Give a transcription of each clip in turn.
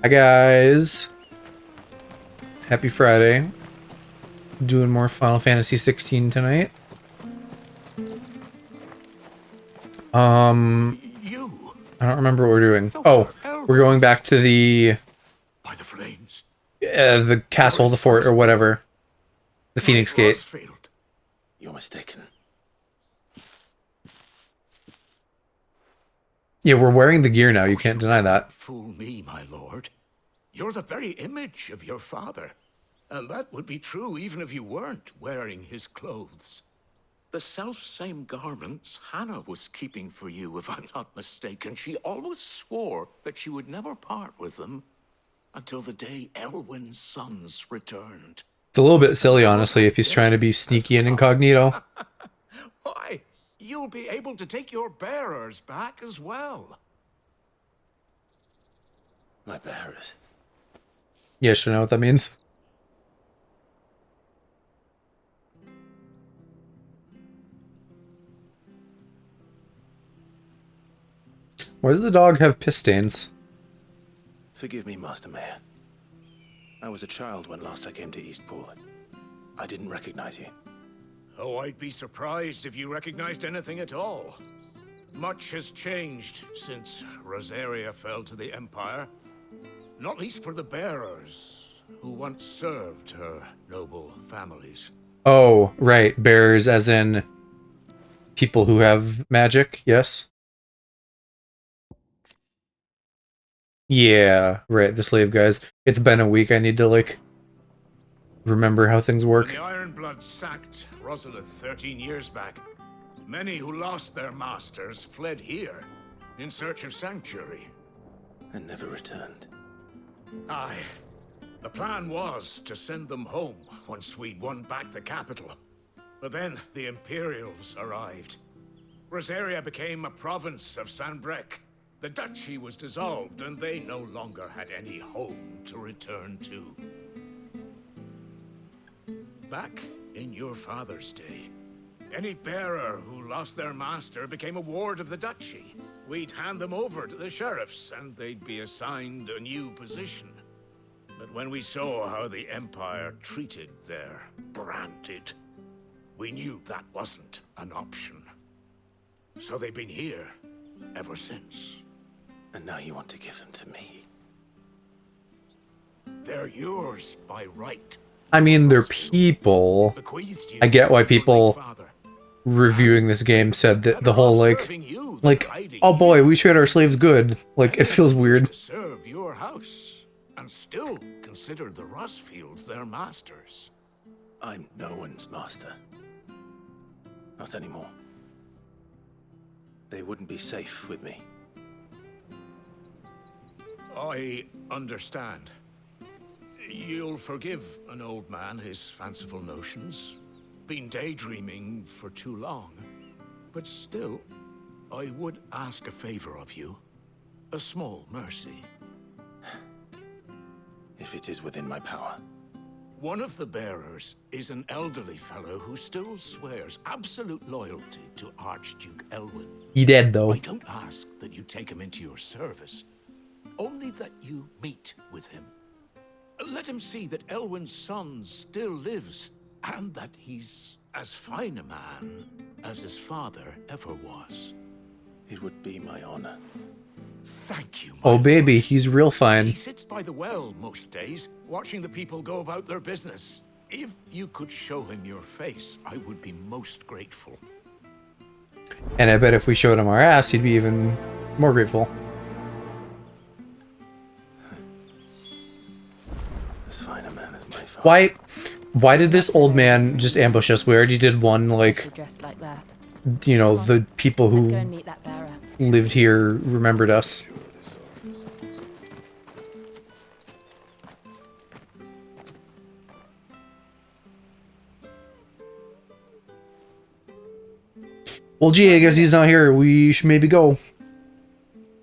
Hi guys. Happy Friday. Doing more Final Fantasy 16 tonight. I don't remember what we're doing. Oh, we're going back to the by the flames. The castle, the fort, or whatever. The Phoenix Gate. You're mistaken. Yeah, we're wearing the gear now. You can't deny that. Fool me, my lord. You're the very image of your father. And that would be true even if you weren't wearing his clothes. The self-same garments Hannah was keeping for you, if I'm not mistaken. She always swore that she would never part with them until the day Elwyn's sons returned. It's a little bit silly, honestly, if he's trying to be sneaky and incognito. Why, you'll be able to take your bearers back as well. My bearers? Yeah, should I know what that means? Why does the dog have piss stains? Forgive me, Master Mayor. I was a child when last I came to Eastpool. I didn't recognize you. Oh, I'd be surprised if you recognized anything at all. Much has changed since Rosaria fell to the Empire. Not least for the bearers, who once served her noble families. Oh, right. Bearers as in people who have magic, yes? Yeah, right, the slave guys. It's been a week, I need to, like, remember how things work. When the Ironbloods sacked Rosalith 13 years back, many who lost their masters fled here, in search of sanctuary. And never returned. Aye. The plan was to send them home once we'd won back the capital. But then the Imperials arrived. Rosaria became a province of Sanbreque. The duchy was dissolved, and they no longer had any home to return to. Back in your father's day, any bearer who lost their master became a ward of the duchy. We'd hand them over to the sheriffs, and they'd be assigned a new position. But when we saw how the Empire treated their branded, we knew that wasn't an option. So they've been here ever since. And now you want to give them to me? They're yours by right. I mean, they're people. I get why people reviewing this game said that the whole, like, oh boy, we treat our slaves good. Like, it feels weird. To serve your house, and still consider the Rustfields their masters. I'm no one's master. Not anymore. They wouldn't be safe with me. I understand. You'll forgive an old man his fanciful notions. Been daydreaming for too long. But still, I would ask a favor of you. A small mercy. If it is within my power. One of the bearers is an elderly fellow who still swears absolute loyalty to Archduke Elwyn. He dead, though. I don't ask that you take him into your service. Only that you meet with him. Let him see that Elwyn's son still lives, and that he's as fine a man as his father ever was. It would be my honor. Thank you, my Oh, baby, lord. he's real fine. He sits by the well most days, watching the people go about their business. If you could show him your face, I would be most grateful. And I bet if we showed him our ass, he'd be even more grateful. As fine a man as my father. Why did this old man just ambush us? We already did one, like, Dressed like that. you know, the people Let's go who and meet that bearer. lived here remembered us. Well, gee, I guess he's not here. We should maybe go.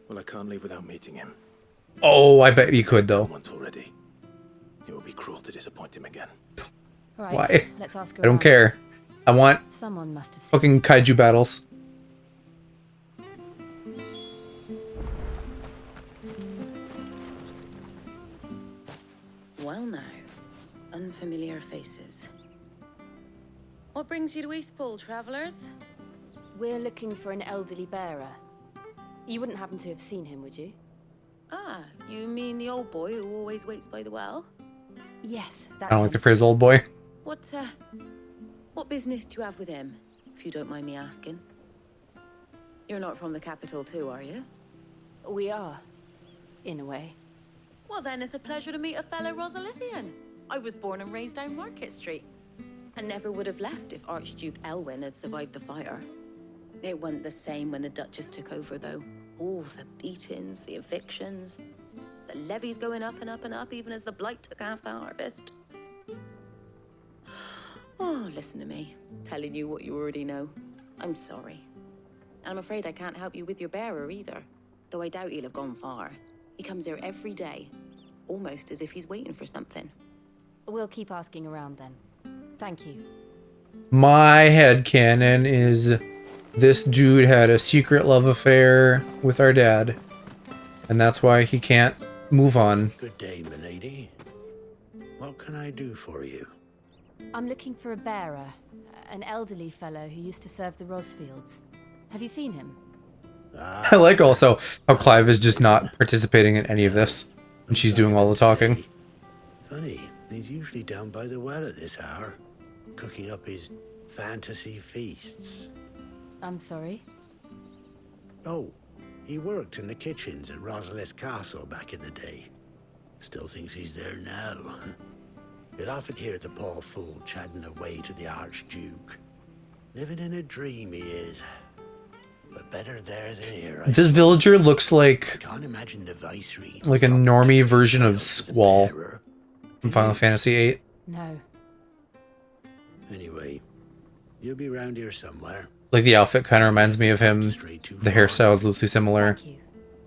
Well, I can't leave without meeting him. Oh, I bet you could, though. Once already. It would be cruel to disappoint him again. All right, Why? let's ask I don't around. care. I want Someone must have seen. fucking kaiju battles. Well now, unfamiliar faces. What brings you to Eastpool, travellers? We're looking for an elderly bearer. You wouldn't happen to have seen him, would you? Ah, you mean the old boy who always waits by the well? Yes, I that's don't him. like the phrase old boy. What business do you have with him, if you don't mind me asking? You're not from the capital too, are you? We are, in a way. Well then, it's a pleasure to meet a fellow Rosalithian. I was born and raised down Market Street. And never would have left if Archduke Elwyn had survived the fire. It wasn't the same when the Duchess took over, though. All the beatings, the evictions, the levies going up and up and up, even as the blight took half the harvest. Oh, listen to me, telling you what you already know. I'm sorry. I'm afraid I can't help you with your bearer either, though I doubt he'll have gone far. He comes here every day, almost as if he's waiting for something. We'll keep asking around then. Thank you. My headcanon is this dude had a secret love affair with our dad. And that's why he can't move on. Good day, milady. What can I do for you? I'm looking for a bearer, an elderly fellow who used to serve the Rosfields. Have you seen him? I like also how Clive is just not participating in any of this. And she's doing all the talking. Funny, he's usually down by the well at this hour, cooking up his fantasy feasts. I'm sorry? Oh, he worked in the kitchens at Rosalith Castle back in the day. Still thinks he's there now. You'd often hear the poor fool chatting away to the Archduke. Living in a dream he is. But better there than here. This villager looks like Can't imagine the Viceroy. a normie version of Squall from Final Fantasy VIII. No. Anyway, you'll be around here somewhere. Like the outfit kind of reminds me of him. The hairstyle is loosely similar, Thank you.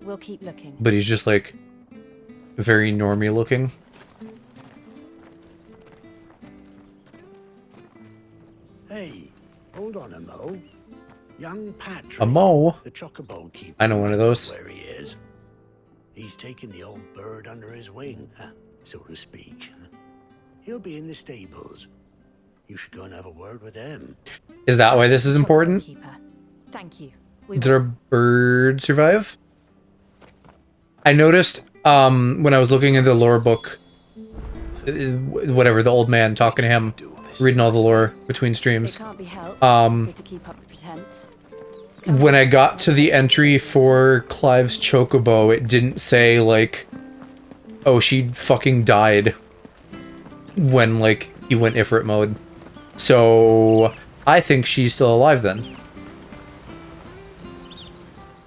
We'll keep looking. but he's just like very normie looking. Hey, hold on a mo. Young Patrick. A mo? The chocobo keeper. I know one of those. Where he is. He's taken the old bird under his wing, so to speak. He'll be in the stables. You should go and have a word with them. Is that why this is important? Keeper. Thank you. We Did our bird survive? I noticed when I was looking in the lore book, whatever, the old man talking to him, reading all the lore between It streams. can't be helped. To keep up the pretense. When I got to the entry for Clive's chocobo, it didn't say, like, oh, she fucking died when, like, he went Ifrit mode. So, I think she's still alive then.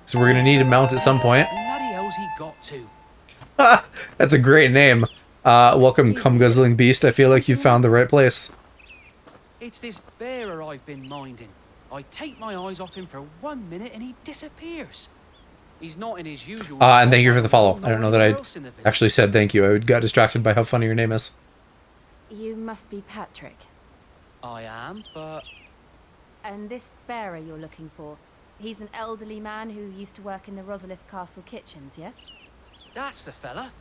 So we're gonna need a mount at some point. Bloody hell's he got to? That's a great name. Welcome, Cum Guzzling Beast. I feel like you found the right place. It's this bearer I've been minding. I take my eyes off him for 1 minute and he disappears. He's not in his usual... And thank you for the follow. I don't know that I Nowhere else in the village. actually said thank you. I got distracted by how funny your name is. You must be Patrick. I am, but... And this bearer you're looking for, he's an elderly man who used to work in the Rosalith Castle kitchens, yes? That's the fella.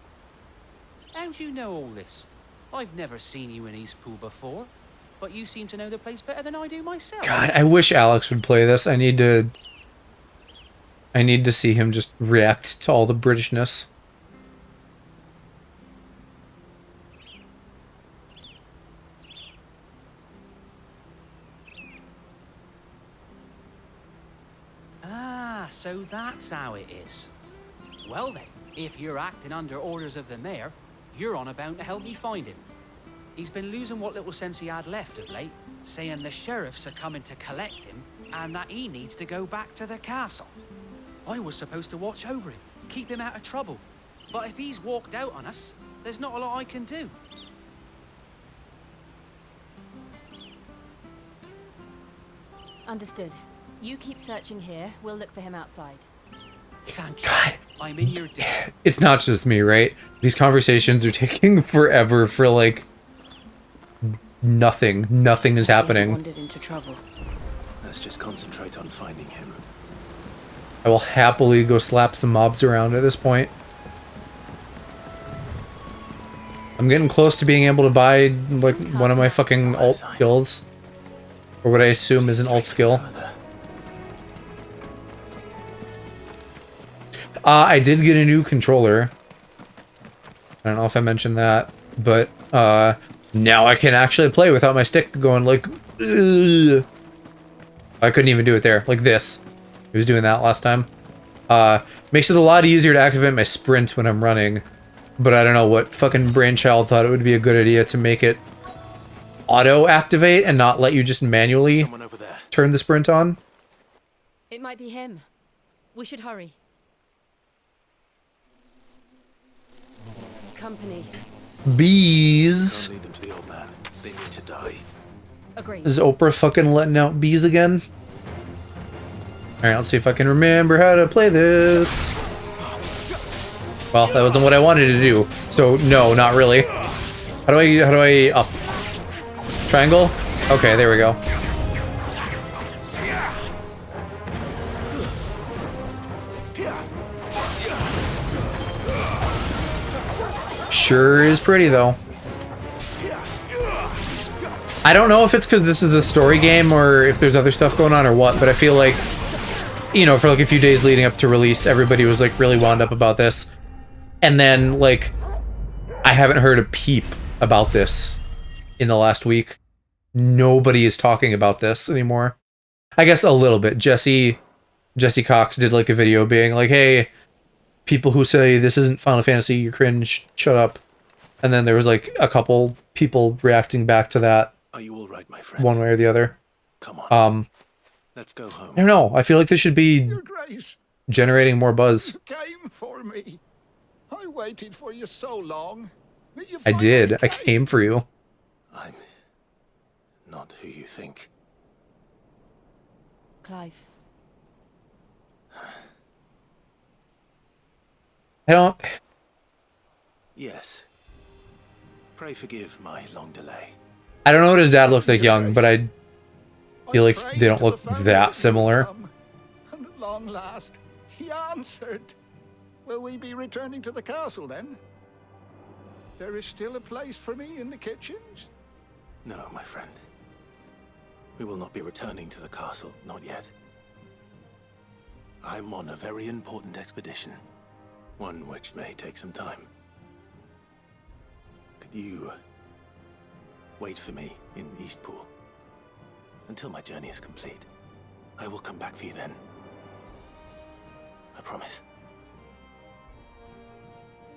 How do you know all this? I've never seen you in Eastpool before, but you seem to know the place better than I do myself. God, I wish Alex would play this. I need to see him just react to all the Britishness. Ah, so that's how it is. Well then, if you're acting under orders of the mayor, you're on about to help me find him. He's been losing what little sense he had left of late, saying the sheriffs are coming to collect him and that he needs to go back to the castle. I was supposed to watch over him, keep him out of trouble. But if he's walked out on us, there's not a lot I can do. Understood. You keep searching here. We'll look for him outside. Thank you. God. I'm in your debt. It's not just me, right? These conversations are taking forever for, like, nothing. Nothing is He's happening. wandered into trouble. Let's just concentrate on finding him. I will happily go slap some mobs around at this point. I'm getting close to being able to buy, like, one of my fucking alt skills. Or what I assume is an alt skill. I did get a new controller. I don't know if I mentioned that, but now I can actually play without my stick going like, ugh. I couldn't even do it there, like this. He was doing that last time. Makes it a lot easier to activate my sprint when I'm running, but I don't know what fucking brainchild thought it would be a good idea to make it auto-activate and not let you just manually turn the sprint on. It might be him. We should hurry. Company. Bees. Don't lead them to the old man. They need to die. Agreed. Is Oprah fucking letting out bees again? Alright, let's see if I can remember how to play this. Well, that wasn't what I wanted to do. So, no, not really. How do I up? Triangle? Okay, there we go. Sure is pretty, though. I don't know if it's because this is the story game or if there's other stuff going on or what, but I feel like, you know, for like a few days leading up to release, everybody was like really wound up about this. And then, like, I haven't heard a peep about this in the last week. Nobody is talking about this anymore. I guess a little bit. Jesse Cox did like a video being like, hey, people who say this isn't Final Fantasy, you're cringe, shut up. And then there was like a couple people reacting back to that. Are you all right, my friend? One way or the other. Come on. Let's go home. I don't know. I feel like this should be Your Grace, generating more buzz. you came for me. I waited for you so long. But you I did. finally I came for you. I'm not who you think. Clive. I don't... Yes. Pray forgive my long delay. I don't know what his dad looked like young, but I feel like prayed they don't to look the family that would similar. come, and at long last, he answered. Will we be returning to the castle then? There is still a place for me in the kitchens? No, my friend. We will not be returning to the castle, not yet. I'm on a very important expedition. One which may take some time. Could you wait for me in Eastpool until my journey is complete? I will come back for you then. I promise.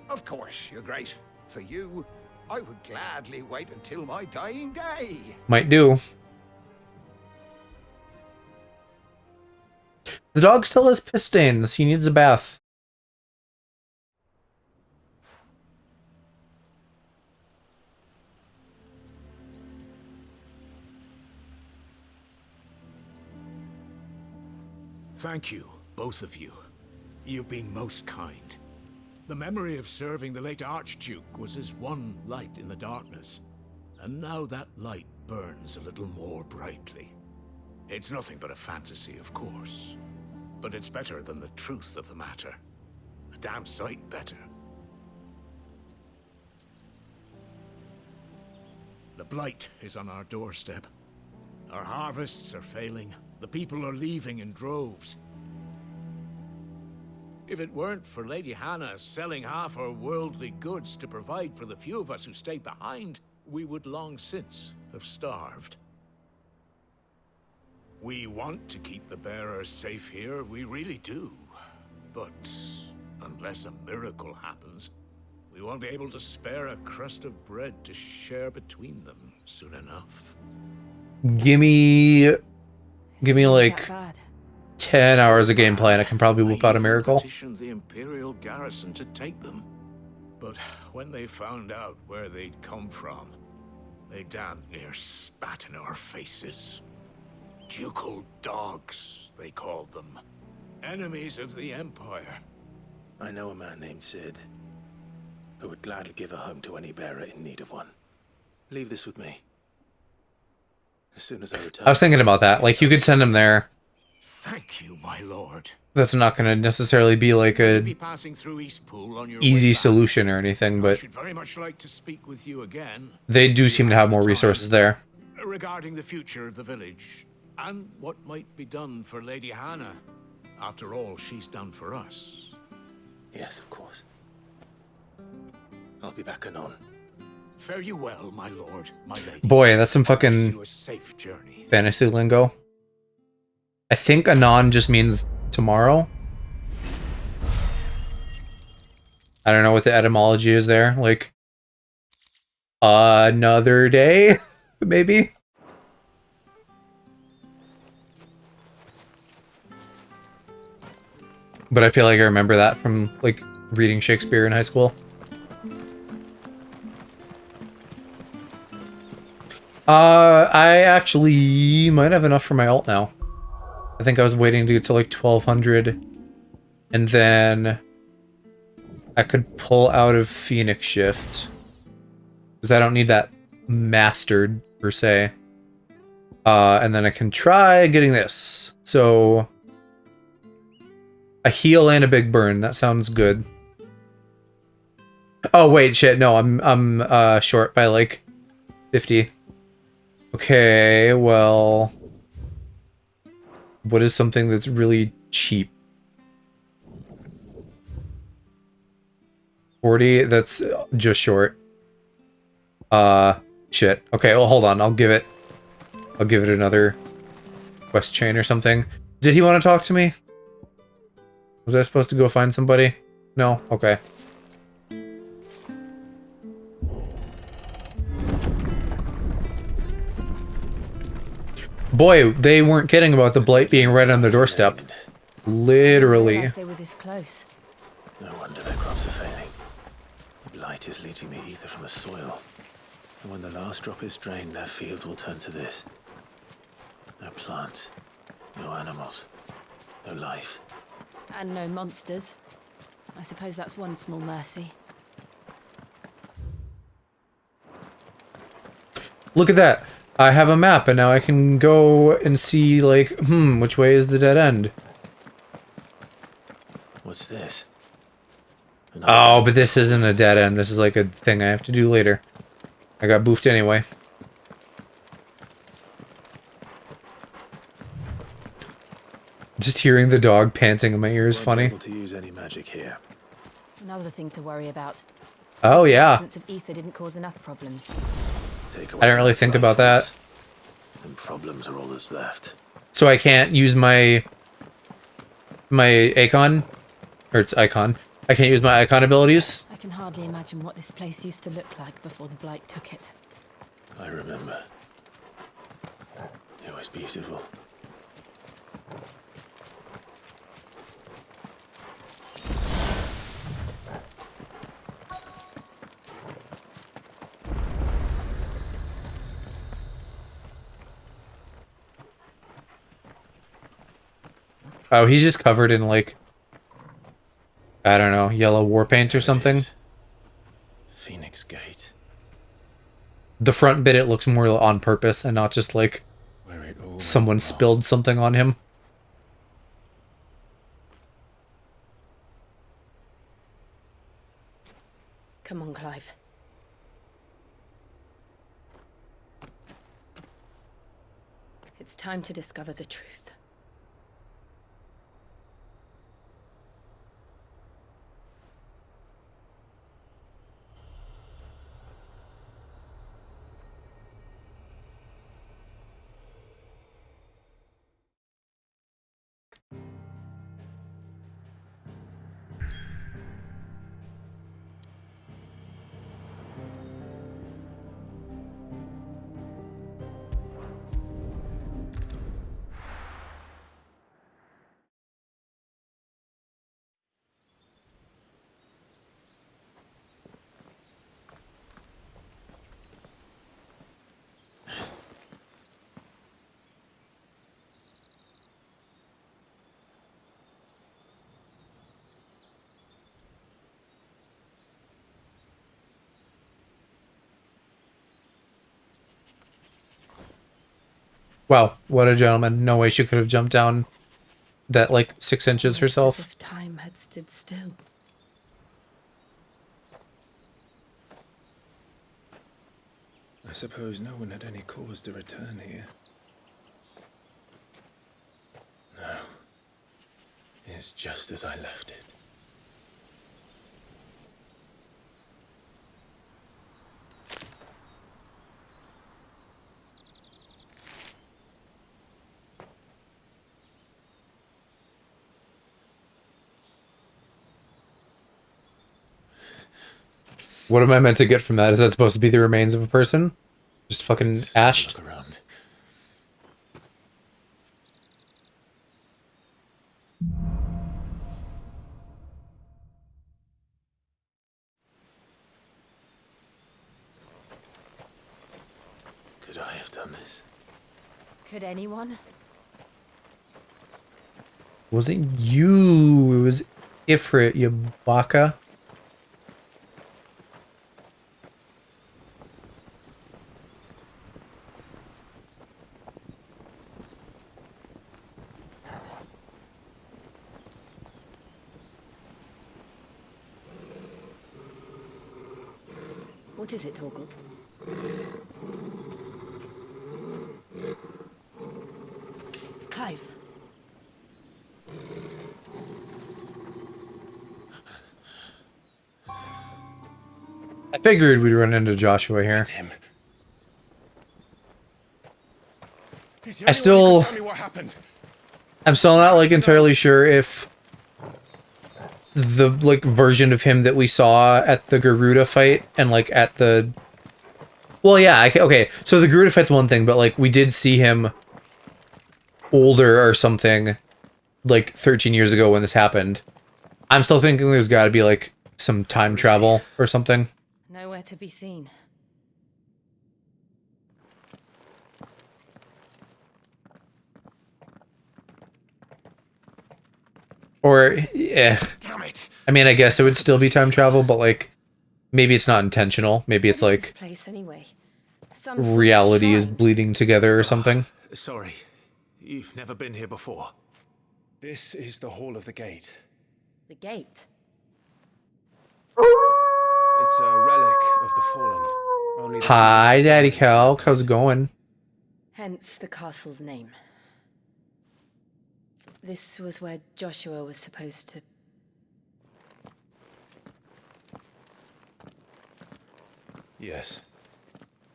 Of course, Your Grace. For you, I would gladly wait until my dying day. Might do. The dog still has piss stains. He needs a bath. Thank you, both of you. You've been most kind. The memory of serving the late Archduke was as one light in the darkness, and now that light burns a little more brightly. It's nothing but a fantasy, of course, but it's better than the truth of the matter. A damn sight better. The blight is on our doorstep. Our harvests are failing. The people are leaving in droves. If it weren't for Lady Hannah selling half her worldly goods to provide for the few of us who stayed behind, we would long since have starved. We want to keep the bearers safe here, we really do. But unless a miracle happens, we won't be able to spare a crust of bread to share between them soon enough. Give me like That bad. 10 hours of gameplay and I can probably whoop out a miracle. Petitioned the Imperial garrison to take them. But when they found out where they'd come from, they damn near spat in our faces. Ducal dogs, they called them. Enemies of the Empire. I know a man named Sid, who would gladly give a home to any bearer in need of one. Leave this with me. As soon as I return... I was thinking about that. Like, you could send him there Thank you, my lord. That's not going to necessarily be like You'll be a passing through Eastpool on your easy way back. solution or anything, I but should very much like to speak with you again. they do if seem you to have the more time, resources there. regarding the future of the village and what might be done for Lady Hannah. After all she's done for us. Yes, of course. I'll be back anon. Fare you well, my lord, my lady. Boy, that's some I wish fucking you a safe journey. fantasy lingo. I think anon just means tomorrow. I don't know what the etymology is there. Like, another day, maybe? But I feel like I remember that from, like, reading Shakespeare in high school. I actually might have enough for my ult now. I think I was waiting to get to like 1200, and then I could pull out of Phoenix Shift because I don't need that mastered per se. And then I can try getting this. So a heal and a big burn. That sounds good. Oh wait, shit. No, I'm short by like 50. Okay, well, what is something that's really cheap? 40, that's just short. Shit. Okay, well, hold on. I'll give it another quest chain or something. Did he want to talk to me? Was I supposed to go find somebody? No? Okay. Boy, they weren't kidding about the blight being right on their doorstep. Literally. They were this close. No wonder their crops are failing. The blight is leaching the ether from the soil. And when the last drop is drained, their fields will turn to this. No plants, no animals, no life. And no monsters. I suppose that's one small mercy. Look at that. I have a map, and now I can go and see, like, which way is the dead end? What's this? Oh, but this isn't a dead end. This is like a thing I have to do later. I got boofed anyway. Just hearing the dog panting in my ear is funny. Able to use any magic here. Another thing to worry about. Oh, The yeah. absence of ether didn't cause enough problems. Take I didn't really think about that. And problems are all that's left. So I can't use my icon, or it's icon. I can't use my icon abilities. I can hardly imagine what this place used to look like before the blight took it. I remember. It was beautiful. Oh, he's just covered in, like, I don't know, yellow war paint or something. Phoenix Gate. The front bit, it looks more on purpose and not just like Where it all someone went wrong. spilled something on him. Come on, Clive. It's time to discover the truth. Wow, what a gentleman. No way she could have jumped down that like 6 inches Almost herself. As if time had stood still. I suppose no one had any cause to return here. No. It's just as I left it. What am I meant to get from that? Is that supposed to be the remains of a person? Just fucking ashed? Look around. Could I have done this? Could anyone? Wasn't you. It was Ifrit, you baka. What is it, Torgal? Clive. I figured we'd run into Joshua here. Him. I'm still not like entirely sure if the like version of him that we saw at the Garuda fight and like at the, well, yeah, okay, so the Garuda fight's one thing, but like we did see him older or something like 13 years ago when this happened. I'm still thinking there's got to be like some time travel or something. Nowhere to be seen. Or, yeah. Damn it! I mean, I guess it would still be time travel, but like, maybe it's not intentional. Maybe it's What is like this place anyway? Some sort of reality is shrine. bleeding together or something. Sorry, you've never been here before. This is the Hall of the Gate. The gate. It's a relic of the fallen. Only the Hi, phoenix is Daddy permanent. Cal. How's it going? Hence the castle's name. This was where Joshua was supposed to... Yes.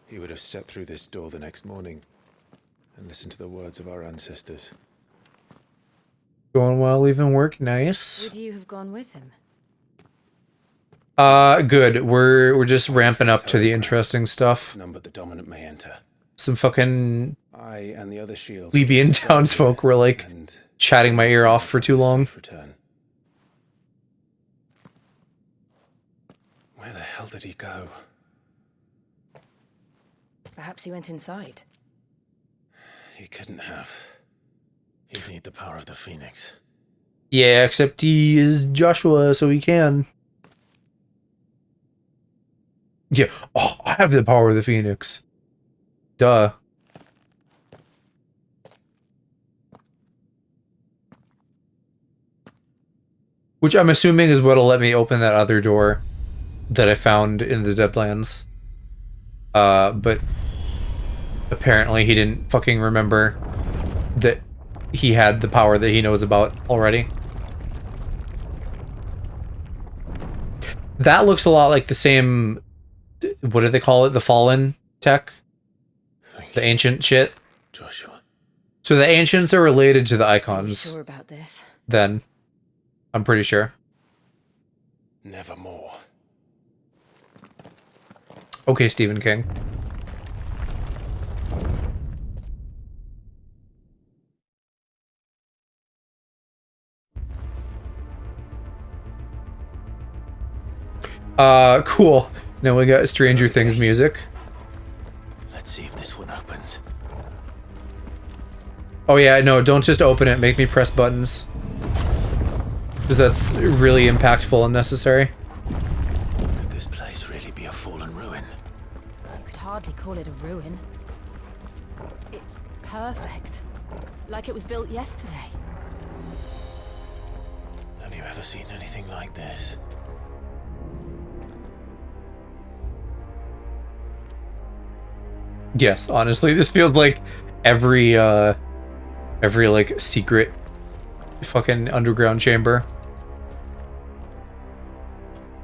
He would have stepped through this door the next morning and listened to the words of our ancestors. Going well, leaving work. Nice. Would you have gone with him? Good. We're just ramping up to the interesting stuff. None but the dominant may enter. Some fucking I and the other shields. plebeian used to guard townsfolk here, were like and chatting my ear off for too long. safe return. Where the hell did he go? Perhaps he went inside. He couldn't have. He'd need the power of the Phoenix. Yeah, except he is Joshua, so he can. Yeah. Oh, I have the power of the Phoenix. Duh. Which I'm assuming is what'll let me open that other door that I found in the Deadlands. But apparently he didn't fucking remember that he had the power that he knows about already. That looks a lot like the same, what do they call it? The Fallen tech? The ancient shit? Joshua. So the ancients are related to the Are you icons, sure about this? then. I'm pretty sure. Nevermore. Okay, Stephen King. Cool. Now we got Stranger Things music. Let's see if this one opens. Oh yeah, no, don't just open it, make me press buttons. Because that's really impactful and necessary. Could this place really be a fallen ruin? You could hardly call it a ruin. It's perfect. Like it was built yesterday. ever seen anything like this? Yes, honestly, this feels like every like secret fucking underground chamber.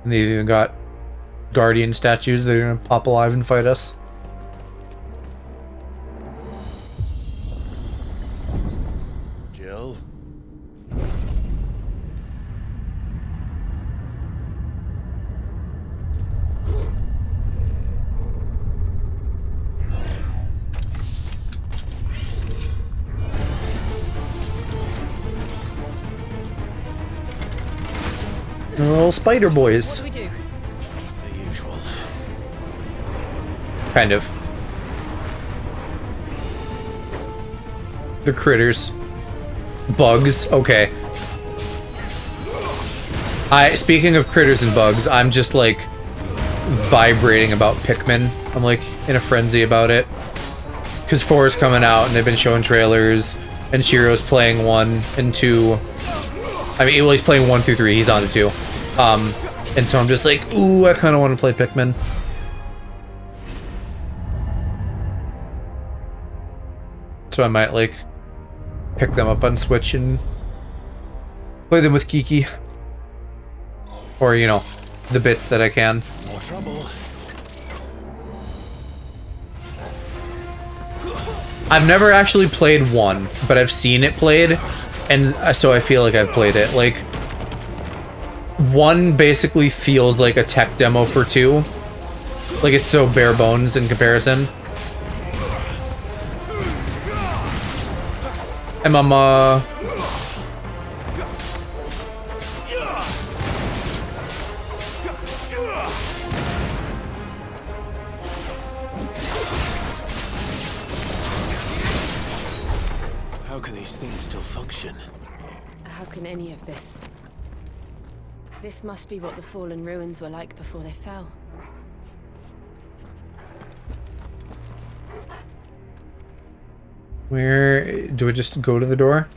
And they've even got guardian statues that are gonna pop alive and fight us. Jill? Little spider boys. What do we do? The usual. Kind of. The critters. Bugs. Okay. Speaking of critters and bugs, I'm just like vibrating about Pikmin. I'm like in a frenzy about it. Because 4 is coming out and they've been showing trailers, and Shiro's playing 1 and 2. I mean, well, he's playing 1 through 3. He's on to 2. And so I'm just like, ooh, I kind of want to play Pikmin. So I might like pick them up on Switch and play them with Kiki. Or, you know, the bits that I can. More trouble. I've never actually played 1, but I've seen it played, and so I feel like I've played it. Like, 1 basically feels like a tech demo for 2. Like, it's so bare bones in comparison. Hey, mama. How can these things still function? How can any of this? This must be what the fallen ruins were like before they fell. Where do I just go to the door?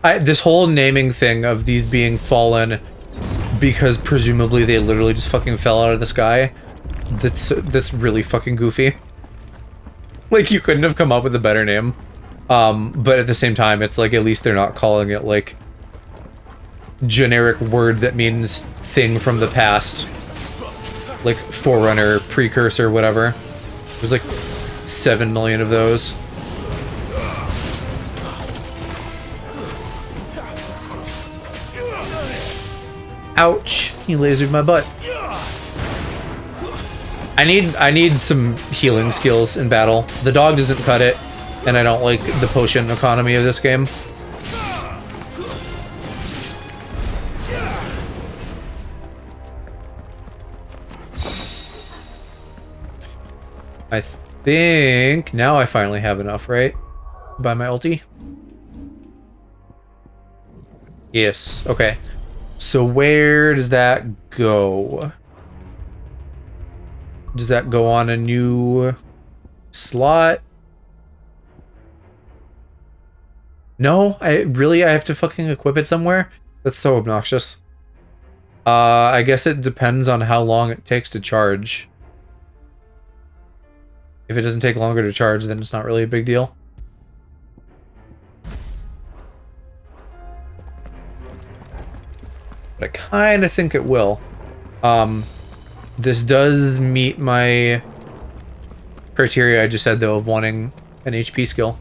This whole naming thing of these being fallen because presumably they literally just fucking fell out of the sky. That's really fucking goofy. Like, you couldn't have come up with a better name. But at the same time, it's like, at least they're not calling it like generic word that means thing from the past. Like forerunner, precursor, whatever. There's like 7 million of those. Ouch! He lasered my butt. I need some healing skills in battle. The dog doesn't cut it, and I don't like the potion economy of this game. I think now I finally have enough, right? By my ulti? Yes, okay. So where does that go? Does that go on a new slot? No, I have to fucking equip it somewhere? That's so obnoxious. I guess it depends on how long it takes to charge. If it doesn't take longer to charge, then it's not really a big deal. But I kind of think it will. This does meet my criteria I just said, though, of wanting an HP skill.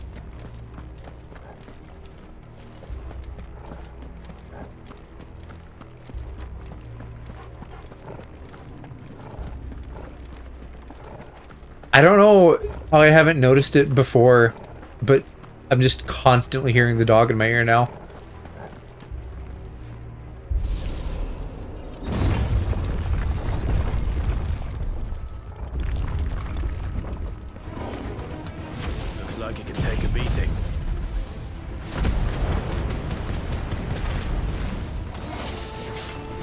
I don't know how I haven't noticed it before, but I'm just constantly hearing the dog in my ear now. Looks like it can take a beating.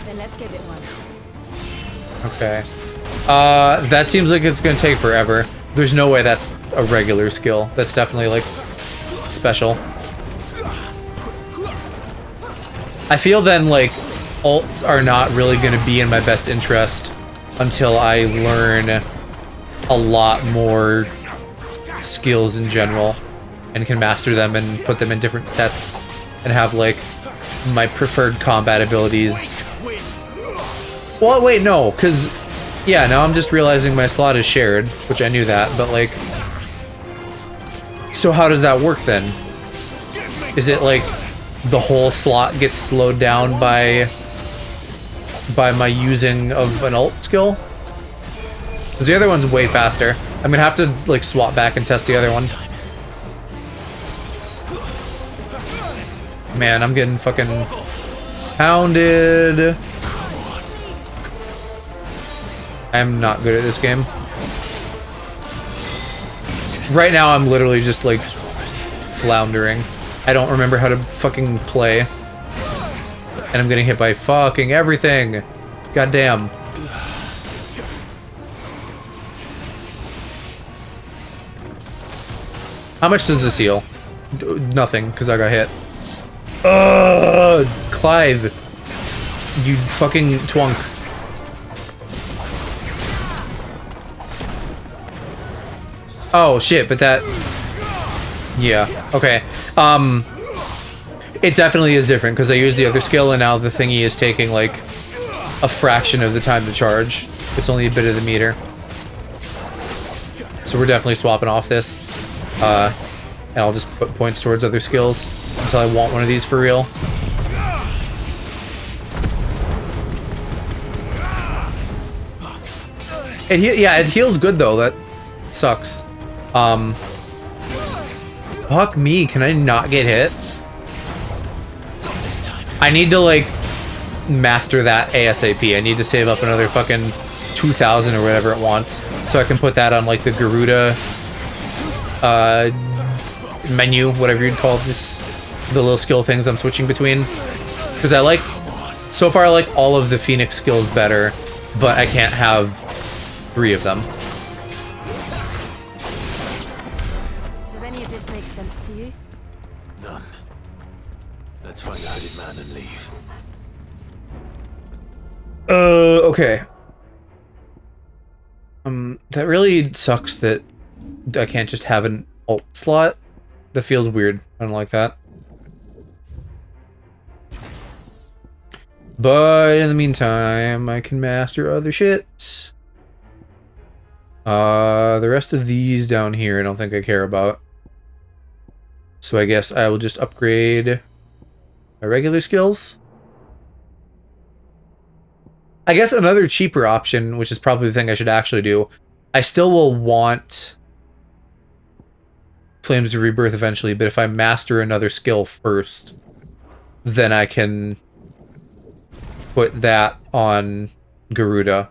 Then let's give it one. Okay. That seems like it's gonna take forever. There's no way that's a regular skill. That's definitely, like, special. I feel then, like, ults are not really going to be in my best interest until I learn a lot more skills in general and can master them and put them in different sets and have, like, my preferred combat abilities. Well, wait, no, because, yeah, now I'm just realizing my slot is shared, which I knew that, but, like, so how does that work then? Is it, like, the whole slot gets slowed down by my using of an ult skill? Because the other one's way faster. I'm gonna have to, like, swap back and test the other one. Man, I'm getting fucking pounded. I'm not good at this game. Right now, I'm literally just, like, floundering. I don't remember how to fucking play. And I'm getting hit by fucking everything. Goddamn. How much does this heal? Nothing, because I got hit. Clive. You fucking twunk. Oh, shit, but that... Yeah, okay. It definitely is different, because I used the other skill, and now the thingy is taking, like, a fraction of the time to charge. It's only a bit of the meter. So we're definitely swapping off this. And I'll just put points towards other skills until I want one of these for real. Yeah, it heals good though. That sucks. Fuck me. Can I not get hit? I need to like master that ASAP. I need to save up another fucking 2,000 or whatever it wants, so I can put that on like the Garuda menu, whatever you'd call this, the little skill things I'm switching between. Because I like, so far I like all of the Phoenix skills better, but I can't have 3 of them. Does any of this make sense to you? None. Let's find the hooded man and leave. Okay. That really sucks that I can't just have an ult slot. That feels weird. I don't like that. But in the meantime, I can master other shit. The rest of these down here, I don't think I care about. So I guess I will just upgrade my regular skills. I guess another cheaper option, which is probably the thing I should actually do, I still will want Flames of Rebirth eventually, but if I master another skill first, then I can put that on Garuda.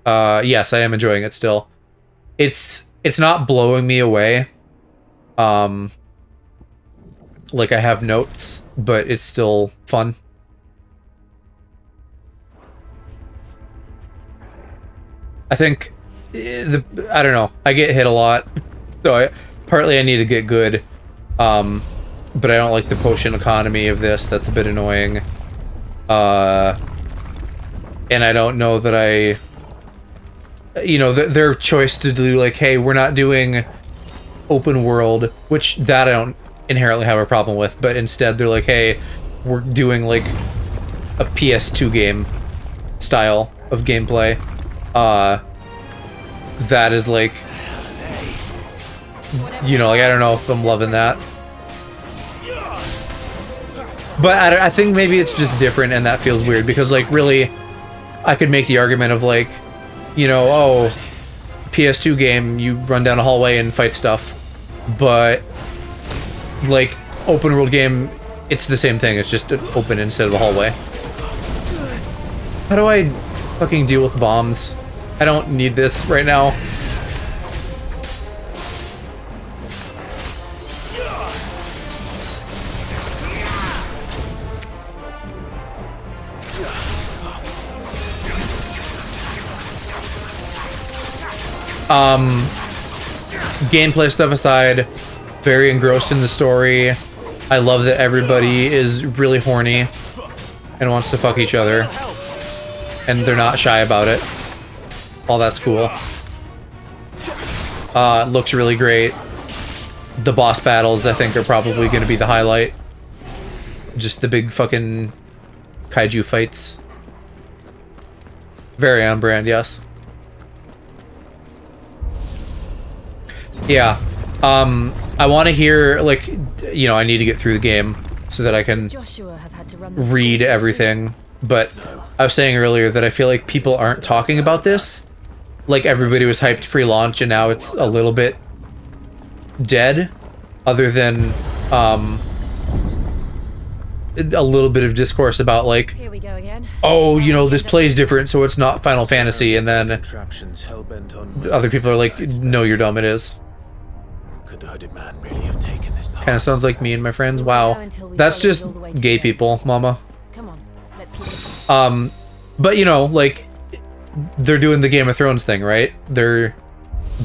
Yes, I am enjoying it still. It's not blowing me away. Like I have notes, but it's still fun. I think I don't know. I get hit a lot, so partly I need to get good. But I don't like the potion economy of this. That's a bit annoying. And I don't know that I, you know, their choice to do like, hey, we're not doing open world, which that I don't inherently have a problem with, but instead they're like, hey, we're doing like a PS2 game style of gameplay. That is like, you know, like I don't know if I'm loving that, but I think maybe it's just different, and that feels weird because like really, I could make the argument of like, you know, oh, PS2 game, you run down a hallway and fight stuff, but like open world game, it's the same thing. It's just open instead of a hallway. How do I fucking deal with bombs? I don't need this right now. Gameplay stuff aside, very engrossed in the story. I love that everybody is really horny and wants to fuck each other, and they're not shy about it. All that's cool. Looks really great. The boss battles, I think, are probably going to be the highlight. Just the big fucking kaiju fights. Very on brand, yes. Yeah. I want to hear, like, you know, I need to get through the game so that I can Joshua have had to run read everything. But I was saying earlier that I feel like people aren't talking about this. Like, everybody was hyped pre-launch, and now it's a little bit dead. Other than, a little bit of discourse about, like, Here we go again. oh, you know, this plays different, so it's not Final Fantasy, and then Contraptions hell-bent on other people are like, no, you're dumb, it is. Could the hooded man really have taken this path? Kind of sounds like me and my friends. Wow. That's just gay people, mama. Come on, let's keep it. But, you know, like, they're doing the Game of Thrones thing, right? They're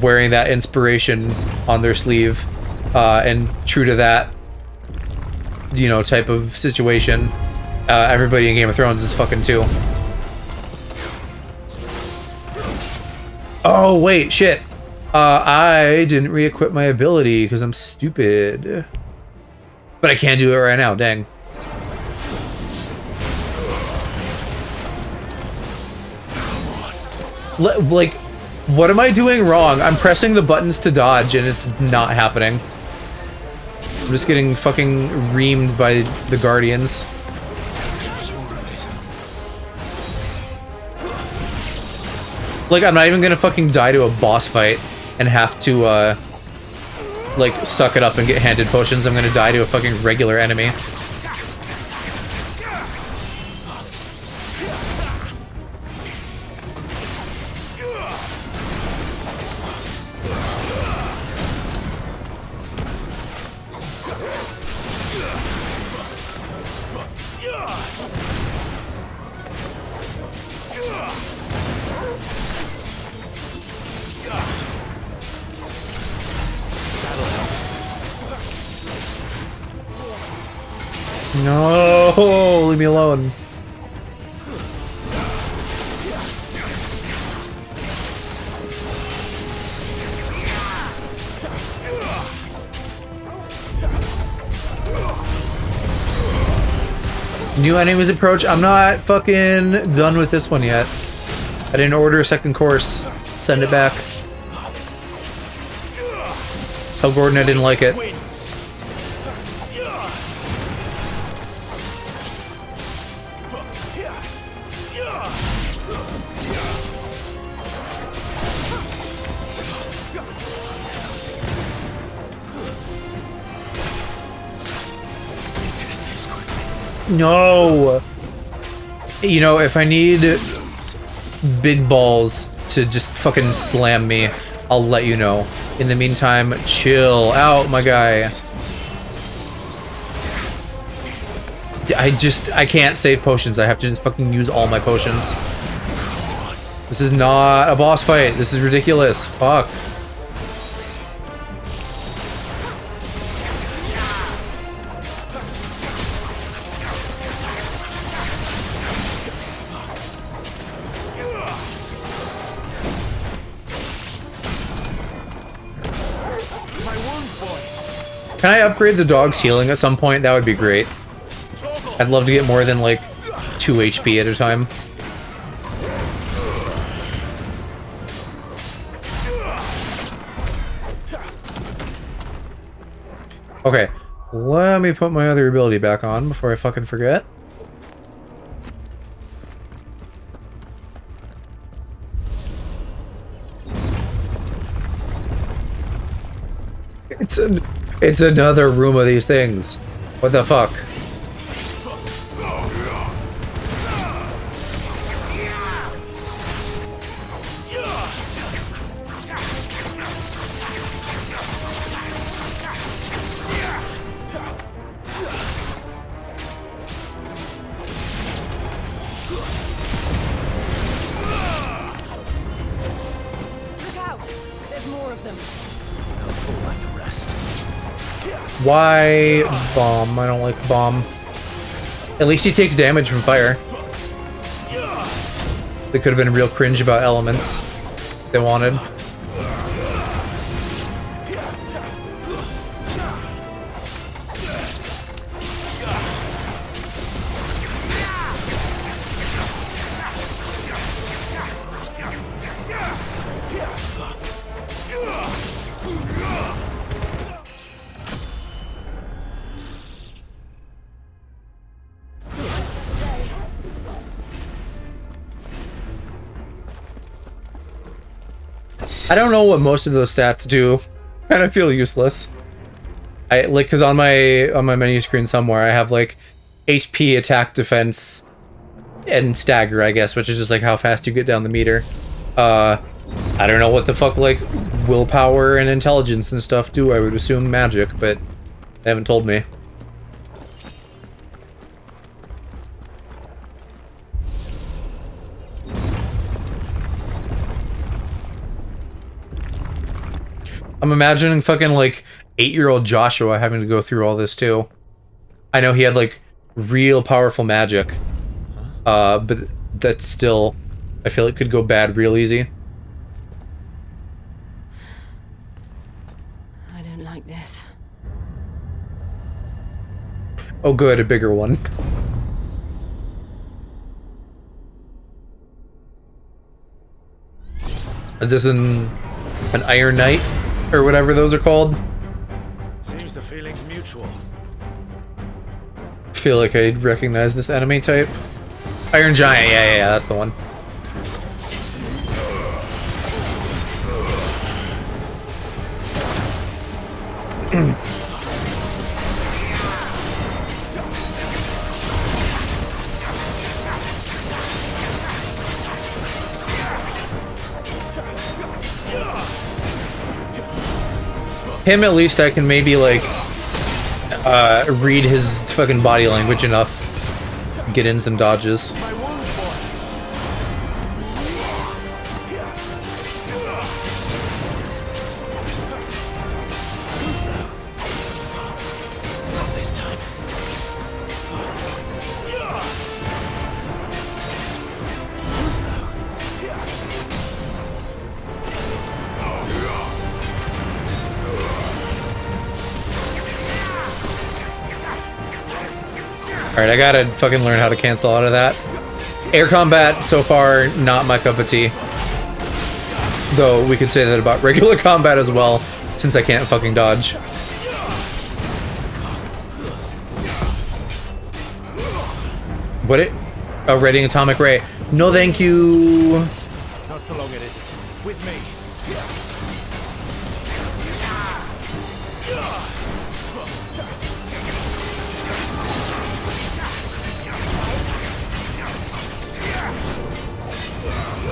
wearing that inspiration on their sleeve, and true to that, you know, type of situation. Everybody in Game of Thrones is fucking too. Oh, wait, shit. I didn't re-equip my ability because I'm stupid. But I can't do it right now, dang. Like, what am I doing wrong? I'm pressing the buttons to dodge and it's not happening. I'm just getting fucking reamed by the Guardians. Like, I'm not even gonna fucking die to a boss fight and have to, like, suck it up and get handed potions. I'm gonna die to a fucking regular enemy. No, leave me alone. New enemies approach. I'm not fucking done with this one yet. I didn't order a second course. Send it back. Tell Gordon I didn't like it. No! You know, if I need big balls to just fucking slam me, I'll let you know. In the meantime, chill out, my guy. I can't save potions. I have to just fucking use all my potions. This is not a boss fight. This is ridiculous. Fuck. Can I upgrade the dog's healing at some point? That would be great. I'd love to get more than, like, 2 HP at a time. Okay, let me put my other ability back on before I fucking forget. It's another room of these things. What the fuck? Look out! There's more of them. They'll fall like the rest. Why bomb? I don't like bomb. At least he takes damage from fire. They could have been real cringe about elements they wanted. I don't know what most of those stats do. Kind of feel useless. I like because on my menu screen somewhere I have like HP, attack, defense, and stagger, I guess, which is just like how fast you get down the meter. I don't know what the fuck like willpower and intelligence and stuff do. I would assume magic, but they haven't told me. I'm imagining fucking like 8-year-old Joshua having to go through all this too. I know he had like real powerful magic, but that's still, I feel it could go bad real easy. I don't like this. Oh good, a bigger one. Is this an Iron Knight? Or whatever those are called? Seems the feeling's mutual. Feel like I'd recognize this enemy type. Iron Giant, yeah, that's the one. Him at least I can maybe like read his fucking body language enough. Get in some dodges. Alright, I gotta fucking learn how to cancel out of that. Air combat, so far, not my cup of tea. Though, we could say that about regular combat as well, since I can't fucking dodge. What it? Oh, Radiant Atomic Ray. No thank you! Not for long, it isn't. With me.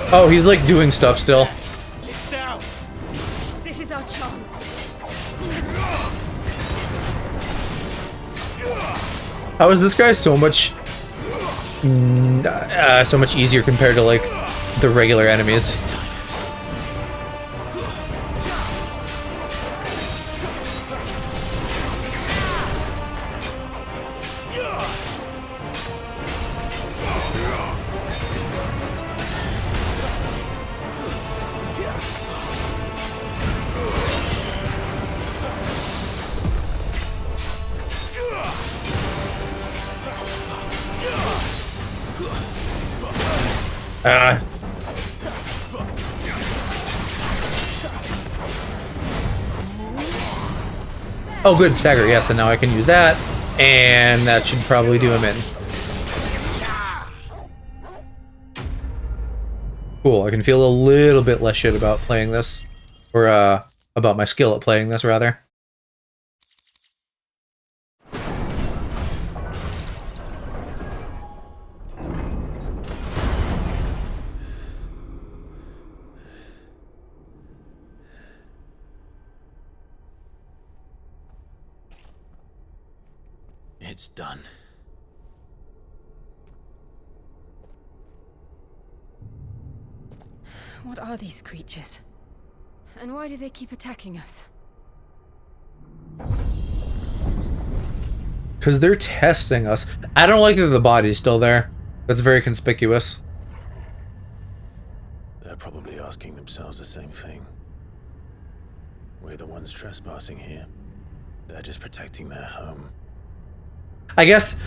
Oh, he's like doing stuff still. It's down. This is our chance. How is this guy so much so much easier compared to like the regular enemies? Oh good, stagger, yes, and now I can use that, and that should probably do him in. Cool, I can feel a little bit less shit about playing this, or about my skill at playing this, rather. It's done. What are these creatures? And why do they keep attacking us? Because they're testing us. I don't like that the body's still there. That's very conspicuous. They're probably asking themselves the same thing. We're the ones trespassing here. They're just protecting their home. I guess,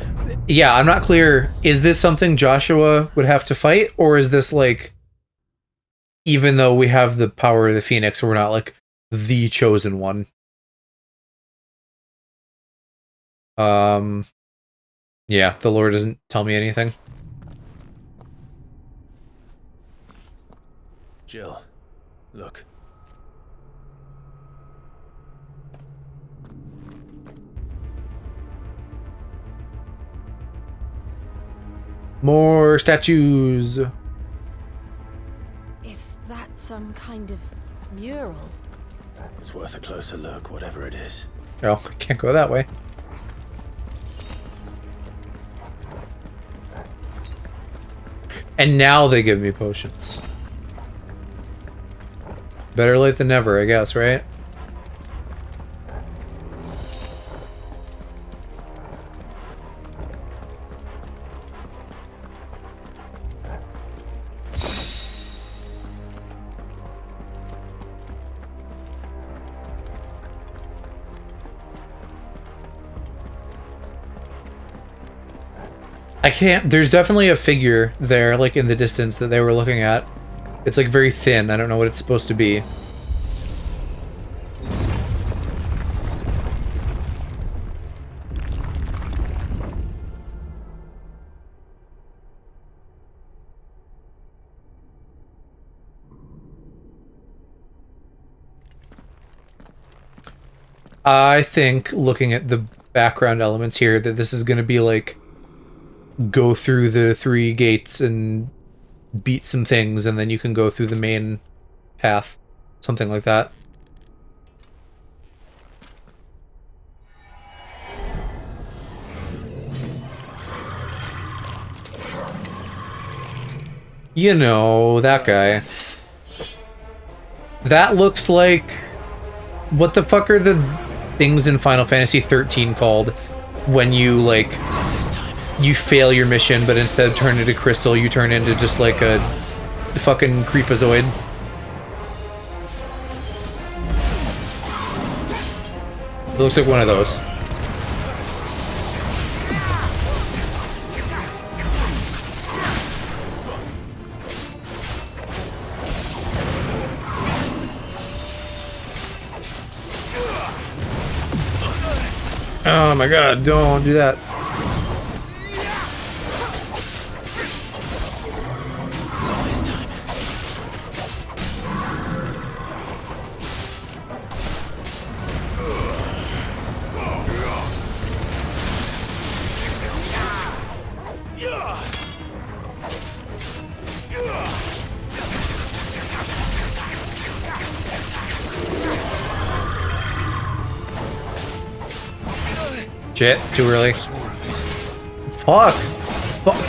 yeah, I'm not clear. Is this something Joshua would have to fight? Or is this like, even though we have the power of the Phoenix, we're not like the chosen one? Yeah, the lore doesn't tell me anything. Jill, look. More statues. Is that some kind of mural? It's worth a closer look, whatever it is. Oh, I can't go that way. And now they give me potions. Better late than never, I guess, right? I can't, there's definitely a figure there, like in the distance that they were looking at. It's like very thin, I don't know what it's supposed to be. I think, looking at the background elements here, that this is going to be like go through the 3 gates and beat some things, and then you can go through the main path. Something like that. You know, that guy. That looks like... What the fuck are the things in Final Fantasy 13 called? When you, like... You fail your mission, but instead of turning into crystal, you turn into just like a fucking creepazoid. It looks like one of those. Oh my god, don't do that. Shit, too early. Fuck!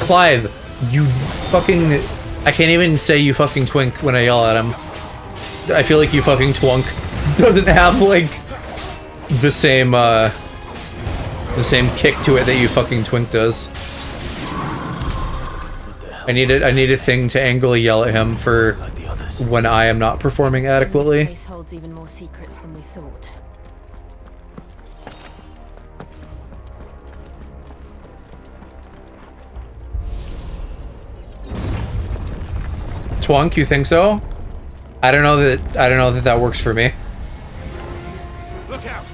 Clive, you fucking... I can't even say you fucking twink when I yell at him. I feel like you fucking twunk doesn't have, like, the same kick to it that you fucking twink does. I need a thing to angrily yell at him for when I am not performing adequately. This place holds even more secrets than we thought. Twunk, you think so? I don't know that that works for me. Look out!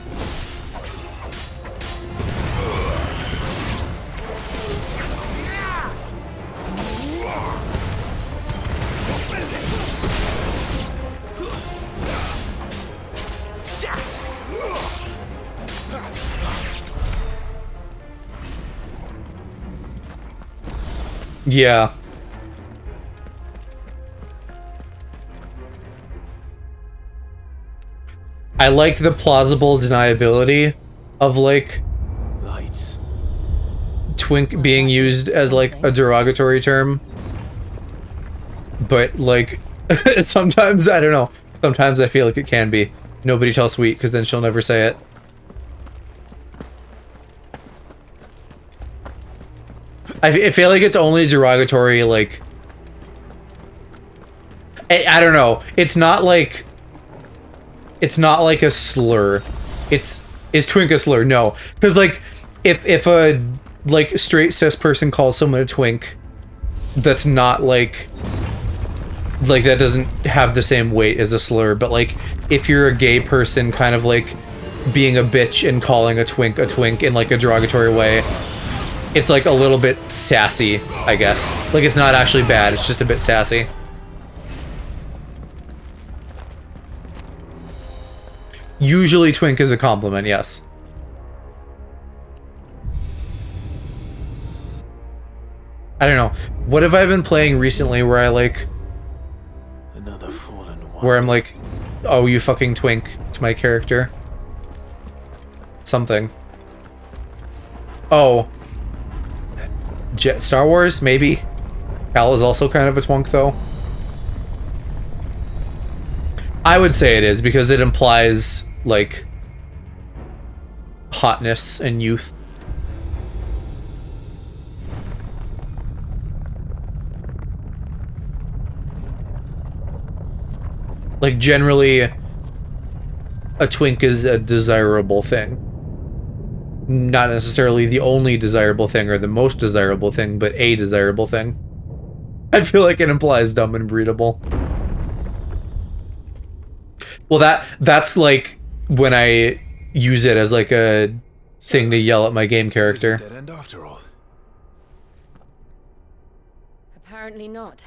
Yeah. I like the plausible deniability of, like, Lights. twink being used as, like, a derogatory term. But, like, sometimes, I don't know. Sometimes I feel like it can be. Nobody tell Sweet, because then she'll never say it. I feel like it's only derogatory, like... I don't know. It's not like a slur. Is twink a slur? No. Because, like, if a, like, straight cis person calls someone a twink, that's not, like, that doesn't have the same weight as a slur. But, like, if you're a gay person kind of, like, being a bitch and calling a twink in, like, a derogatory way, it's, like, a little bit sassy, I guess. Like, it's not actually bad, it's just a bit sassy. Usually twink is a compliment, yes. I don't know. What have I been playing recently where I, like... Another fallen one. Where I'm like, oh, you fucking twink to my character. Something. Oh. Star Wars, maybe. Cal is also kind of a twunk, though. I would say it is, because it implies, like, hotness and youth. Like, generally, a twink is a desirable thing. Not necessarily the only desirable thing or the most desirable thing, but a desirable thing. I feel like it implies dumb and breedable. Well, that's like when I use it as like a thing to yell at my game character. Dead end after all. Apparently not.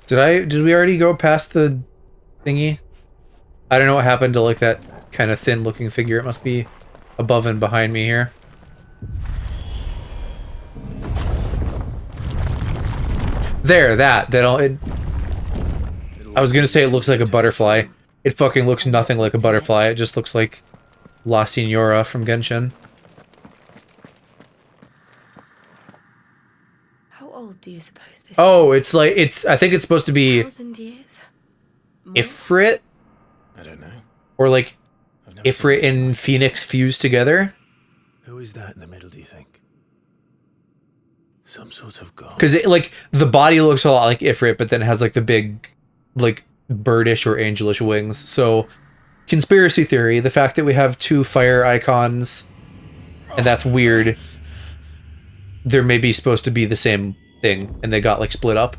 Did we already go past the thingy? I don't know what happened to like that kind of thin looking figure. It must be above and behind me here. There, I was gonna say it looks like a butterfly. It fucking looks nothing like a butterfly. It just looks like La Signora from Genshin. How old do you suppose this Oh, it's like, I think it's supposed to be 1,000 years? Ifrit? I don't know. Or like I've never seen Ifrit this. and Phoenix fused together? Who is that in the middle, do you think? Some sort of god. Because it, like, the body looks a lot like Ifrit, but then it has like the big, like, birdish or angelish wings. So, conspiracy theory, the fact that we have two fire icons, and that's weird. They're maybe supposed to be the same thing, and they got like split up.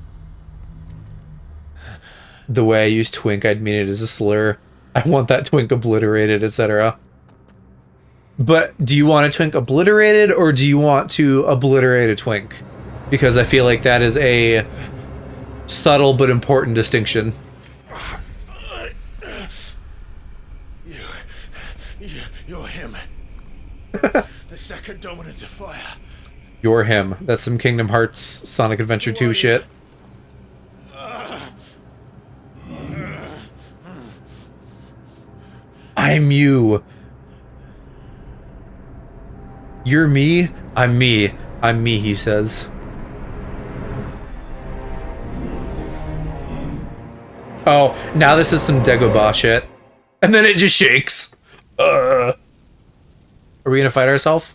The way I use twink, I'd mean it as a slur. I want that twink obliterated, etc. But do you want a twink obliterated, or do you want to obliterate a twink? Because I feel like that is a subtle but important distinction. You're him. The second dominant of fire. You're him. That's some Kingdom Hearts Sonic Adventure 2 shit. I'm you. You're me? I'm me. I'm me, he says. Oh, now this is some Dagobah shit. And then it just shakes. Are we gonna fight ourselves?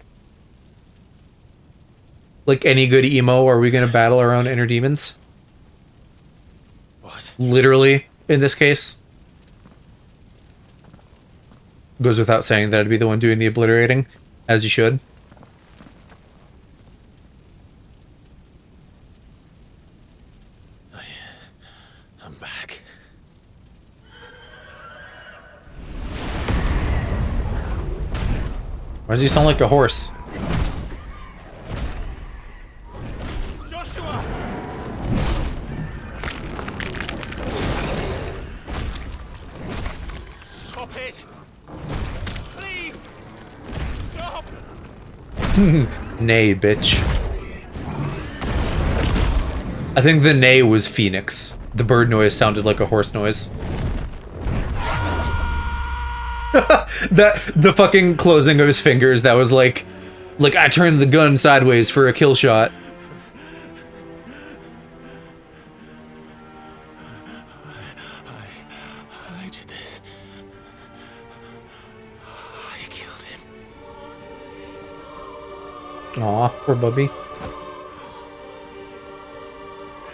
Like any good emo, are we gonna battle our own inner demons? What? Literally, in this case. Goes without saying that I'd be the one doing the obliterating, as you should. I'm back. Why does he sound like a horse? Joshua! Stop it! Please! Stop! Nay, bitch. I think the neigh was Phoenix. The bird noise sounded like a horse noise. The fucking closing of his fingers, that was like I turned the gun sideways for a kill shot. Aw, poor Bubby.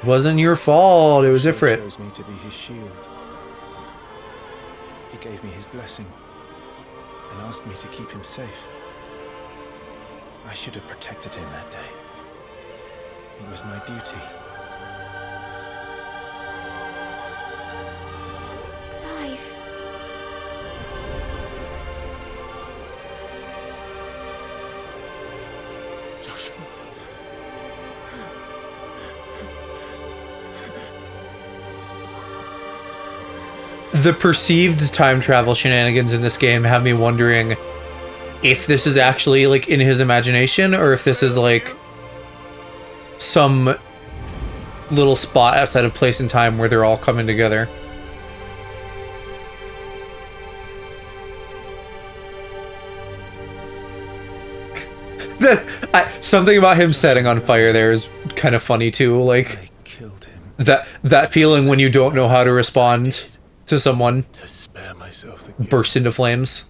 Wasn't your fault, it was He Ifrit. chose me to be his shield. He gave me his blessing and asked me to keep him safe. I should have protected him that day. It was my duty. Clive. Joshua. The perceived time travel shenanigans in this game have me wondering if this is actually like in his imagination or if this is like some little spot outside of place and time where they're all coming together. Something about him setting on fire there is kind of funny too, like I killed him that feeling when you don't know how to respond to someone to spare myself the guilt. burst into flames.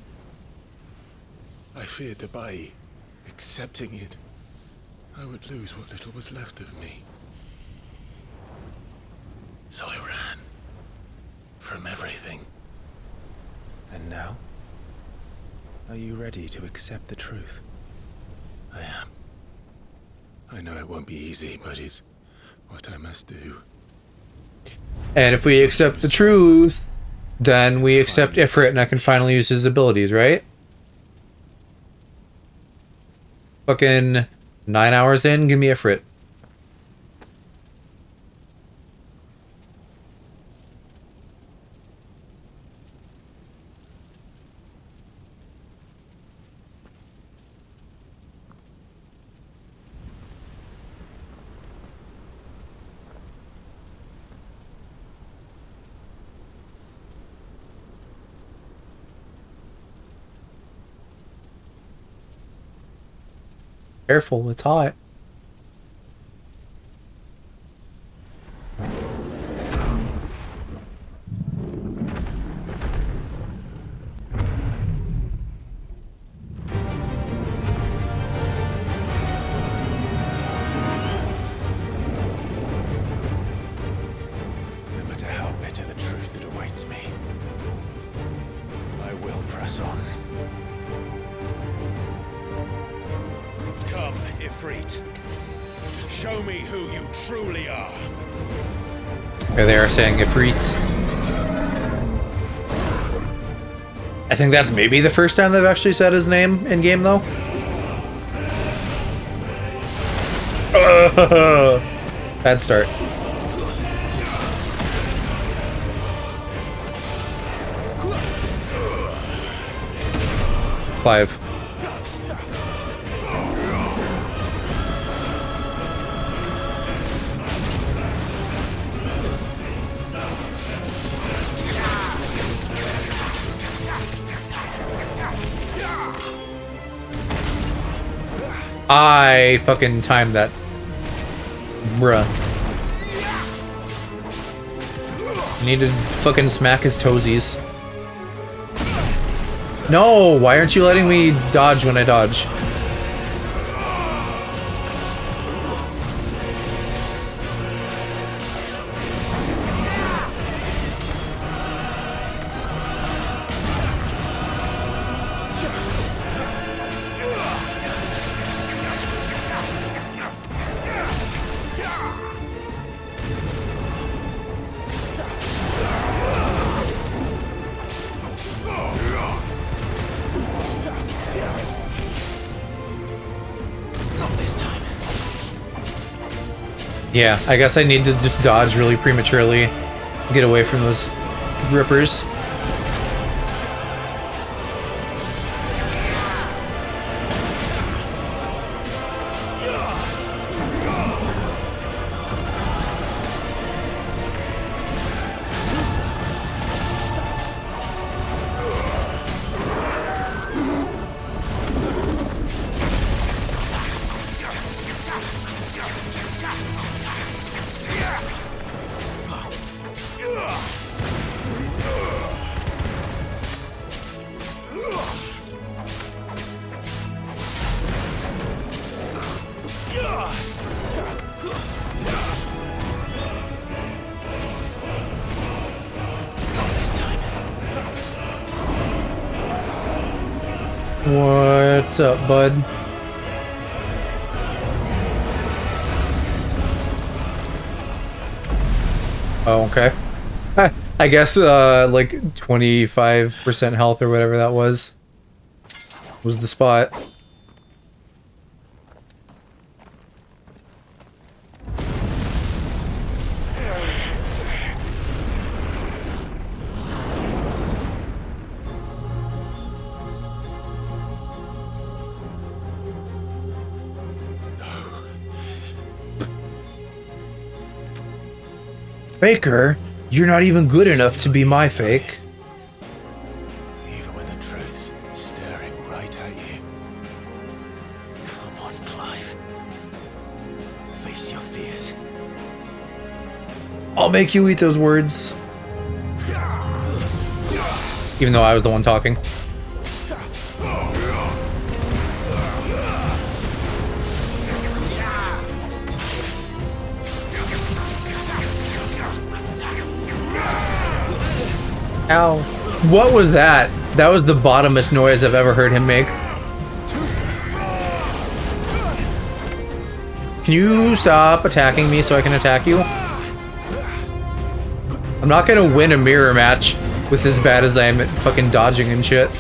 I feared that by accepting it, I would lose what little was left of me. So I ran from everything. And now? Are you ready to accept the truth? I am. I know it won't be easy, but it's what I must do. And if we accept the truth, then we accept Ifrit and I can finally use his abilities, right? Fucking 9 hours in, give me Ifrit. Careful, it's hot. No matter how bitter the truth that awaits me, I will press on. Come, Ifrit. Show me who you truly are. Here they are saying Ifrit. I think that's maybe the first time they've actually said his name in game, though. Bad start. Clive. I fucking timed that. Bruh. I need to fucking smack his toesies. No, why aren't you letting me dodge when I dodge? Yeah, I guess I need to just dodge really prematurely, get away from those rippers. What's up, bud? Oh, okay. I guess, like 25% health or whatever that was the spot. Baker, you're not even good enough to be my fake. Even when the truth's staring right at you. Come on, Clive. Face your fears. I'll make you eat those words. Even though I was the one talking. Ow. What was that? That was the bottomest noise I've ever heard him make. Can you stop attacking me so I can attack you? I'm not gonna win a mirror match with as bad as I am at fucking dodging and shit.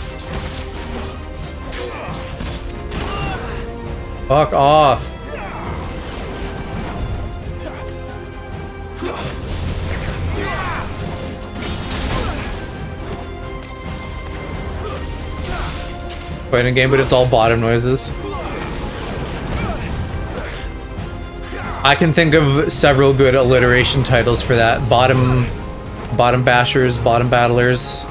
Fuck off. Fighting game, but it's all bottom noises. I can think of several good alliteration titles for that. Bottom bashers, bottom battlers.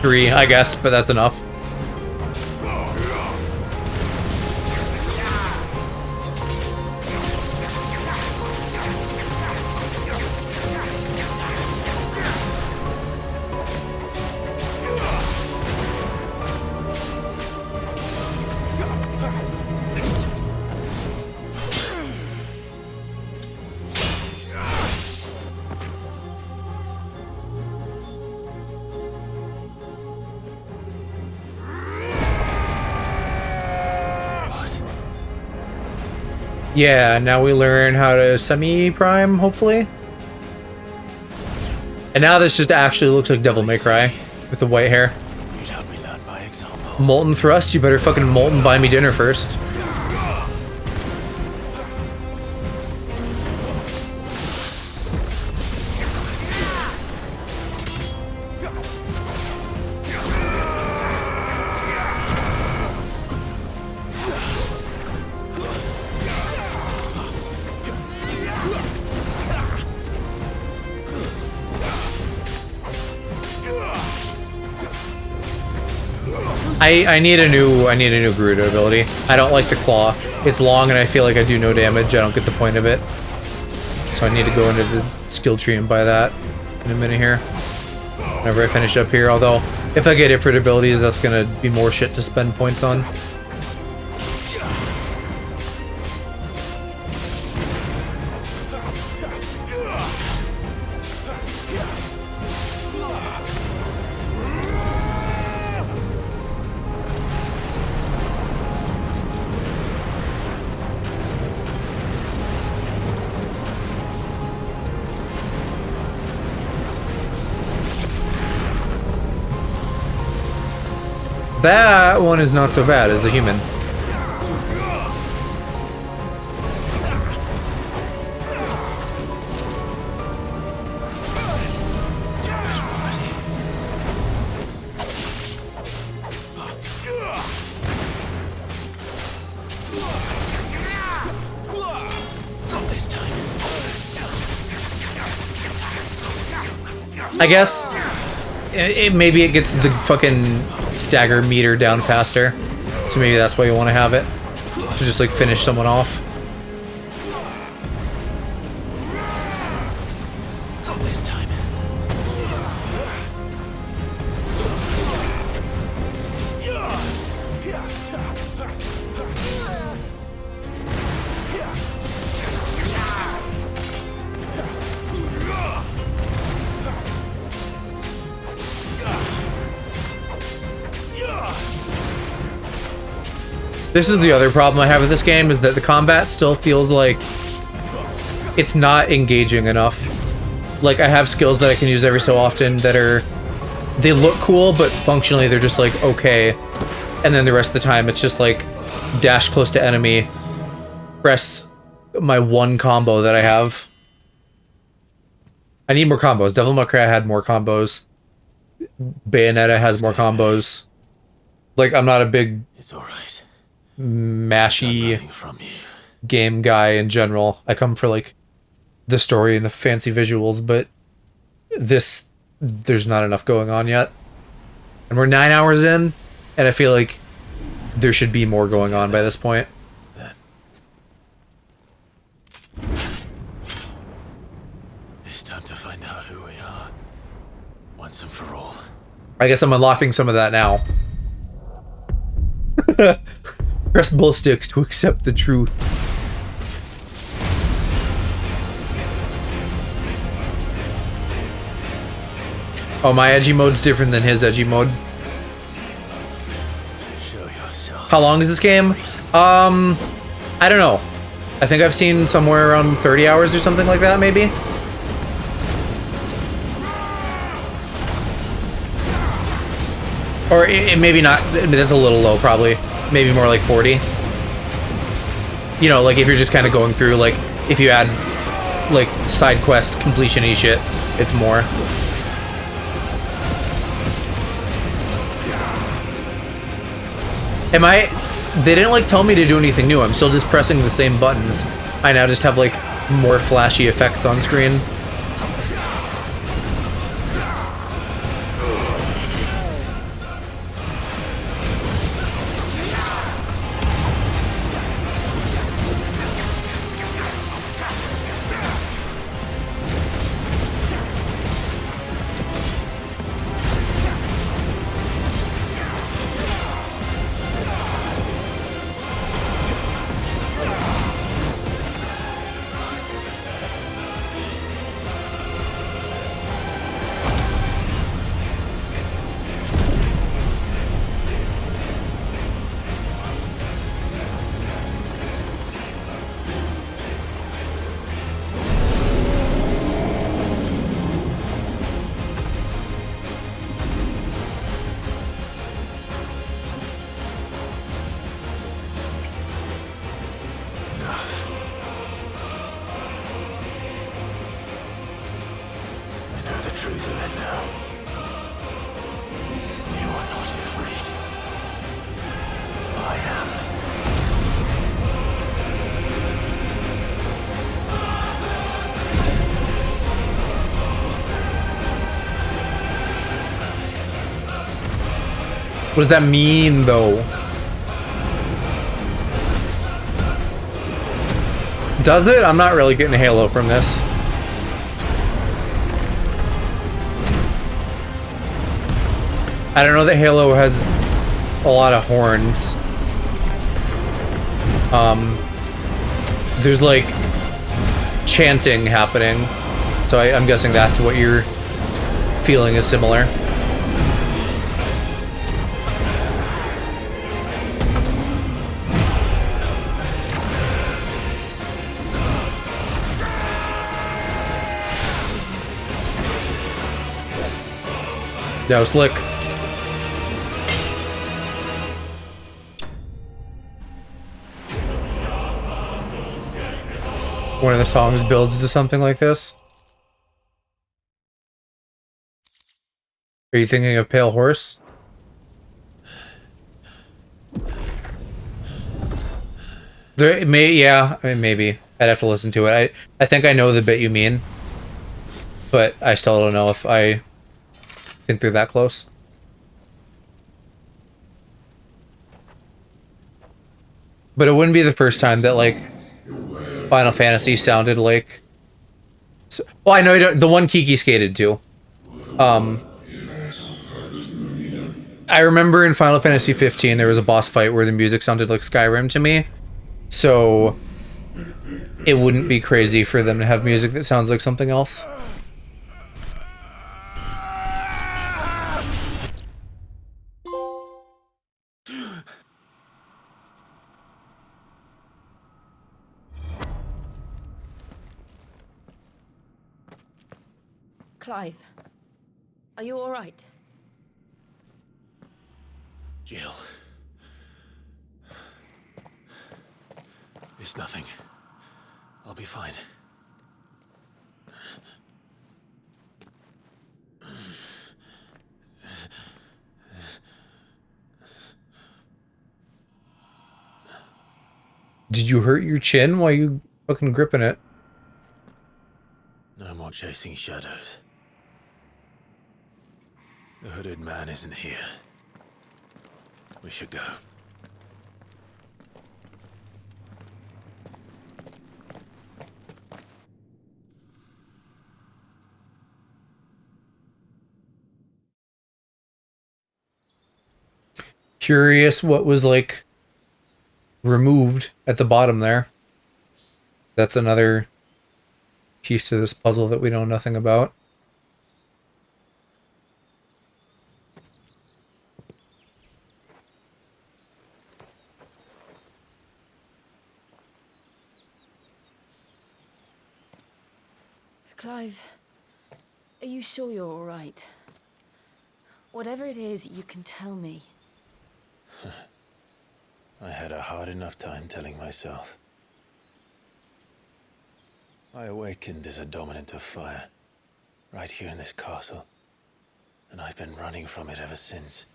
3, I guess, but that's enough. Yeah, now we learn how to semi-prime, hopefully. And now this just actually looks like Devil May Cry with the white hair. You'd help me learn by example. Molten Thrust, you better fucking molten buy me dinner first. I need a new Gerudo ability. I don't like the claw. It's long and I feel like I do no damage. I don't get the point of it. So I need to go into the skill tree and buy that in a minute here. Whenever I finish up here. Although, if I get Ifrit abilities, that's gonna be more shit to spend points on. That one is not so bad as a human. I guess maybe it gets the fucking stagger meter down faster, so maybe that's why you want to have it, to just like finish someone off. Not this time. This is the other problem I have with this game, is that the combat still feels like it's not engaging enough. Like, I have skills that I can use every so often that are... They look cool, but functionally they're just like, okay. And then the rest of the time it's just like, dash close to enemy, press my one combo that I have. I need more combos. Devil May Cry had more combos. Bayonetta has more combos. Like, I'm not a big... It's alright. mashy game guy in general. I come for like the story and the fancy visuals, but this, there's not enough going on yet. And we're 9 hours in, and I feel like there should be more going on by this point. It's time to find out who we are, once and for all. I guess I'm unlocking some of that now. Press both sticks to accept the truth. Oh, my edgy mode's different than his edgy mode. Show yourself. How long is this game? I don't know. I think I've seen somewhere around 30 hours or something like that, maybe? Or it maybe not. That's a little low, probably. Maybe more like 40. You know, like if you're just kind of going through, like if you add like side quest completion-y shit, it's more. They didn't like tell me to do anything new. I'm still just pressing the same buttons. I now just have like more flashy effects on screen. What does that mean, though? Does it? I'm not really getting Halo from this. I don't know that Halo has a lot of horns. There's like chanting happening, so I'm guessing that's what you're feeling is similar. That was slick. One of the songs builds to something like this. Are you thinking of Pale Horse? There may, yeah, I mean, maybe. I'd have to listen to it. I think I know the bit you mean, but I still don't know if I think they're that close. But it wouldn't be the first time that, like, Final Fantasy sounded like... Well, I know the one Kiki skated to. I remember in Final Fantasy 15 there was a boss fight where the music sounded like Skyrim to me. So it wouldn't be crazy for them to have music that sounds like something else. Clive, are you all right? Jill. It's nothing. I'll be fine. Did you hurt your chin while you fucking gripping it? No more chasing shadows. The hooded man isn't here. We should go. Curious what was like removed at the bottom there. That's another piece to this puzzle that we know nothing about. Clive, are you sure you're all right? Whatever it is, you can tell me. I had a hard enough time telling myself. I awakened as a dominant of fire, right here in this castle, and I've been running from it ever since.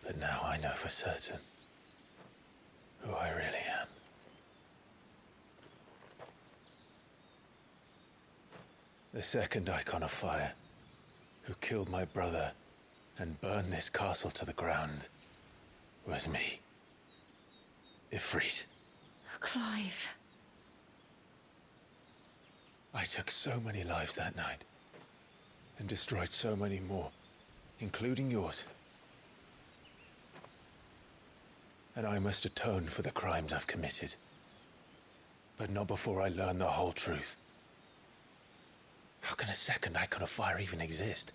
But now I know for certain who I really am. The second icon of fire, who killed my brother and burned this castle to the ground, was me. Ifrit. Clive. I took so many lives that night, and destroyed so many more, including yours. And I must atone for the crimes I've committed. But not before I learn the whole truth. How can a second icon of fire even exist?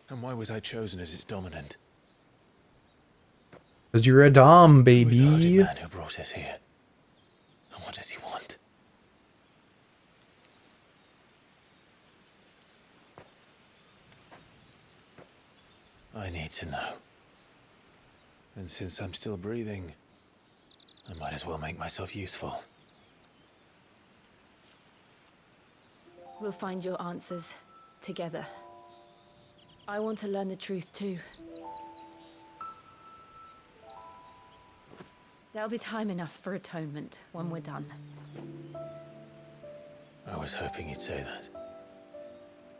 And why was I chosen as its dominant? Because you're a dom, Who is the hooded baby. man who brought us here? And what does he want? I need to know. And since I'm still breathing, I might as well make myself useful. We'll find your answers together. I want to learn the truth too. There'll be time enough for atonement when we're done. I was hoping you'd say that.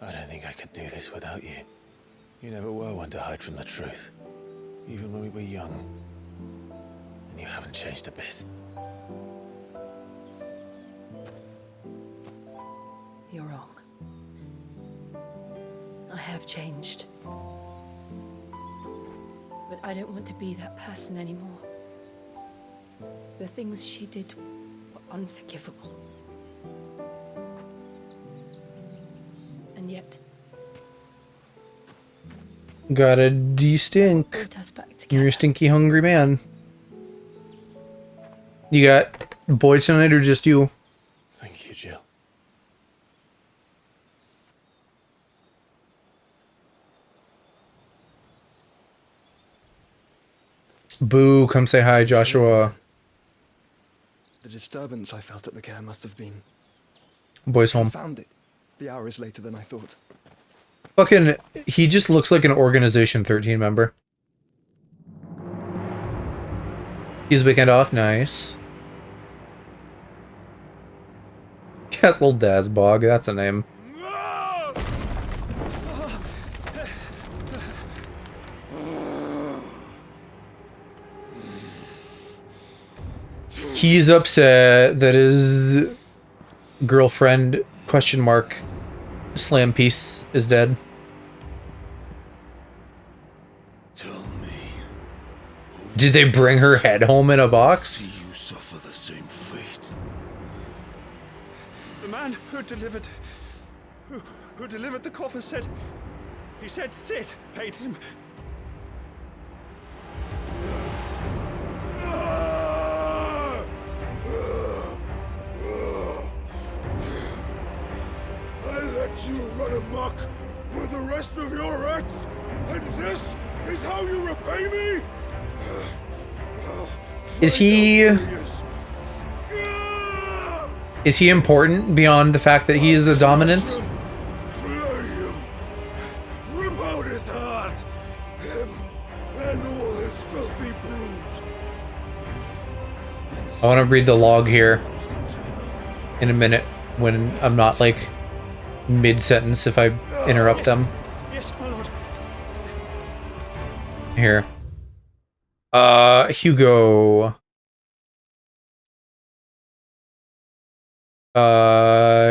I don't think I could do this without you. You never were one to hide from the truth, even when we were young. And you haven't changed a bit. You're wrong. I have changed. But I don't want to be that person anymore. The things she did were unforgivable. And yet, Gotta de-stink. brought us back You're together. a stinky hungry man. You got boys tonight or just you? Thank you, Jill. Boo, come say hi, Joshua. The disturbance I felt at the care must have been... Boys home. Found it. The hour is later than I thought. Fucking, he just looks like an Organization 13 member. He's weekend off, nice. Castle Dazbog, that's a name. He's upset that his girlfriend, question mark, slam piece is dead. Tell me. Did they bring her head home in a box? See you suffer the same fate. The man who delivered the coffer said... He said Sid paid him. you run amok with the rest of your rats, and this is how you repay me? Is he important beyond the fact that he is a dominant? Flay him. Rip out his heart. Him and all his filthy brood. I want to read the log here in a minute when I'm not like mid-sentence if I interrupt them. Yes, my lord. Here. Hugo.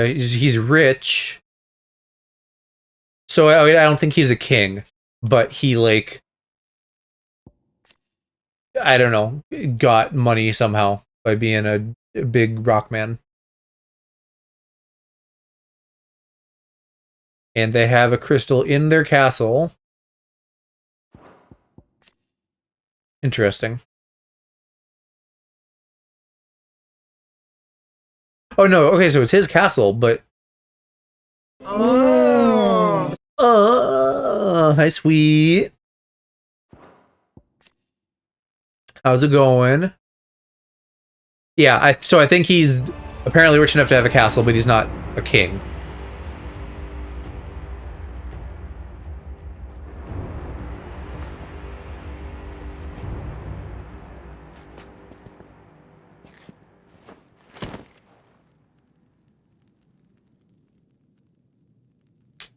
He's rich. So I don't think he's a king, but he like, I don't know, got money somehow by being a big rock man. And they have a crystal in their castle. Interesting. Oh no, okay, so it's his castle, but... hi, sweet. How's it going? Yeah, so I think he's apparently rich enough to have a castle, but he's not a king.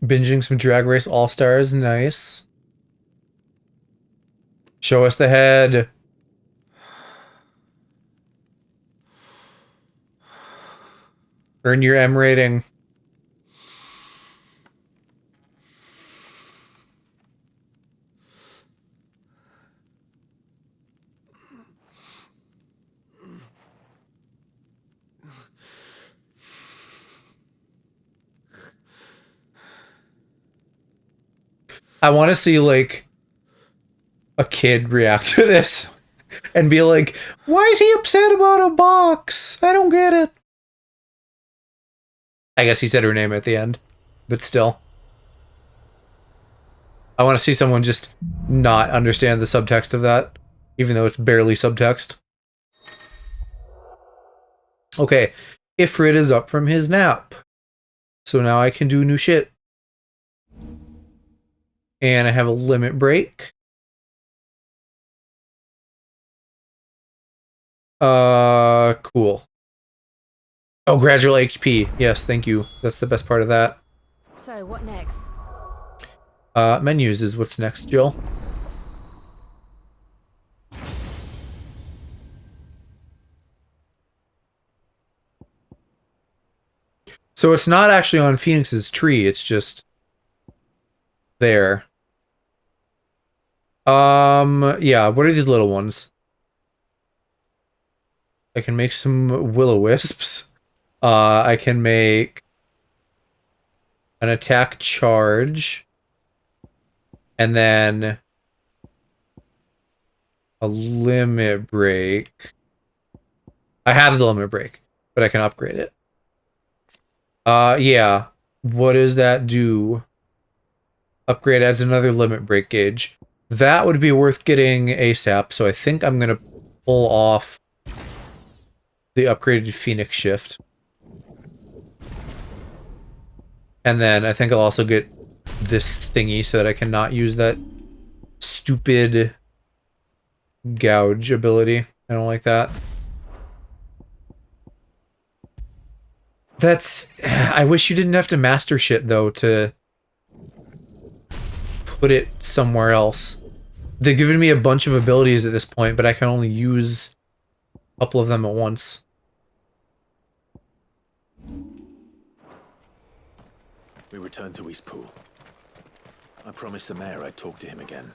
Binging some Drag Race All-Stars, nice. Show us the head. Earn your M rating. I want to see, like, a kid react to this and be like, why is he upset about a box? I don't get it. I guess he said her name at the end, but still. I want to see someone just not understand the subtext of that, even though it's barely subtext. Okay, Ifrit is up from his nap. So now I can do new shit. And I have a limit break. Cool. Oh, gradual HP. Yes, thank you. That's the best part of that. So, what next? Menus is what's next, Jill. So it's not actually on Phoenix's tree, it's just there. Yeah, what are these little ones? I can make some will-o-wisps. I can make an attack charge. And then a limit break. I have the limit break, but I can upgrade it. Yeah. What does that do? Upgrade adds another limit break gauge. That would be worth getting ASAP, so I think I'm gonna pull off the upgraded Phoenix shift. And then I think I'll also get this thingy so that I cannot use that stupid gouge ability. I don't like that. That's... I wish you didn't have to master shit, though, to put it somewhere else. They've given me a bunch of abilities at this point, but I can only use a couple of them at once. We returned to Eastpool. I promised the mayor I'd talk to him again.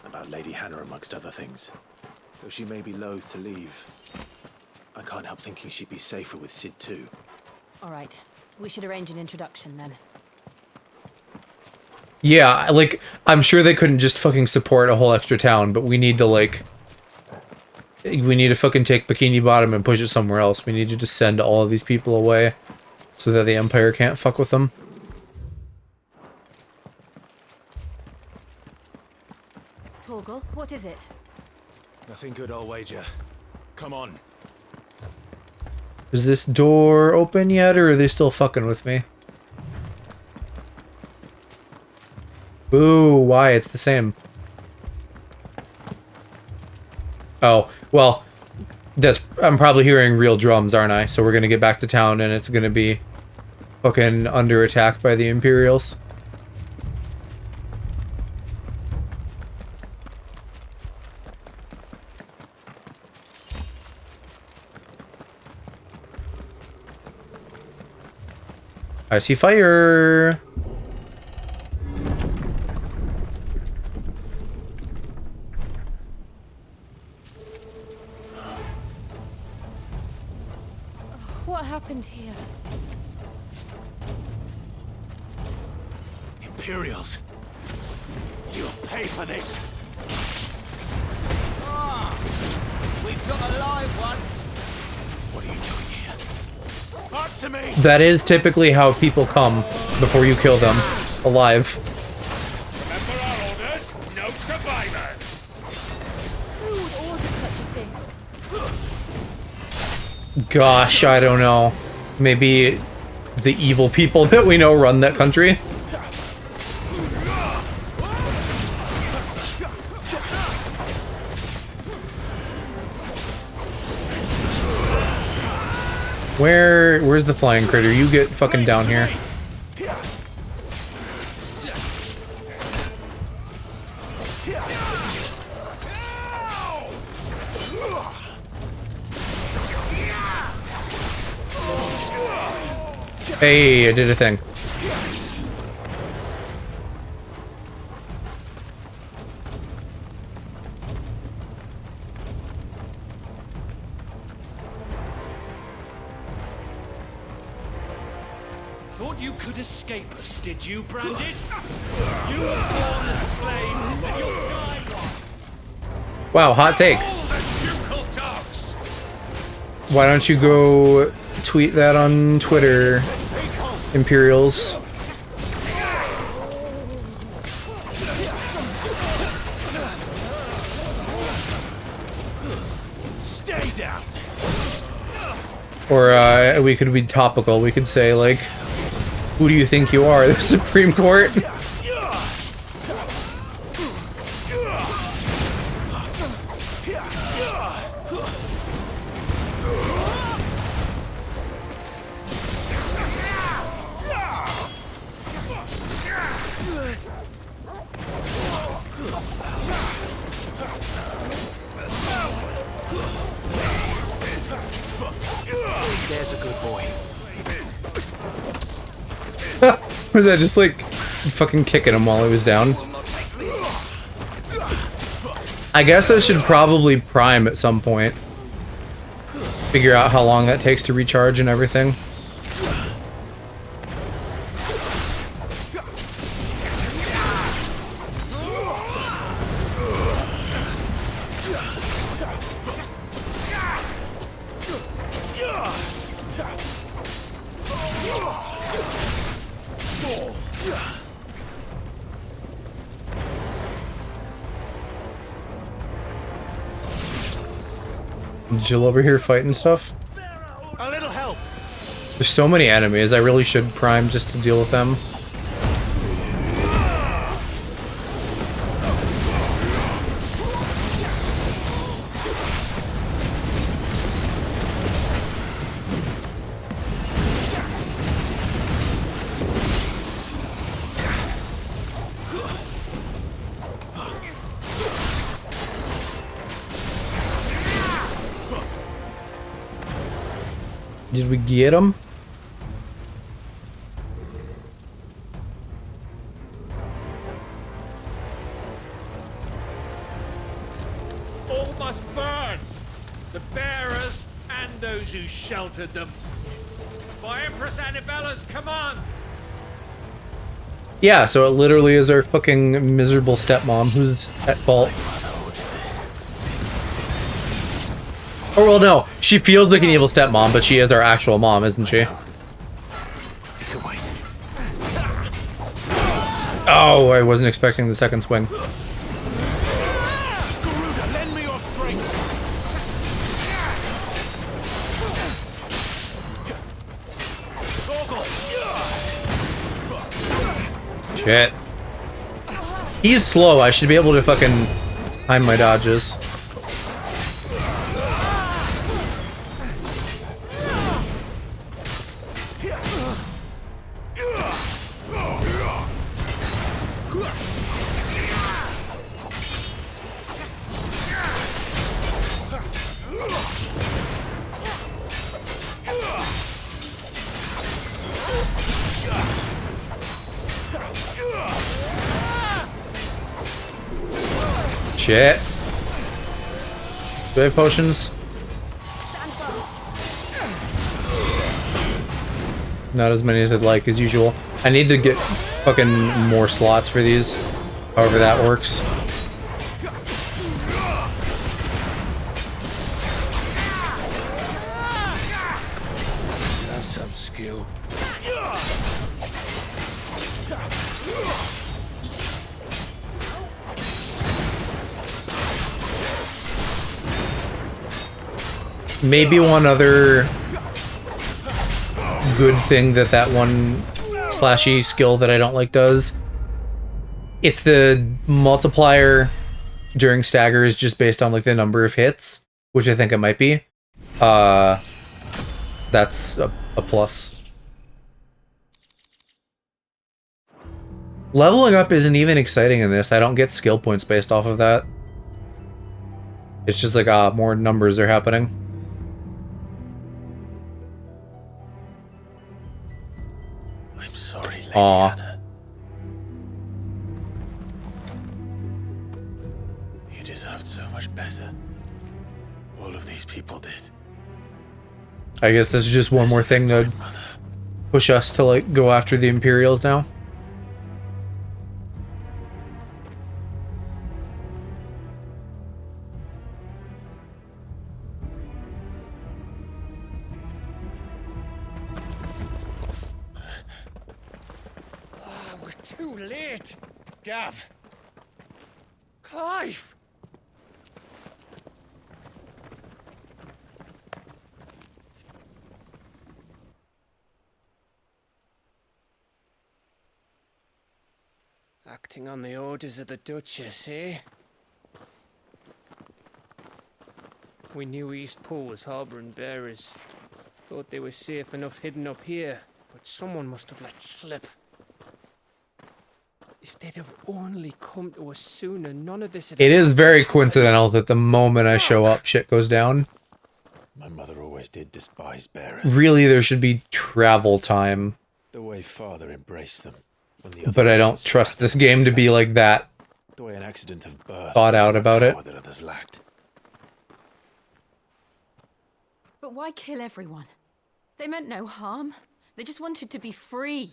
About Lady Hannah, amongst other things. Though she may be loath to leave, I can't help thinking she'd be safer with Sid too. Alright, we should arrange an introduction then. Yeah, like, I'm sure they couldn't just fucking support a whole extra town, but we need to, like... We need to fucking take Bikini Bottom and push it somewhere else. We need to just send all of these people away so that the Empire can't fuck with them. What is it? Nothing good, I'll wager. Come on. Is this door open yet, or are they still fucking with me? Boo, why? It's the same. Oh, well, I'm probably hearing real drums, aren't I? So we're gonna get back to town and it's gonna be fucking under attack by the Imperials. I see fire. What happened here? Imperials. You'll pay for this. We've got a live one. What are you doing here? Answer me! That is typically how people come before you kill them alive. Remember our orders? No survivors! Who would order such a thing? Gosh, I don't know. Maybe the evil people that we know run that country. Where's the flying critter? You get fucking down here. Hey, I did a thing. Thought you could escape us, did you, Branded? You were born a slave, and you'll die one. Wow, hot take. All the ducal dogs! Why don't you go tweet that on Twitter, Imperials? Stay down! Or we could be topical. We could say, like, who do you think you are, the Supreme Court? There's a good boy. Was that just like fucking kicking him while he was down? I guess I should probably prime at some point. Figure out how long that takes to recharge and everything. Jill over here fighting stuff. A little help. There's so many enemies, I really should prime just to deal with them. Did we get him? All must burn! The bearers and those who sheltered them. By Empress Annabella's command! Yeah, so it literally is our fucking miserable stepmom who's at fault. Oh, well, no. She feels like an evil stepmom, but she is our actual mom, isn't she? Oh, I wasn't expecting the second swing. Shit. He's slow. I should be able to fucking time my dodges. Shit. Do I have potions? Not as many as I'd like, as usual. I need to get fucking more slots for these. However that works. That's some skill. Maybe one other good thing that that one slashy skill that I don't like does. If the multiplier during stagger is just based on like the number of hits, which I think it might be, that's a plus. Leveling up isn't even exciting in this. I don't get skill points based off of that. It's just like, more numbers are happening. I'm sorry, Lady Aw. Hannah. You deserved so much better. All of these people did. I guess this is just one more thing to push us to like go after the Imperials now. We're too late. Gav. Clive. Acting on the orders of the Duchess, eh? We knew East Pool was harbouring bearers. Thought they were safe enough hidden up here, but someone must have let slip. If they'd have only come to us sooner, none of this had It is happened. very coincidental that the moment I show up, shit goes down. My mother always did despise bearers. Really, there should be travel time. The way father embraced them. When the other But I don't nations trust this scattered game to be like that the way an accident of birth thought gave out them about it. power that others lacked. But why kill everyone? They meant no harm. They just wanted to be free.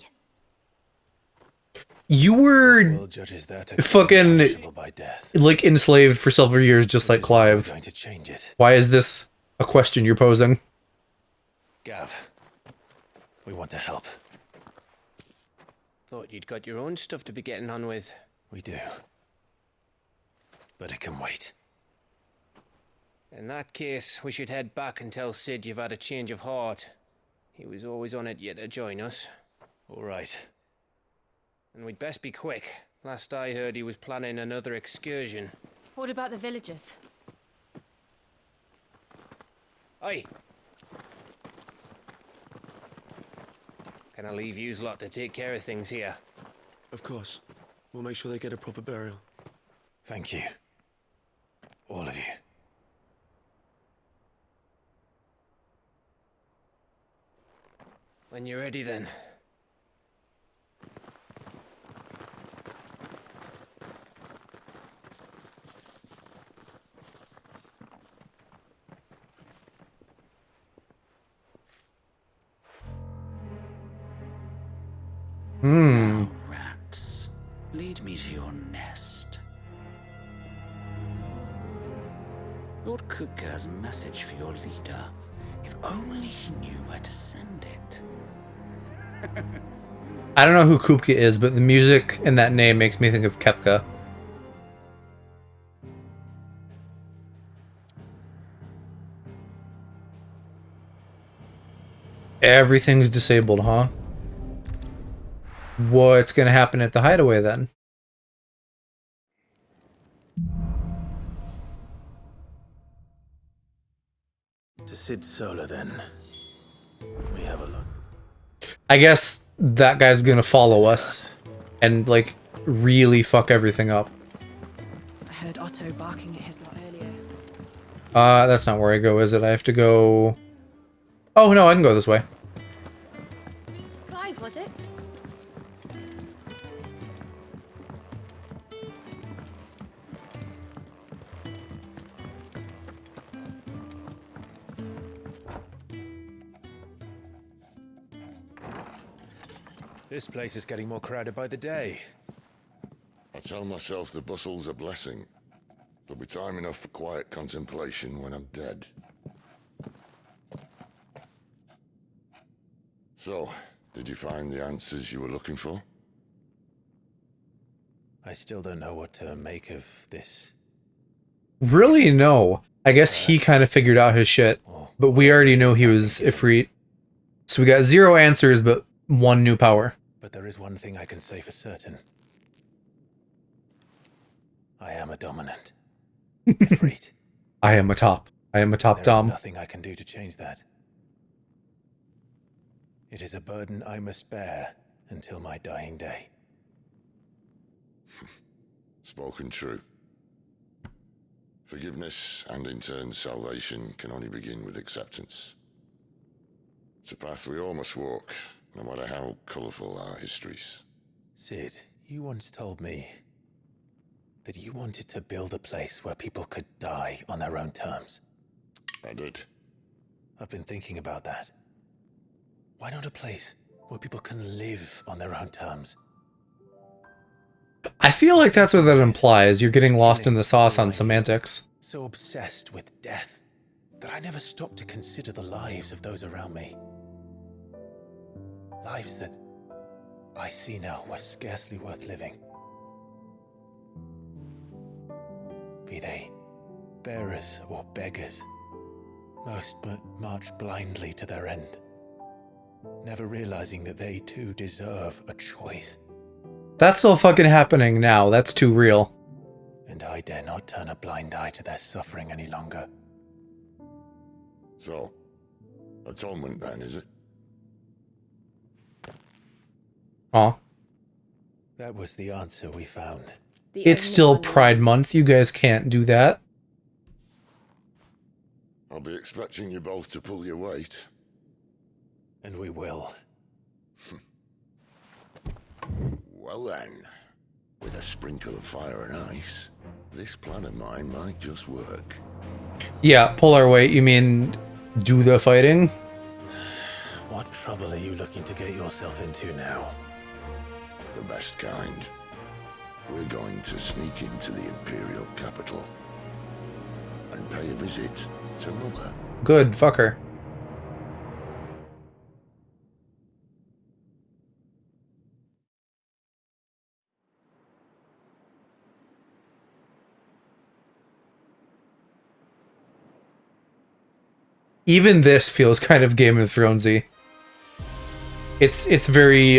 You This were world judges their technology fucking punishable by death. like enslaved for several years, just like We're Clive. going to change it. Why is this a question you're posing? Gav, we want to help. Thought you'd got your own stuff to be getting on with. We do. But it can wait. In that case, we should head back and tell Sid you've had a change of heart. He was always on it yet to join us. All right. And we'd best be quick. Last I heard, he was planning another excursion. What about the villagers? Aye. Can I leave yous lot to take care of things here? Of course. We'll make sure they get a proper burial. Thank you. All of you. When you're ready, then. Now, rats, lead me to your nest. Lord Kupka has a message for your leader. If only he knew where to send it. I don't know who Kupka is, but the music in that name makes me think of Kefka. Everything's disabled, huh? What's gonna happen at the hideaway then? To Sid Solar, then. We have a look. I guess that guy's gonna follow us and, like, really fuck everything up. I heard Otto barking at his lot earlier. That's not where I go, is it? I have to go... Oh, no, I can go this way. Clive, was it? This place is getting more crowded by the day. I tell myself the bustle's a blessing. There'll be time enough for quiet contemplation when I'm dead. So, did you find the answers you were looking for? I still don't know what to make of this. Really, no. I guess he kind of figured out his shit. But we already know he was Ifrit. So we got 0 answers, but 1 new power. But there is one thing I can say for certain. I am a dominant. Ifrit. I am a top. I am a top There is dom. nothing I can do to change that. It is a burden I must bear until my dying day. Spoken true. Forgiveness and in turn salvation can only begin with acceptance. It's a path we all must walk, no matter how colourful our histories. Sid, you once told me that you wanted to build a place where people could die on their own terms. I did. I've been thinking about that. Why not a place where people can live on their own terms? I feel like that's what that implies. You're getting lost in the sauce on semantics. So obsessed with death that I never stopped to consider the lives of those around me. Lives that I see now were scarcely worth living. Be they bearers or beggars, most march blindly to their end, never realizing that they too deserve a choice. That's still fucking happening now. That's too real. And I dare not turn a blind eye to their suffering any longer. So, atonement then, is it? Aw. That was the answer we found. It's still Pride Month. You guys can't do that. I'll be expecting you both to pull your weight. And we will. Well then, with a sprinkle of fire and ice, this plan of mine might just work. Yeah, pull our weight. You mean do the fighting? What trouble are you looking to get yourself into now? The best kind. We're going to sneak into the Imperial capital and pay a visit to Mother. Good, fuck her. Even this feels kind of Game of Thronesy. It's very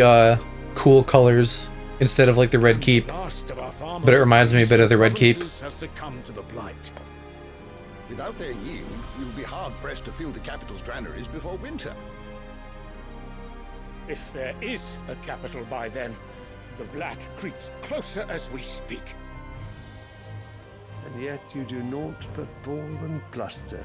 cool colors instead of like the Red Keep. But it reminds me a bit of the Red Keep. Has succumbed to the blight. Without their yield, you'll be hard-pressed to fill the capital's granaries before winter. If there is a capital by then, the black creeps closer as we speak. And yet you do naught but bawl and bluster.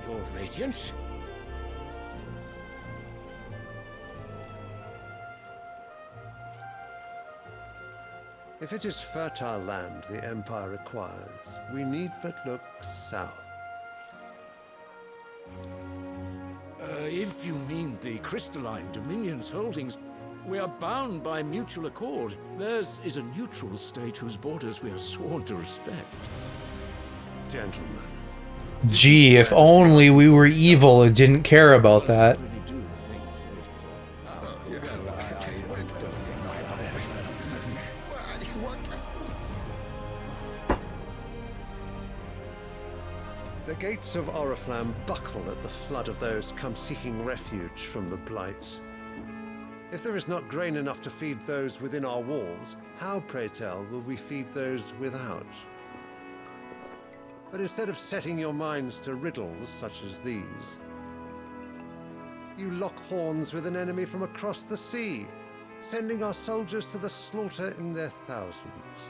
Your Radiance? If it is fertile land the Empire requires, we need but look south. If you mean the crystalline Dominion's holdings, we are bound by mutual accord. Theirs is a neutral state whose borders we are sworn to respect. Gentlemen. Gee, if only we were evil and didn't care about that. The gates of Oriflamme buckle at the flood of those come seeking refuge from the Blight. If there is not grain enough to feed those within our walls, how, pray tell, will we feed those without? But instead of setting your minds to riddles such as these, you lock horns with an enemy from across the sea, sending our soldiers to the slaughter in their thousands.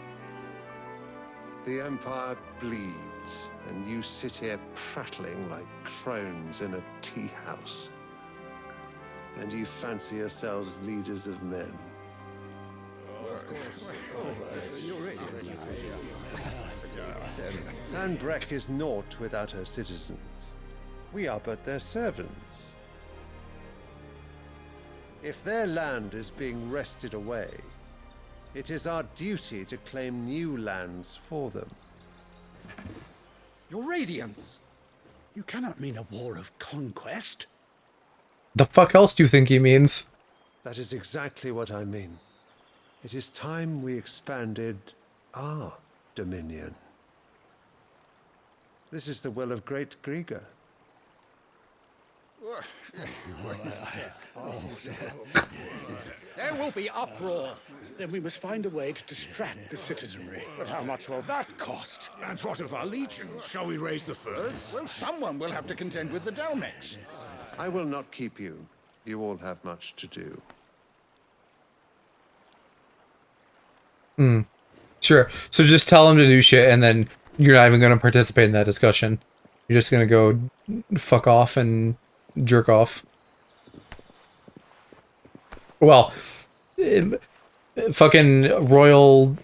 The Empire bleeds, and you sit here prattling like crones in a tea house. And you fancy yourselves leaders of men. Sandbreck is naught without her citizens. We are but their servants. If their land is being wrested away, it is our duty to claim new lands for them. Your Radiance! You cannot mean a war of conquest. The fuck else do you think he means? That is exactly what I mean. It is time we expanded our dominion. This is the will of great Grieger. There will be uproar. Then we must find a way to distract the citizenry. But how much will that cost? And what of our legions? Shall we raise the furs? Well, someone will have to contend with the Dalmex. I will not keep you. You all have much to do. Sure. So just tell him to do shit, and then you're not even going to participate in that discussion. You're just going to go fuck off and jerk off. Well, fucking Royal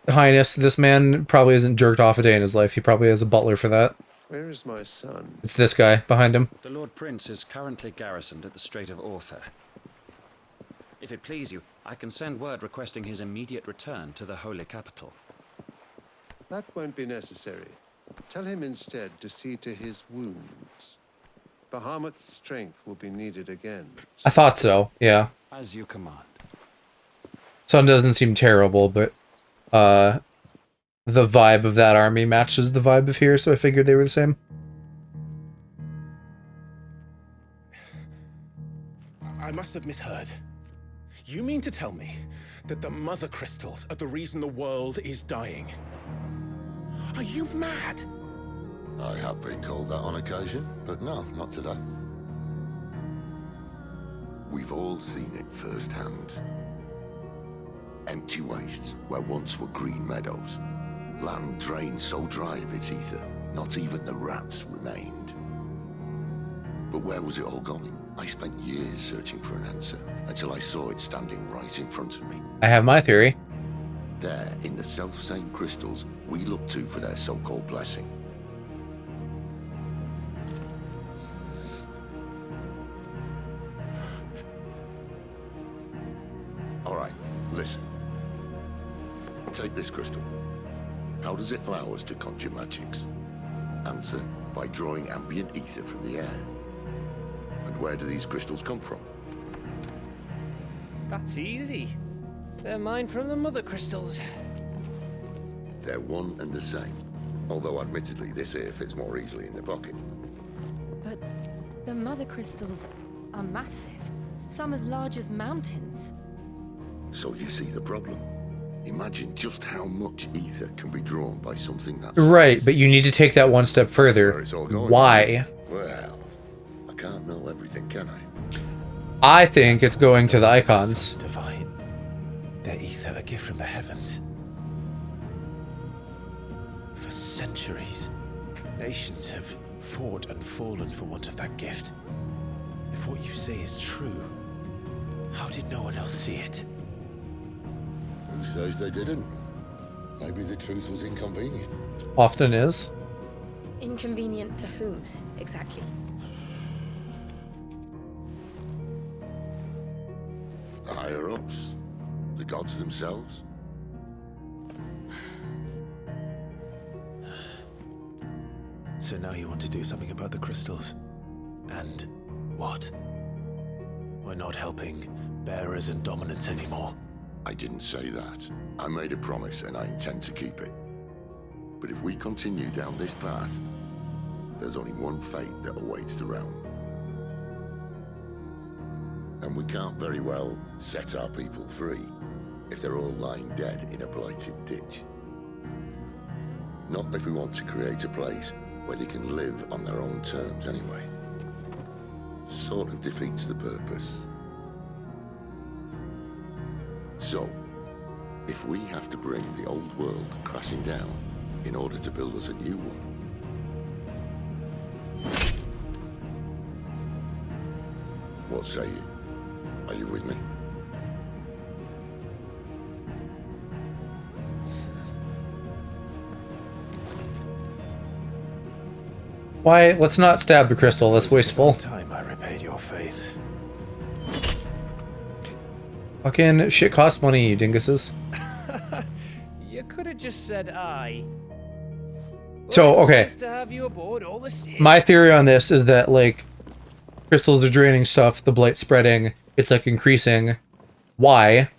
Highness, this man probably hasn't jerked off a day in his life. He probably has a butler for that. Where is my son? It's this guy behind him. The Lord Prince is currently garrisoned at the Strait of Author. If it please you, I can send word requesting his immediate return to the Holy Capital. That won't be necessary. Tell him instead to see to his wounds. Bahamut's strength will be needed again. I thought so, yeah. As you command. Sun doesn't seem terrible, but the vibe of that army matches the vibe of here, so I figured they were the same. I must have misheard. You mean to tell me that the mother crystals are the reason the world is dying? Are you mad? I have been called that on occasion, but no, not today. We've all seen it firsthand. Empty wastes where once were green meadows. Land drained so dry of its ether, not even the rats remained. But where was it all going? I spent years searching for an answer, until I saw it standing right in front of me. I have my theory. There, in the self-same crystals we look to for their so-called blessing. All right, listen. Take this crystal. How does it allow us to conjure magics? Answer, by drawing ambient ether from the air. And where do these crystals come from? That's easy. They're mine from the mother crystals. They're one and the same. Although admittedly this here fits more easily in the pocket. But the mother crystals are massive. Some as large as mountains. So you see the problem. Imagine just how much ether can be drawn by something that's... Right, but you need to take that one step further. Why? Well, I can't know everything, can I? I think it's going to the icons. Divine. Their ether, a gift from the heavens. For centuries, nations have fought and fallen for want of that gift. If what you say is true, how did no one else see it? Who says they didn't? Maybe the truth was inconvenient. Often is. Inconvenient to whom, exactly? The higher-ups? The gods themselves? So now you want to do something about the crystals? And what? We're not helping bearers and dominants anymore. I didn't say that. I made a promise and I intend to keep it. But if we continue down this path, there's only one fate that awaits the realm. And we can't very well set our people free if they're all lying dead in a blighted ditch. Not if we want to create a place where they can live on their own terms anyway. Sort of defeats the purpose. So, if we have to bring the old world crashing down in order to build us a new one, what say you? Are you with me? Why? Let's not stab the crystal. That's wasteful. Time I repaid your faith. Fucking shit costs money, you dinguses. You could have just said aye. So, okay. Nice to have you aboard all the same. My theory on this is that, like, crystals are draining stuff, the blight's spreading, it's, like, increasing. Why?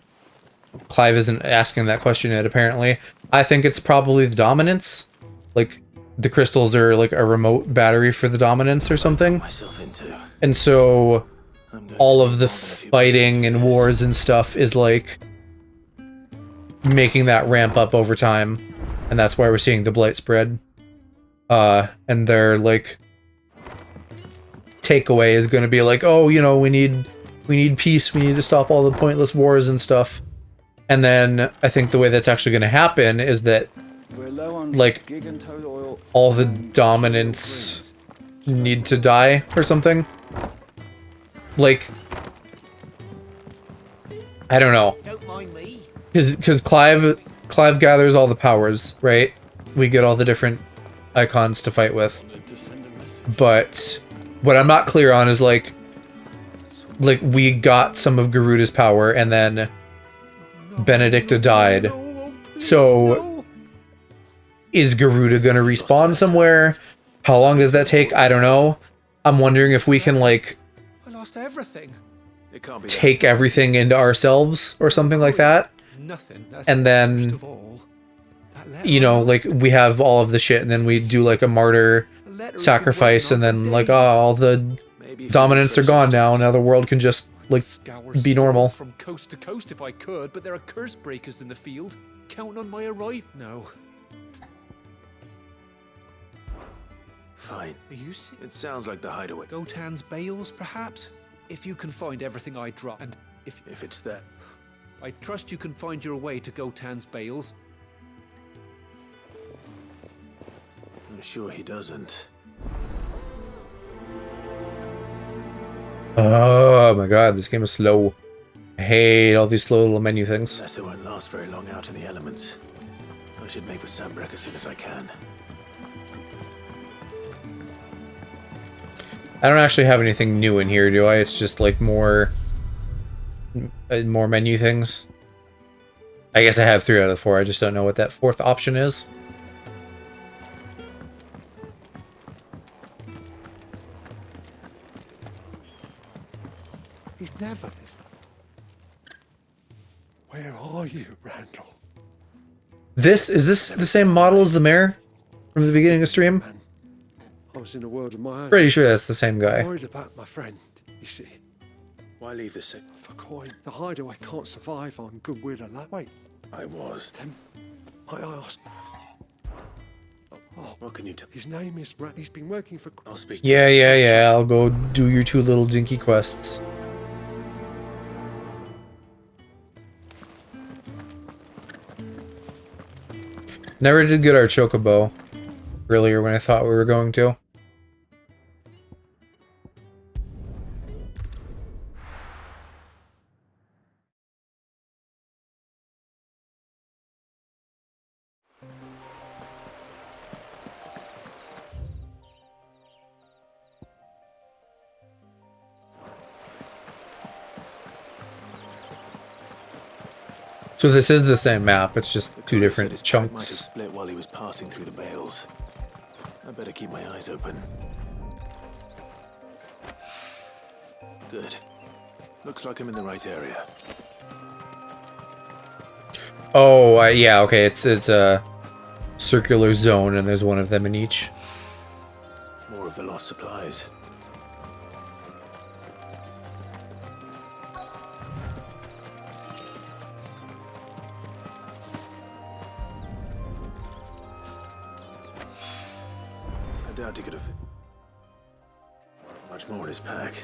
Clive isn't asking that question yet, apparently. I think it's probably the dominance. Like, the crystals are, like, a remote battery for the dominance or something. And so, all of the fighting and wars and stuff is, like, making that ramp up over time. And that's why we're seeing the blight spread. And their, like, takeaway is going to be like, oh, you know, we need peace, we need to stop all the pointless wars and stuff. And then I think the way that's actually going to happen is that, like, all the dominants need to die or something. Like, I don't know. Because Clive gathers all the powers, right? We get all the different icons to fight with. But what I'm not clear on is, like we got some of Garuda's power and then Benedicta died. So is Garuda gonna respawn somewhere? How long does that take? I don't know. I'm wondering if we can, like, I lost everything. take everything into ourselves or something like that. Nothing. And then, you know, like, we have all of the shit and then we do, like, a martyr sacrifice and then, like, oh, all the dominants are gone now. Now the world can just, like, be normal. From coast to coast if I could, but there are curse breakers in the field. Count on my arrival. No. Fine. Are you serious? It sounds like the hideaway. Gotan's bales, perhaps? If you can find everything I dropped, and if it's that. I trust you can find your way to Gotan's bales. I'm sure he doesn't. Oh my god, this game is slow. I hate all these slow little menu things. Unless it won't last very long out in the elements. I should make for Sambrek as soon as I can. I don't actually have anything new in here, do I? It's just, like, more menu things. I guess I have 3 out of 4. I just don't know what that 4th option is. He's never this. Where are you, Randall? Is this the same model as the mayor from the beginning of stream? I was in a world of my own. Pretty sure that's the same guy. I'm worried about my friend, you see. Why leave the sick? For coin. The hideaway can't survive on goodwill alone. Wait. I was. Then I asked. Oh, what can you tell? His name is He's been working for. I'll speak. Yeah. I'll go do your 2 little dinky quests. Never did get our chocobo earlier when I thought we were going to. So this is the same map, it's just 2 different Might have chunks. split while he was passing through the bales. I better keep my eyes open. Good. Looks like I'm in the right area. Oh, yeah, okay, it's a circular zone and there's one of them in each. More lost supplies. I doubt he could have much more in his pack.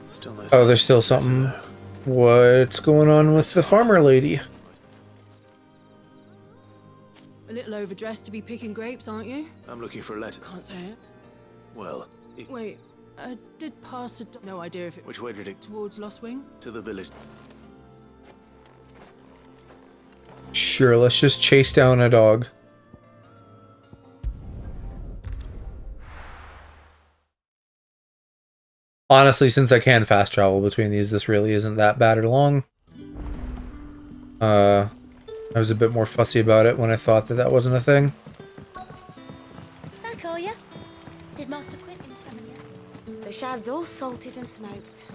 Still no Oh, there's still signs of something. Spencer, What's going on with the farmer lady? A little overdressed to be picking grapes, aren't you? though. I'm looking for a letter. Can't say it. Well, Wait, did pass a... No idea if it... which way did it? Towards Lost Wing? To the village. Sure, let's just chase down a dog. Honestly, since I can fast travel between these, this really isn't that bad or long. I was a bit more fussy about it when I thought that that wasn't a thing. Back are ya? Did Master Quentin summon you? The shad's all salted and smoked.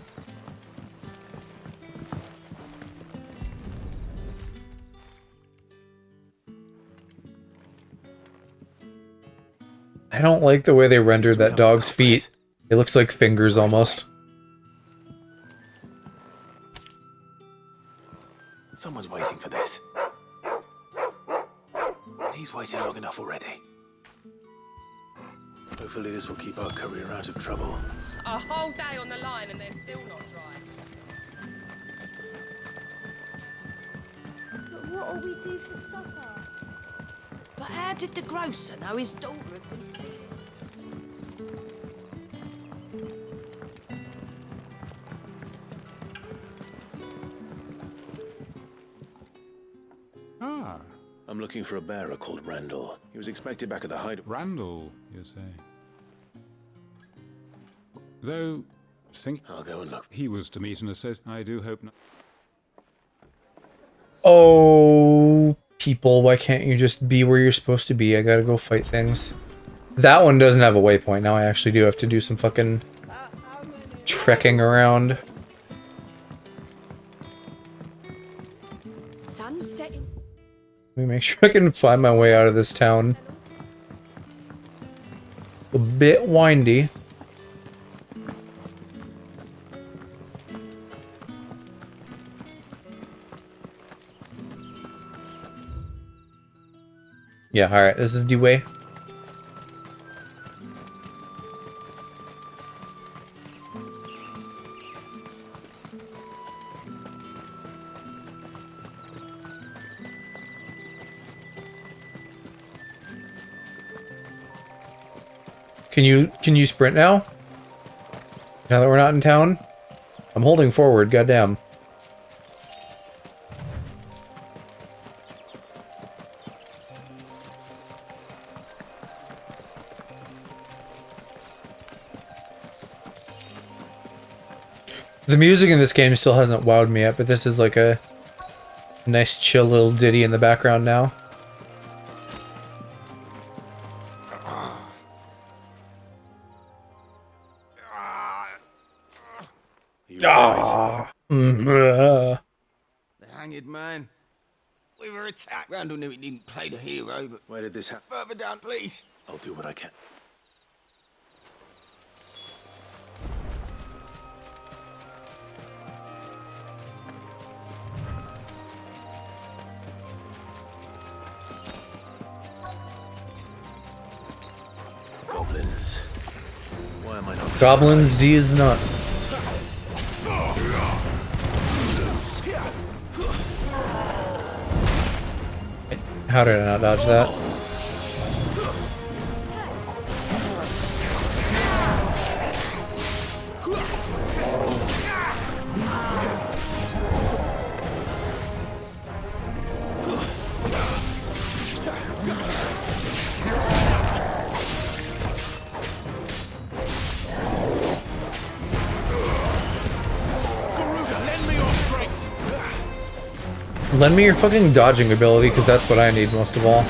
I don't like the way they rendered that dog's feet. It looks like fingers almost. Someone's waiting for this. And he's waited long enough already. Hopefully this will keep our career out of trouble. A whole day on the line and they're still not dry. But what'll we do for supper? But how did the grocer know his daughter had been stealing? Ah. I'm looking for a bearer called Randall. He was expected back at the hide. Randall, you say? Though, I'll go and look. He was to meet an associate. I do hope not. Oh, people, why can't you just be where you're supposed to be? I gotta go fight things. That one doesn't have a waypoint. Now I actually do have to do some fucking trekking around. Sun's setting. Let me make sure I can find my way out of this town. A bit windy. Yeah, alright, this is the way. Can you sprint now? Now that we're not in town? I'm holding forward, goddamn. The music in this game still hasn't wowed me yet, but this is like a nice chill little ditty in the background now. The hanged man. We were attacked. Randall knew he didn't play the hero, but... Where did this happen? Further down, please. I'll do what I can. Goblins. Why am I not... Goblins D is not. How did I not dodge that? Lend me your fucking dodging ability, because that's what I need most of all.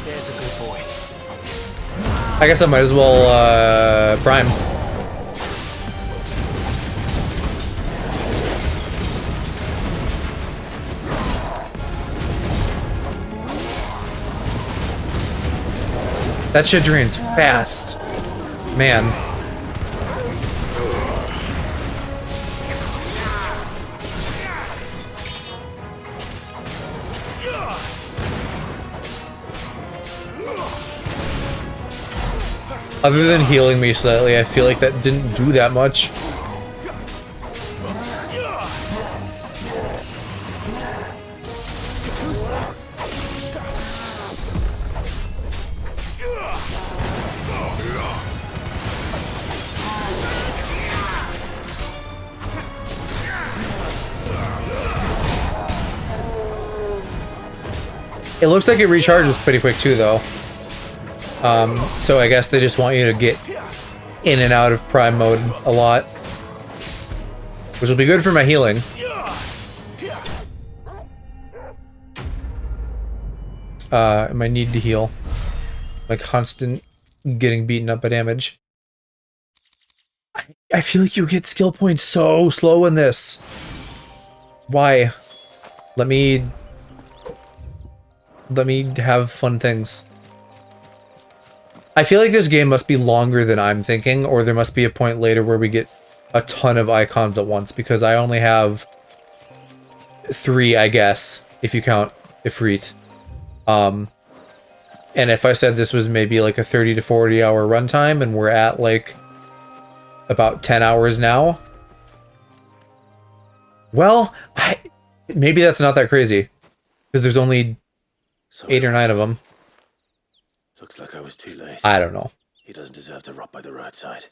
There's a good boy. I guess I might as well, prime. That shit drains fast. Man. Other than healing me slightly, I feel like that didn't do that much. It looks like it recharges pretty quick too, though. So I guess they just want you to get in and out of prime mode a lot, which will be good for my healing. My need to heal, my constant getting beaten up by damage. I feel like you get skill points so slow in this. Why? Let me have fun things. I feel like this game must be longer than I'm thinking, or there must be a point later where we get a ton of icons at once, because I only have 3, I guess, if you count Ifrit. And if I said this was maybe like a 30 to 40 hour runtime, and we're at like about 10 hours now, well, maybe that's not that crazy, because there's only 8 or 9 of them. Looks like I was too late. I don't know. He doesn't deserve to rot by the roadside.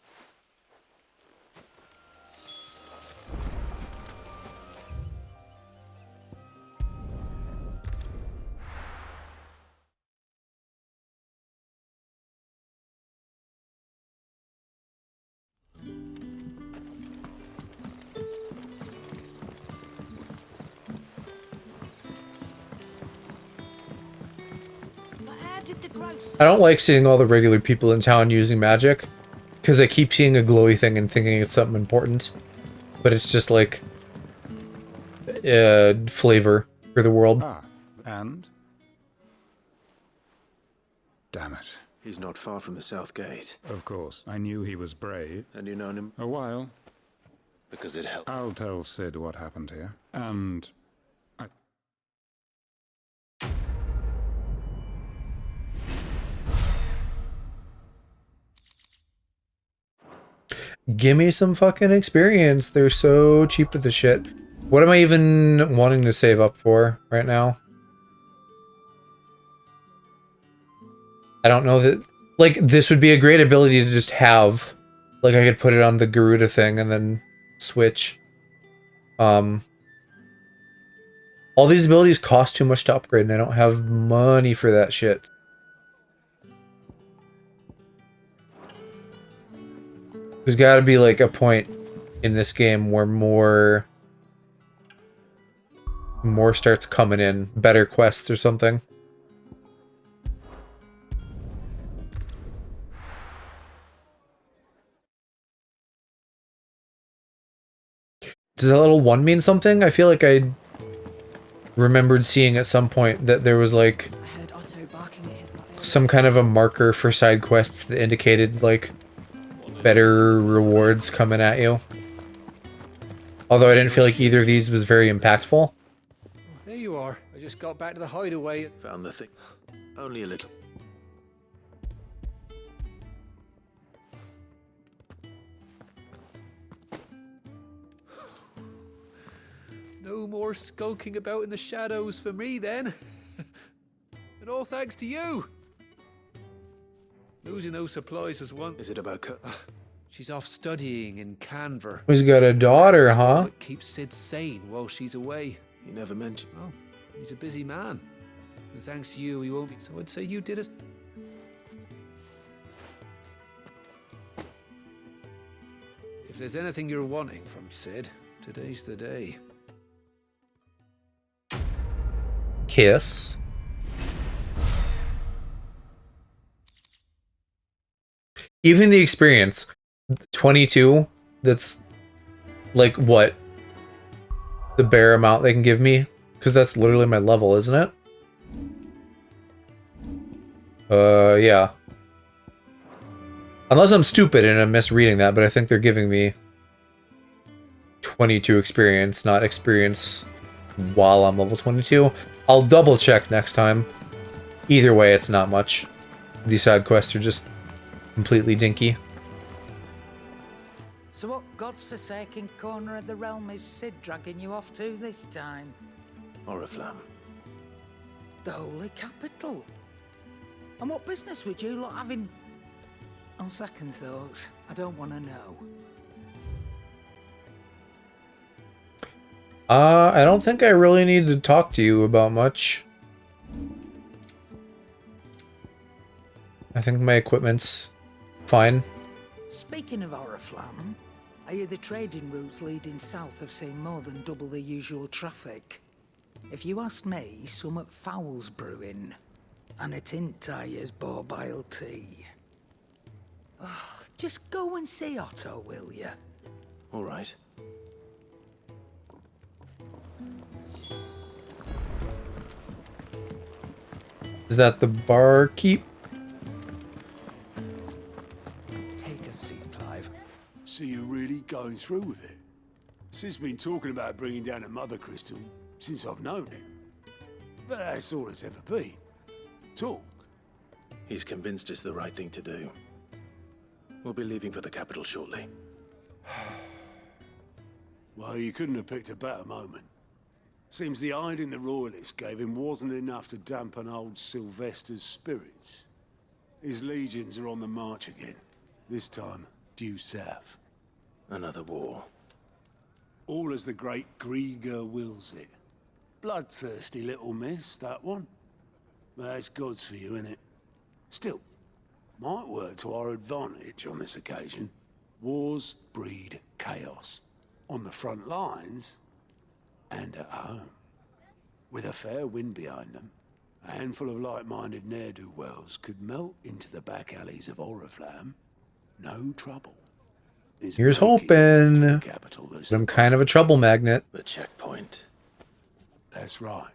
I don't like seeing all the regular people in town using magic, because I keep seeing a glowy thing and thinking it's something important. But it's just like flavor for the world. Ah, and? Damn it. He's not far from the south gate. Of course. I knew he was brave. And you known him? A while. Because it helped. I'll tell Sid what happened here. And Give me some fucking experience. They're so cheap with the shit. What am I even wanting to save up for right now? I don't know that... Like, this would be a great ability to just have. Like, I could put it on the Garuda thing and then switch. All these abilities cost too much to upgrade, and I don't have money for that shit. There's got to be like a point in this game where more starts coming in, better quests or something. Does that little 1 mean something? I feel like I remembered seeing at some point that there was like some kind of a marker for side quests that indicated like better rewards coming at you. Although I didn't feel like either of these was very impactful. There you are. I just got back to the hideaway. Found the thing. Only a little. No more skulking about in the shadows for me then. And all thanks to you. Losing those supplies was one. Is it about She's off studying in Canver. He's got a daughter, huh? What keeps Sid sane while she's away. You never mentioned. Oh, he's a busy man. And thanks to you, he won't be. So I'd say you did it. If there's anything you're wanting from Sid, today's the day. Kiss. Even the experience, 22, that's like what? The bare amount they can give me? Because that's literally my level, isn't it? Yeah. Unless I'm stupid and I'm misreading that, but I think they're giving me 22 experience, not experience while I'm level 22. I'll double check next time. Either way, it's not much. These side quests are just completely dinky. So what God's forsaken corner of the realm is Sid dragging you off to this time? Oriflamme. The holy capital. And what business would you lot have in... On second thoughts, I don't want to know. I don't think I really need to talk to you about much. I think my equipment's fine. Speaking of Oriflamme, I hear the trading routes leading south have seen more than double the usual traffic. If you ask me, summat foul's brewing. And it ain't Tyre's borbile tea. Oh, just go and see Otto, will you? All right. Is that the barkeep? Take a seat, Clive. So you're really going through with it? Sid's been talking about bringing down a mother crystal since I've known him. But that's all it's ever been. Talk. He's convinced it's the right thing to do. We'll be leaving for the capital shortly. Well, you couldn't have picked a better moment. Seems the hiding the royalists gave him wasn't enough to dampen old Sylvester's spirits. His legions are on the march again. This time, due south. Another war. All as the great Grieger wills it. Bloodthirsty little miss, that one. That's God's for you, innit? Still, might work to our advantage on this occasion. Wars breed chaos. On the front lines, and at home. With a fair wind behind them, a handful of like-minded ne'er-do-wells could melt into the back alleys of Oriflamme. No trouble. Here's hoping. I'm kind of a trouble magnet. The checkpoint. That's right.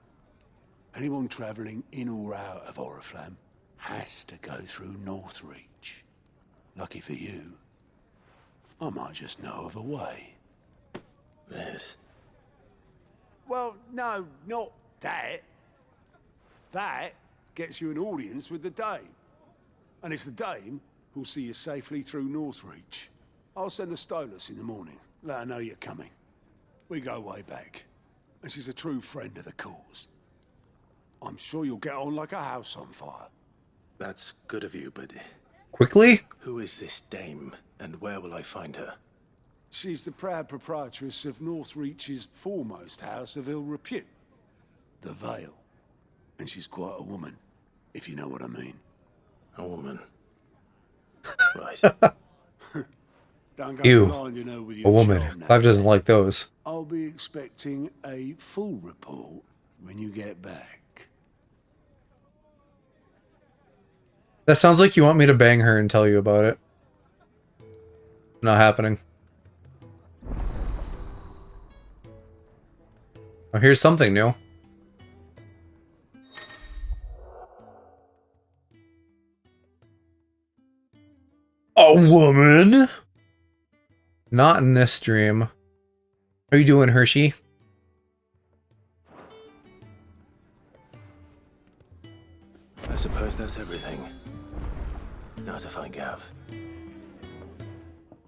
Anyone travelling in or out of Oriflamme has to go through Northreach. Lucky for you, I might just know of a way. This. Well, no, not that. That gets you an audience with the Dame. And it's the Dame who'll see you safely through Northreach. I'll send a Stolas in the morning. Let her know you're coming. We go way back. And she's a true friend of the cause. I'm sure you'll get on like a house on fire. That's good of you, but... Quickly? Who is this Dame, and where will I find her? She's the proud proprietress of Northreach's foremost house of ill repute, the Vale. And she's quite a woman, if you know what I mean. A woman. Right. Don't go Ew. blinding her with A your woman. charm now. Clive doesn't like those. I'll be expecting a full report when you get back. That sounds like you want me to bang her and tell you about it. Not happening. Oh, here's something new. A woman? Not in this stream. How are you doing, Hershey? I suppose that's everything. Now to find Gav.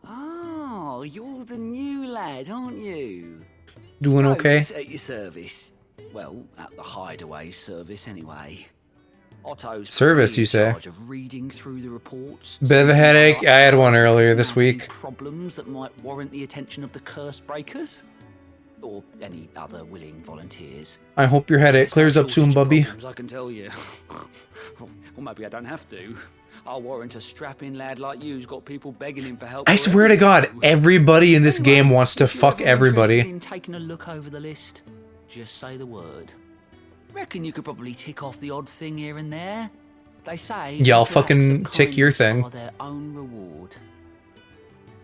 Oh, you're the new lad, aren't you? Doing okay? At your service. Well, at the hideaway service, anyway. Otto's Service, you say? in charge of reading through the reports. Bit of a headache. I had one earlier this week. Problems that might warrant the attention of the curse breakers, or any other willing volunteers. I hope your headache clears up soon, Bubby. Problems, I can tell you. Or maybe I don't have to. I'll warrant a strapping lad like you's got people begging him for help. I swear to God, everybody in this game wants to fuck everybody. In taking a look over the list, just say the word. Reckon you could probably tick off the odd thing here and there. They say Yeah, I'll little acts fucking of tick your kindness thing. are their own reward.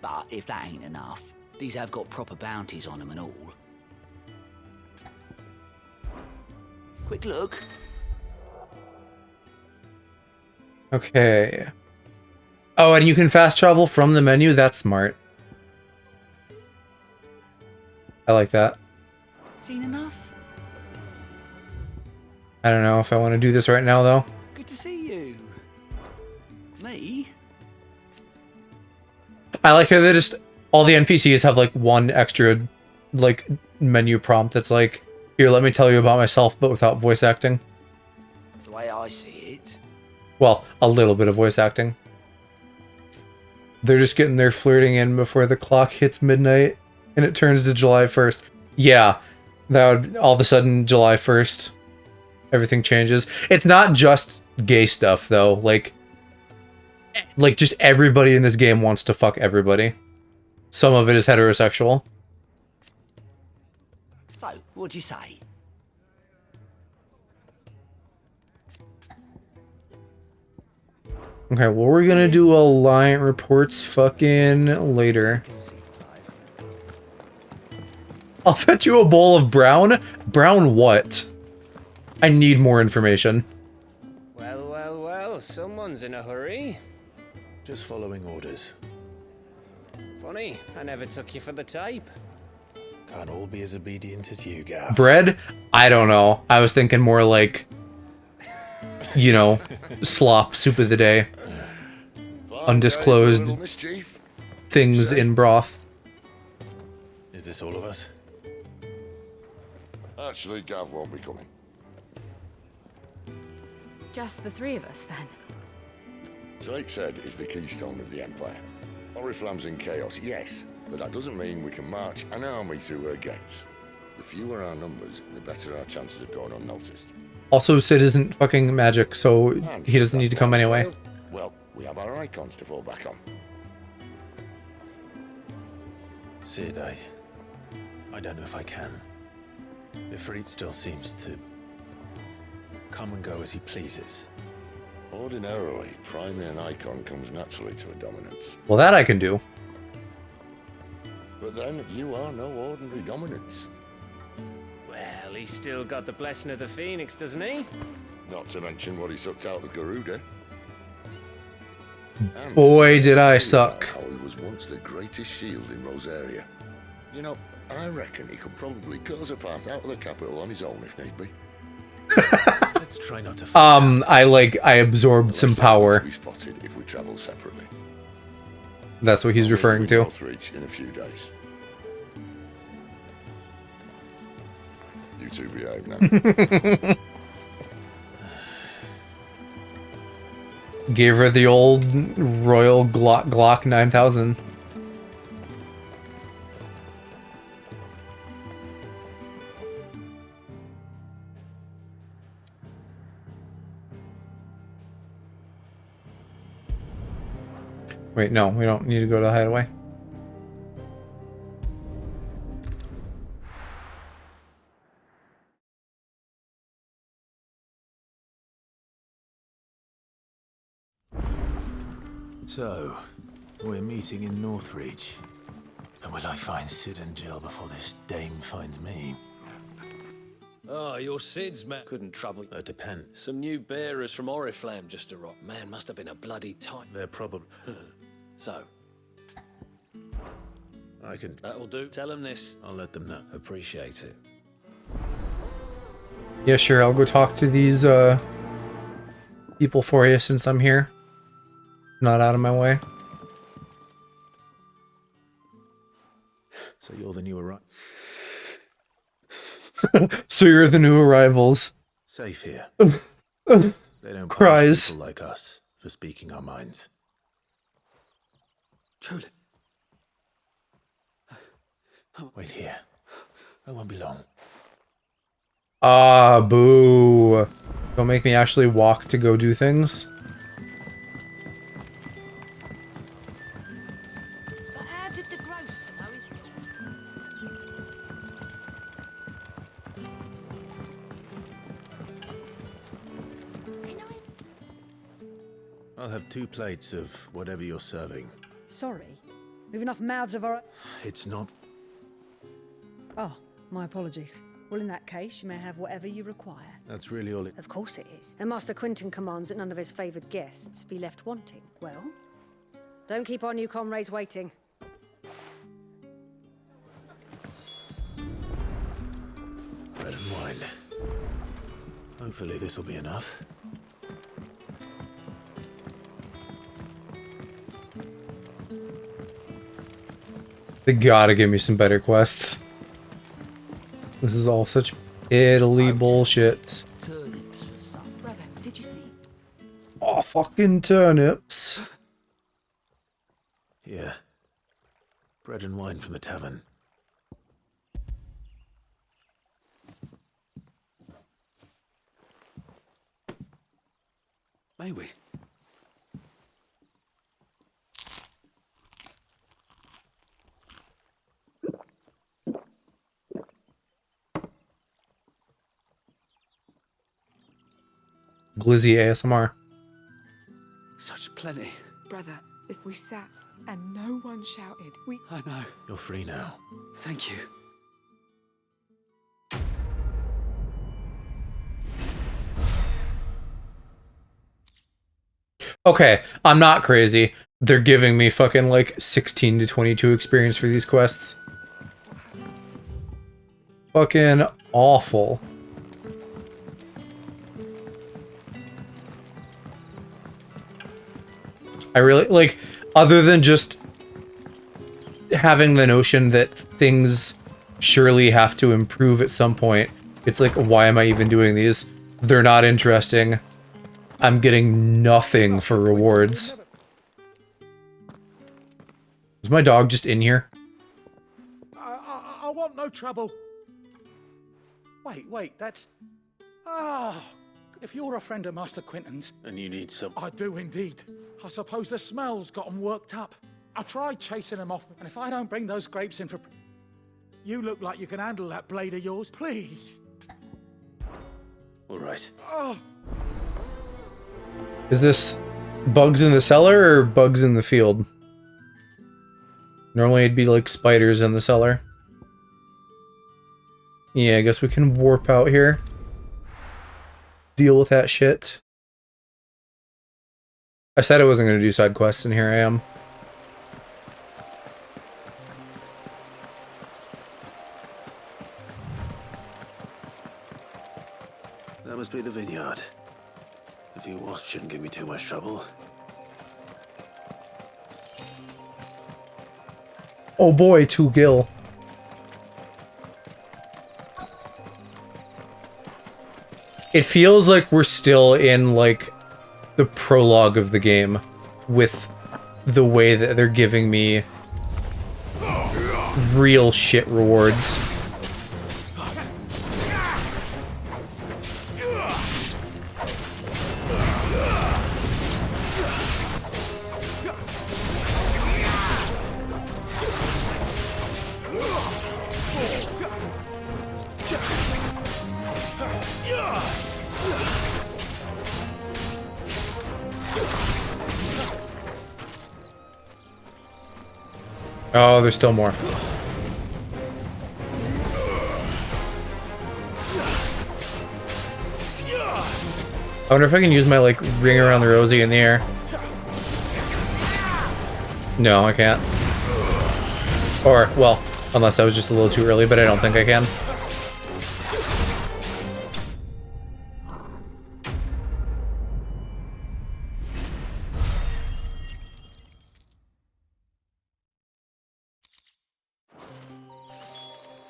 But if that ain't enough, these have got proper bounties on them and all. Quick look. Okay. Oh, and you can fast travel from the menu? That's smart. I like that. Seen enough? I don't know if I want to do this right now, though. Good to see you. Me? I like how they just... All the NPCs have, like, one extra, like, menu prompt that's like, here, let me tell you about myself, but without voice acting. The way I see it. Well, a little bit of voice acting. They're just getting their flirting in before the clock hits midnight, and it turns to July 1st. Yeah, that would... All of a sudden, July 1st, everything changes. It's not just gay stuff, though. Like, just everybody in this game wants to fuck everybody. Some of it is heterosexual. So, what'd you say? Okay, well, we're gonna do Alliant reports fucking later. I'll fetch you a bowl of brown? Brown what? I need more information. Well, well, well, someone's in a hurry. Just following orders. Funny, I never took you for the type. Can't all be as obedient as you, Gav. Bread? I don't know. I was thinking more like, you know, slop, soup of the day. Undisclosed things in broth. Is this all of us? Actually, Gav won't be coming. Just the three of us, then. Drake's Head is the keystone of the Empire. Oriflamme's in chaos, yes, but that doesn't mean we can march an army through her gates. The fewer our numbers, the better our chances of going unnoticed. Also, Sid isn't fucking magic, so he doesn't need to come anyway. Well, we have our icons to fall back on. Sid, I don't know if I can. Ifrit still seems to come and go as he pleases. Ordinarily, priming an icon comes naturally to a dominance. Well, that I can do. But then, you are no ordinary dominance. Well, he's still got the blessing of the Phoenix, doesn't he? Not to mention what he sucked out of Garuda. And Boy, did I suck. How he was once the greatest shield in Rosaria. You know, I reckon he could probably cause a path out of the capital on his own if need be. Let's try not to. I absorbed some power. Be spotted if we travel separately. That's what he's referring to. Reach in a few days. You two behave now. Gave her the old Royal Glock 9000. Wait, no, we don't need to go to the hideaway. So, we're meeting in Northreach. And will I find Sid and Jill before this dame finds me? Oh, your Sid's man couldn't trouble you. Depend. Some new bearers from Oriflamme just arrived. Man, must have been a bloody time. They're probably... So? I can... That'll do. Tell them this. I'll let them know. Appreciate it. Yeah, sure, I'll go talk to these, people for you since I'm here. Not out of my way. So you're the new arrival. So you're the new arrivals. Safe here. They don't Cries. punish people like us for speaking our minds. Truly. Wait here. I won't be long. Ah, boo. Don't make me actually walk to go do things. But how did the grocer know his... I'll have 2 plates of whatever you're serving. Sorry. We've enough mouths of our... It's not... Oh, my apologies. Well, in that case, you may have whatever you require. That's really all it... Of course it is. And Master Quentin commands that none of his favoured guests be left wanting. Well, Don't keep our new comrades waiting. Bread and wine. Hopefully this will be enough. They gotta give me some better quests. This is all such Italy bullshit. Brother, did you see? Oh, fucking turnips. Yeah. Bread and wine from the tavern. May we? Glizzy ASMR. Such plenty. Brother, as we sat and no one shouted, I know. You're free now. Thank you. Okay, I'm not crazy. They're giving me fucking like 16 to 22 experience for these quests. Fucking awful. I really, like, other than just having the notion that things surely have to improve at some point, it's like, why am I even doing these? They're not interesting. I'm getting nothing for rewards. Is my dog just in here? I want no trouble. Wait, that's... Ah, if you're a friend of Master Quentin's... And you need some... I do indeed. I suppose the smell's got 'em worked up. I tried chasing 'em off, and if I don't bring those grapes in for... You look like you can handle that blade of yours, please. All right. Oh. Is this bugs in the cellar or bugs in the field? Normally it'd be like spiders in the cellar. Yeah, I guess we can warp out here. Deal with that shit. I said I wasn't going to do side quests, and here I am. That must be the vineyard. A few wasps shouldn't give me too much trouble. Oh boy, 2 gil. It feels like we're still in, like, the prologue of the game with the way that they're giving me real shit rewards. Oh, there's still more. I wonder if I can use my, like, ring around the rosy in the air. No, I can't. Or, well, unless I was just a little too early, but I don't think I can.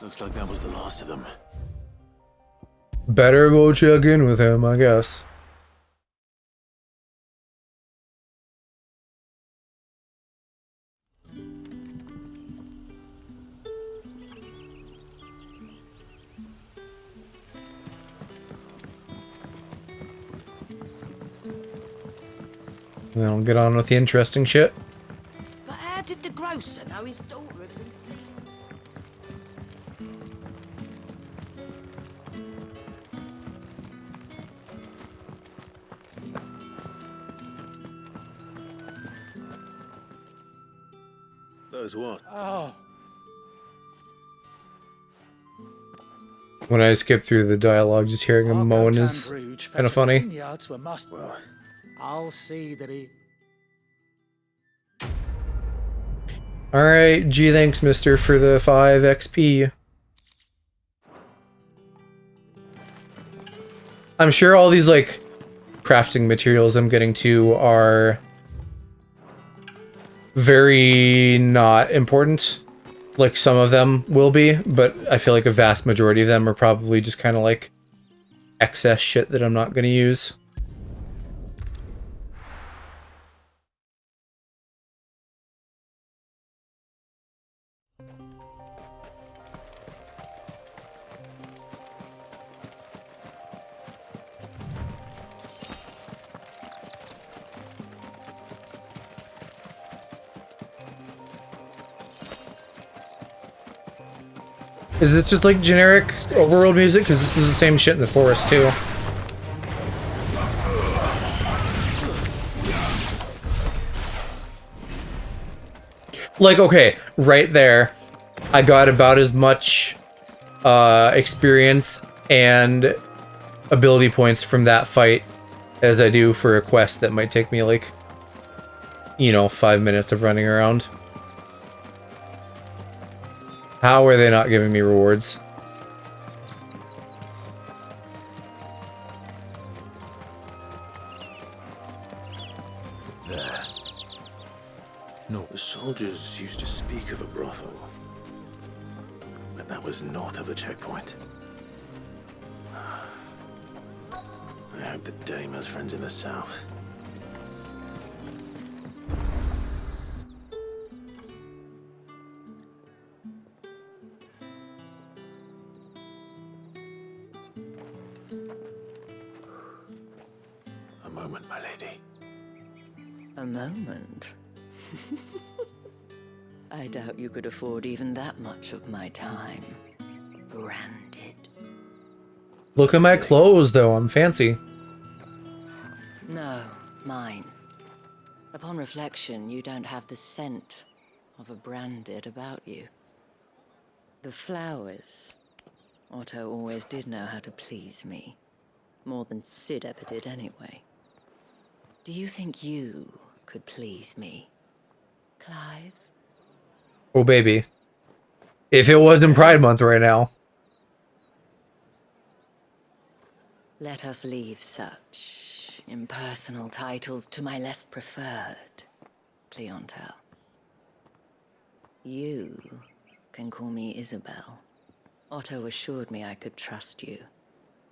Looks like that was the last of them. Better go check in with him, I guess. Then I'll get on with the interesting shit. But how did the grocer know his daughter had been seen? Those what? Oh. When I skip through the dialogue, just hearing him moan is kind of funny. I'll see that he... Alright, G thanks, mister, for the 5 XP. I'm sure all these, like, crafting materials I'm getting to are very not important. Like, some of them will be, but I feel like a vast majority of them are probably just kind of like excess shit that I'm not going to use. Is this just like generic overworld music? Because this is the same shit in the forest too. Like, okay, right there, I got about as much experience and ability points from that fight as I do for a quest that might take me like, you know, 5 minutes of running around. How are they not giving me rewards? There. No, the soldiers used to speak of a brothel. But that was north of the checkpoint. I hope the dame has friends in the south. A moment, my lady. A moment? I doubt you could afford even that much of my time. Branded. Look at my clothes, though. I'm fancy. No, mine. Upon reflection, you don't have the scent of a branded about you. The flowers. Otto always did know how to please me. More than Sid ever did anyway. Do you think you could please me, Clive? Oh, baby. If it wasn't Pride Month right now. Let us leave such impersonal titles to my less preferred clientele. You can call me Isabel. Otto assured me I could trust you.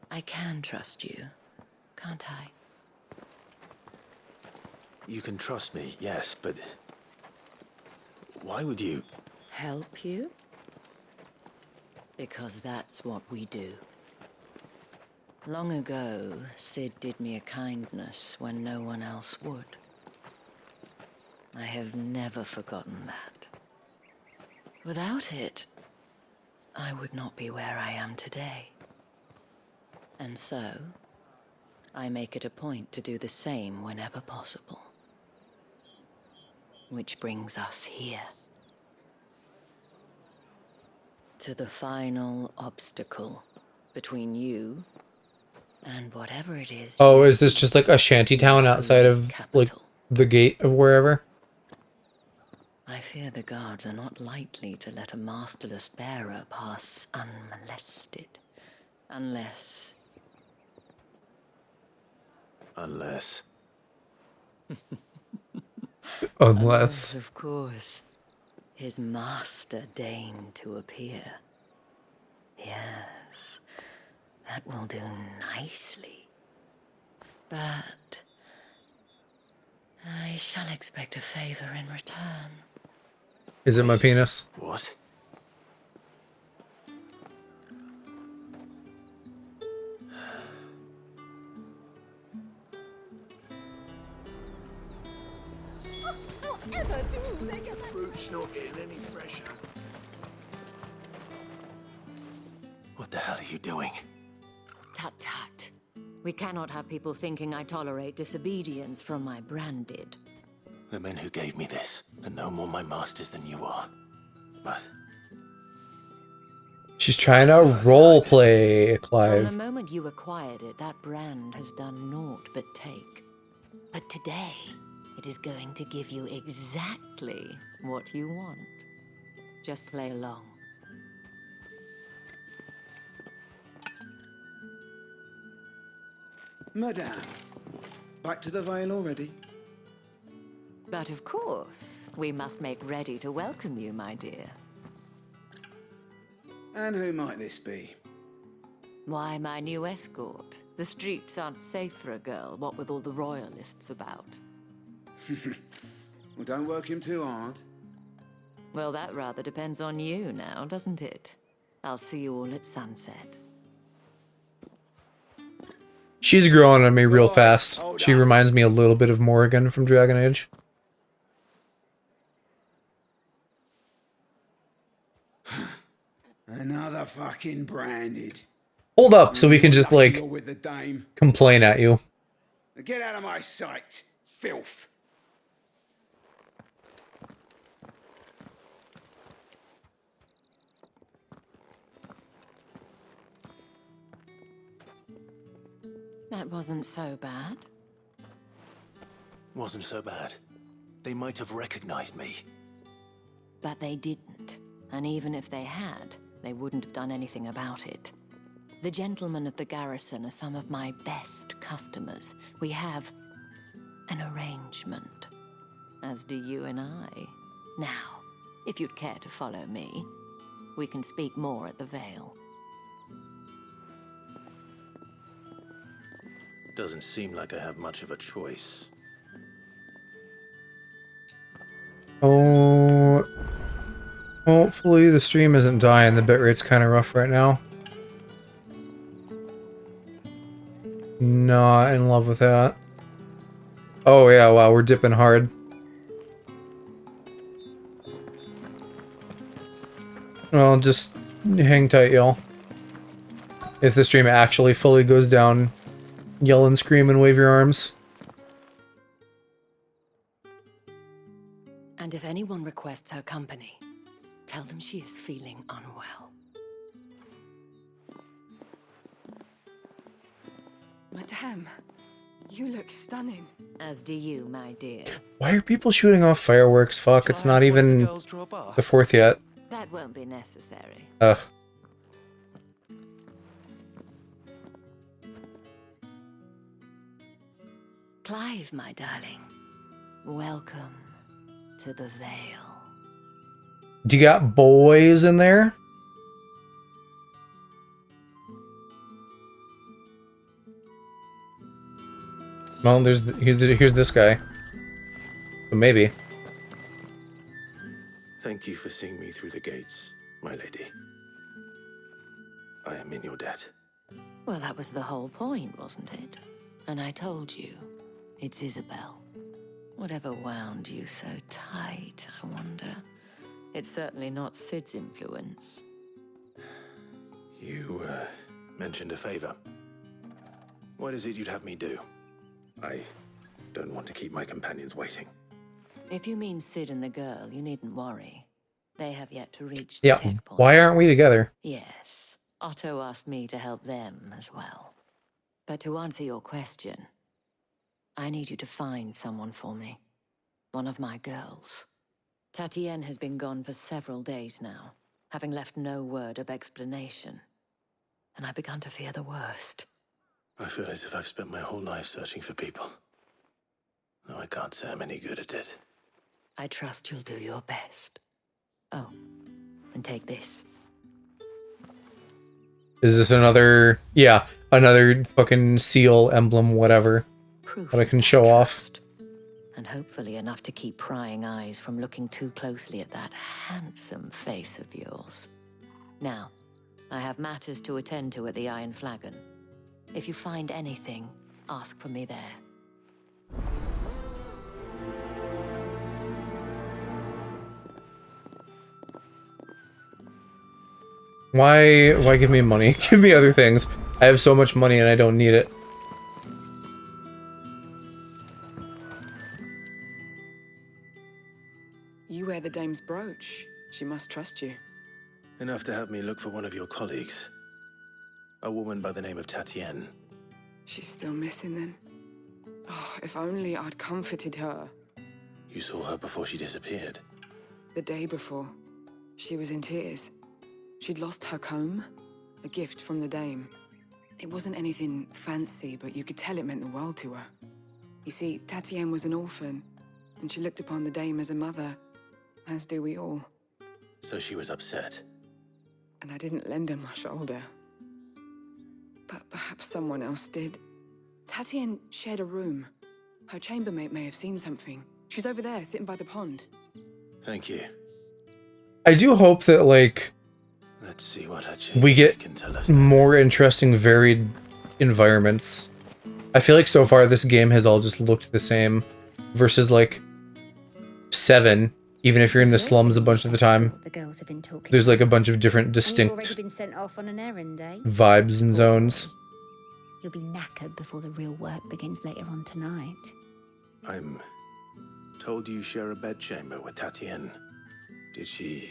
I can trust you, can't I? You can trust me, yes, but why would you? Help you? Because that's what we do. Long ago, Sid did me a kindness when no one else would. I have never forgotten that. Without it, I would not be where I am today. And so, I make it a point to do the same whenever possible. Which brings us here. To the final obstacle between you and whatever it is. Oh, is this just like a shanty town outside of like the gate of wherever? I fear the guards are not likely to let a masterless bearer pass unmolested. Unless... Unless, of course, his master deigned to appear. Yes, that will do nicely. But I shall expect a favor in return. Is it my penis? What? Ever do they get Fruit's not getting any fresher. What the hell are you doing? Tut tut. We cannot have people thinking I tolerate disobedience from my branded. The men who gave me this are no more my masters than you are. But She's trying to roleplay, From the Clive. moment you acquired it, that brand has done naught but take. But today, it is going to give you exactly what you want. Just play along. Madame, back to the Vale already? But of course, we must make ready to welcome you, my dear. And who might this be? Why, my new escort. The streets aren't safe for a girl, what with all the royalists about. Well, don't work him too hard. Well, that rather depends on you now, doesn't it? I'll see you all at sunset. She's growing on me real fast. She reminds me a little bit of Morrigan from Dragon Age. Another fucking branded. Hold up, so we can just, like, You're with the dame. complain at you. Get out of my sight, filth. That wasn't so bad. Wasn't so bad. They might have recognized me. But they didn't. And even if they had, they wouldn't have done anything about it. The gentlemen of the garrison are some of my best customers. We have an arrangement, as do you and I. Now, if you'd care to follow me, we can speak more at the Vale. Doesn't seem like I have much of a choice. Oh, hopefully the stream isn't dying. The bitrate's kind of rough right now. Not in love with that. Oh yeah, wow, we're dipping hard. Well, just hang tight, y'all. If the stream actually fully goes down, yell and scream and wave your arms. And if anyone requests her company, tell them she is feeling unwell. Madame, you look stunning. As do you, my dear. Why are people shooting off fireworks? Fuck, it's not even the 4th yet. That won't be necessary. Ugh. Clive, my darling. Welcome to the Vale. Do you got boys in there? Well, here's this guy. So maybe. Thank you for seeing me through the gates, my lady. I am in your debt. Well, that was the whole point, wasn't it? And I told you, it's Isabel. Whatever wound you so tight, I wonder. It's certainly not Sid's influence. You, mentioned a favor. What is it you'd have me do? I don't want to keep my companions waiting. If you mean Sid and the girl, you needn't worry. They have yet to reach Yeah, the checkpoint. why aren't we together? Yes, Otto asked me to help them as well. But to answer your question, I need you to find someone for me. One of my girls. Tatienne has been gone for several days now, having left no word of explanation. And I began to fear the worst. I feel as if I've spent my whole life searching for people. No, I can't say I'm any good at it. I trust you'll do your best. Oh, and take this. Is this another... Yeah, another fucking seal emblem, whatever. That I can show off. And hopefully enough to keep prying eyes from looking too closely at that handsome face of yours. Now, I have matters to attend to at the Iron Flagon. If you find anything, ask for me there. Why give me money? Give me other things. I have so much money and I don't need it. You wear the dame's brooch. She must trust you. Enough to have me look for one of your colleagues. A woman by the name of Tatienne. She's still missing then. Oh, if only I'd comforted her. You saw her before she disappeared. The day before, she was in tears. She'd lost her comb, a gift from the dame. It wasn't anything fancy, but you could tell it meant the world to her. You see, Tatienne was an orphan, and she looked upon the dame as a mother, as do we all. So she was upset. And I didn't lend her my shoulder. But perhaps someone else did. Tatienne shared a room. Her chambermaid may have seen something. She's over there, sitting by the pond. Thank you. I do hope that, like, Let's see what we get can tell us. more interesting, varied environments. I feel like so far this game has all just looked the same, versus like 7. Even if you're in the slums a bunch of the time, The girls have been talking. there's like a bunch of different And you've already distinct been sent off on an errand, eh? vibes and zones. You'll be knackered before the real work begins later on tonight. I'm told you share a bedchamber with Tatienne. Did she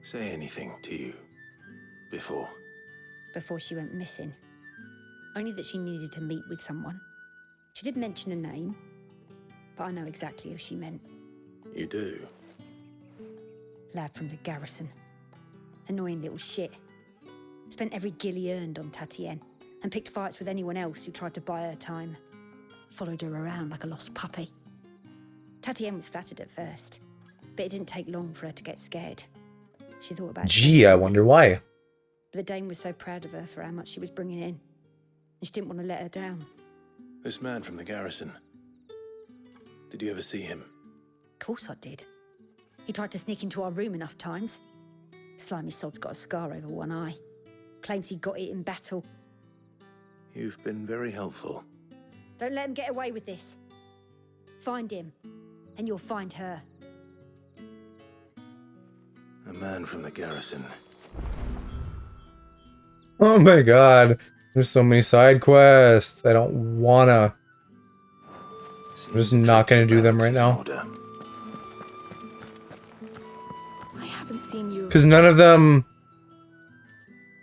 say anything to you before? Before she went missing. Only that she needed to meet with someone. She did mention a name, but I know exactly who she meant. You do? Lad from the garrison. Annoying little shit. Spent every guil he earned on Tatienne, and picked fights with anyone else who tried to buy her time. Followed her around like a lost puppy. Tatienne was flattered at first, but it didn't take long for her to get scared. She thought about Gee, I wonder why. But the dame was so proud of her for how much she was bringing in, and she didn't want to let her down. This man from the garrison. Did you ever see him? Of course I did. He tried to sneak into our room enough times. Slimy sod's got a scar over one eye. Claims he got it in battle. You've been very helpful. Don't let him get away with this. Find him, and you'll find her. A man from the garrison. Oh my god, there's so many side quests. I don't wanna. I'm just not gonna do them right now. I haven't seen you. Because none of them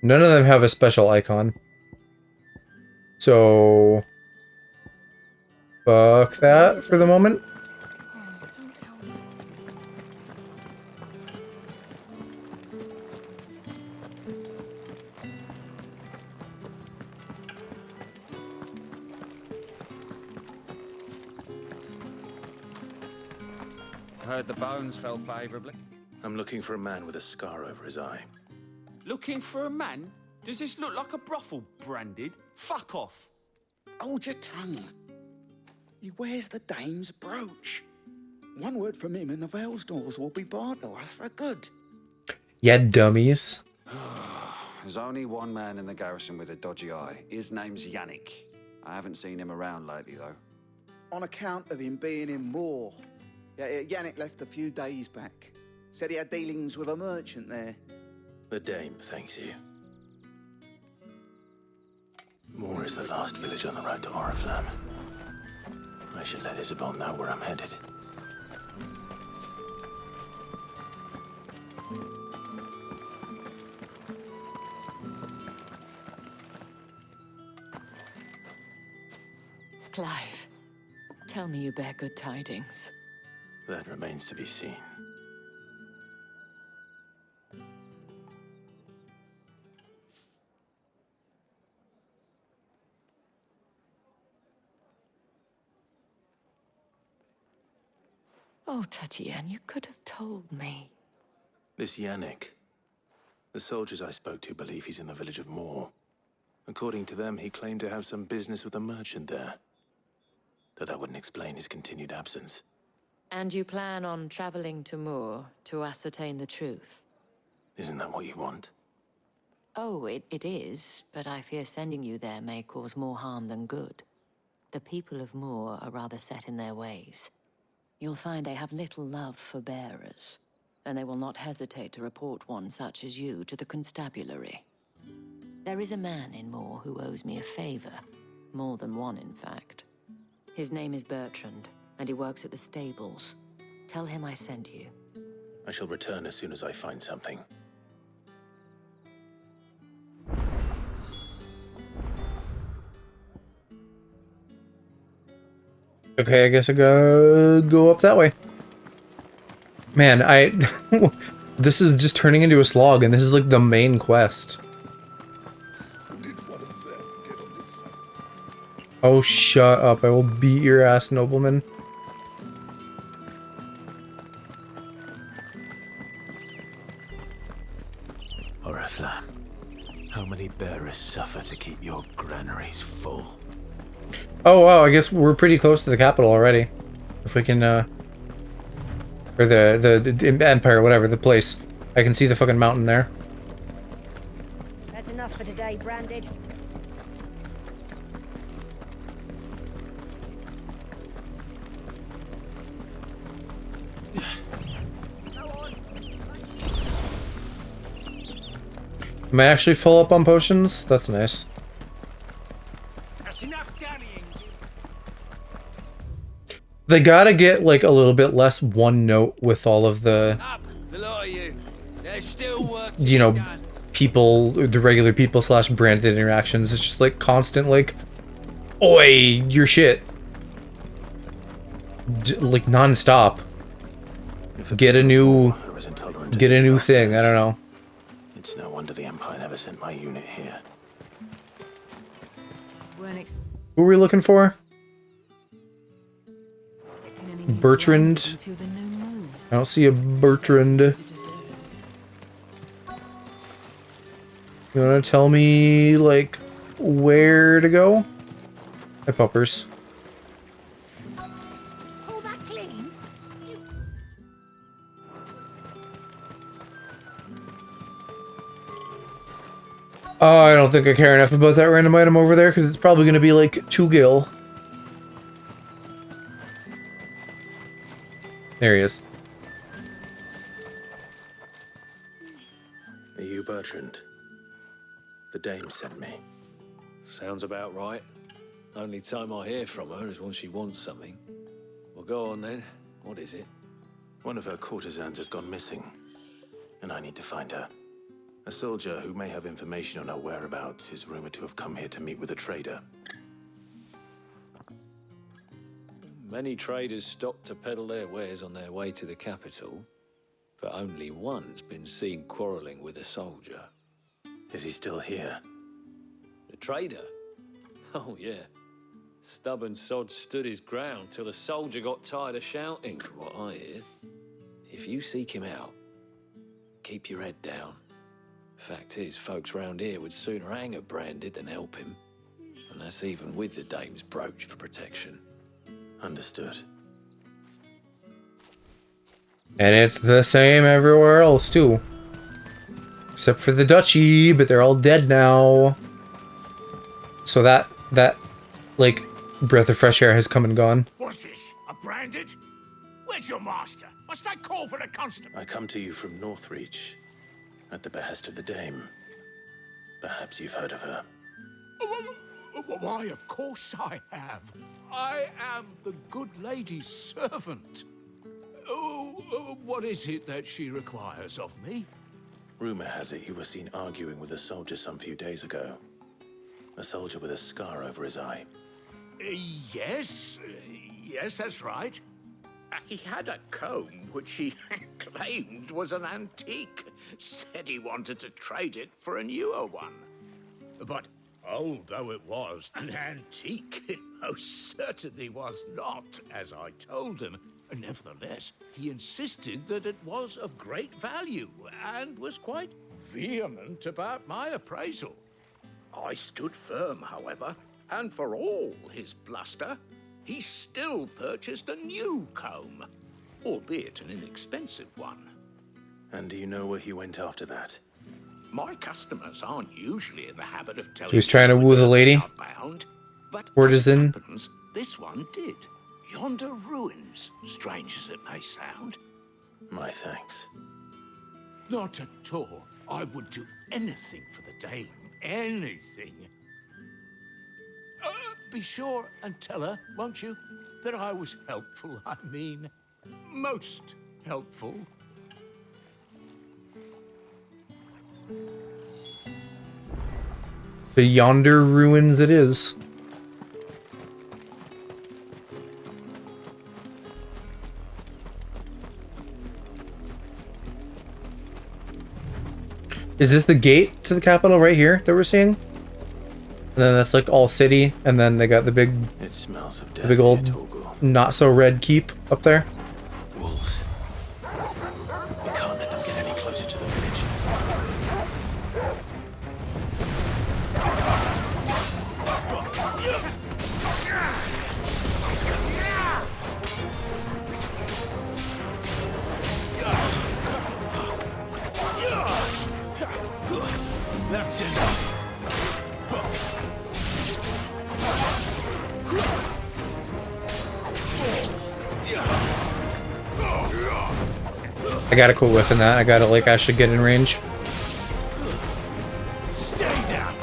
have a special icon. So fuck that for the moment. Heard the bones fell favourably. I'm looking for a man with a scar over his eye. Looking for a man? Does this look like a brothel, Branded? Fuck off. Hold your tongue. He wears the dame's brooch. One word from him and the Vale's doors will be barred to us for good. Yeah, dummies. There's only one man in the garrison with a dodgy eye. His name's Yannick. I haven't seen him around lately, though. On account of him being in Moor. Yeah, Yannick left a few days back. Said he had dealings with a merchant there. The dame thanks you. Moor is the last village on the road to Oriflamme. I should let Isabel know where I'm headed. Clive, tell me you bear good tidings. That remains to be seen. Oh, Tatienne, you could have told me. This Yannick. The soldiers I spoke to believe he's in the village of Moor. According to them, he claimed to have some business with a merchant there. Though that wouldn't explain his continued absence. And you plan on traveling to Moor to ascertain the truth? Isn't that what you want? Oh, it is, but I fear sending you there may cause more harm than good. The people of Moor are rather set in their ways. You'll find they have little love for bearers, and they will not hesitate to report one such as you to the constabulary. There is a man in Moor who owes me a favor, more than one in fact. His name is Bertrand, and he works at the stables. Tell him I sent you. I shall return as soon as I find something. Okay, I guess I go up that way. Man, this is just turning into a slog, and this is like the main quest. Oh, shut up. I will beat your ass, nobleman. Oriflamme, how many bearers suffer to keep your granaries full? Oh, wow, I guess we're pretty close to the capital already. If we can, or the Empire, whatever, the place. I can see the fucking mountain there. That's enough for today, Branded. Am I actually full up on potions? That's nice. That's enough carrying. They gotta get, like, a little bit less one note with all of the, The lot of you. There's still work to you know, be done. people, the regular people / branded interactions. It's just, like, constant, like, oi, your shit. Like, non-stop. Get a new thing, I don't know. It's no wonder the Empire never sent my unit here. Who are we looking for? Bertrand? I don't see a Bertrand. You wanna tell me, like, where to go? Hi, puppers. Oh, I don't think I care enough about that random item over there, because it's probably going to be like 2 gil. There he is. Are you Bertrand? The dame sent me. Sounds about right. Only time I hear from her is when she wants something. Well, go on then. What is it? One of her courtesans has gone missing, and I need to find her. A soldier who may have information on her whereabouts is rumored to have come here to meet with a trader. Many traders stop to peddle their wares on their way to the capital, but only one's been seen quarreling with a soldier. Is he still here? The trader? Oh, yeah. Stubborn sod stood his ground till the soldier got tired of shouting, from what I hear. If you seek him out, keep your head down. Fact is, folks round here would sooner hang a Branded than help him. And that's even with the dame's brooch for protection. Understood. And it's the same everywhere else, too. Except for the duchy, but they're all dead now. So that, like, breath of fresh air has come and gone. What's this? A Branded? Where's your master? Must I call for the constable? I come to you from Northreach, at the behest of the dame. Perhaps you've heard of her. Why, of course I have. I am the good lady's servant. What is it that she requires of me? Rumor has it you were seen arguing with a soldier some few days ago. A soldier with a scar over his eye. Yes, that's right. He had a comb which he claimed was an antique. Said he wanted to trade it for a newer one. But old though it was, an antique it most certainly was not, as I told him. Nevertheless, he insisted that it was of great value and was quite vehement about my appraisal. I stood firm, however, and for all his bluster, he still purchased a new comb, albeit an inexpensive one. And do you know where he went after that? My customers aren't usually in the habit of telling He was trying to woo the lady. bound, but Word is in. happens, this one did. Yonder ruins, strange as it may sound. My thanks. Not at all. I would do anything for the dame. Anything. Be sure and tell her, won't you, that I was helpful. I mean, most helpful. The yonder ruins it is. Is this the gate to the capital right here that we're seeing? And then that's like all city, and then they got the big, It smells of death the big here, old, Torgal. not so red keep up there. Wolves. We can't let them get any closer to the village. That's enough. I gotta quit whiffing that. I gotta like actually get in range. Stay down.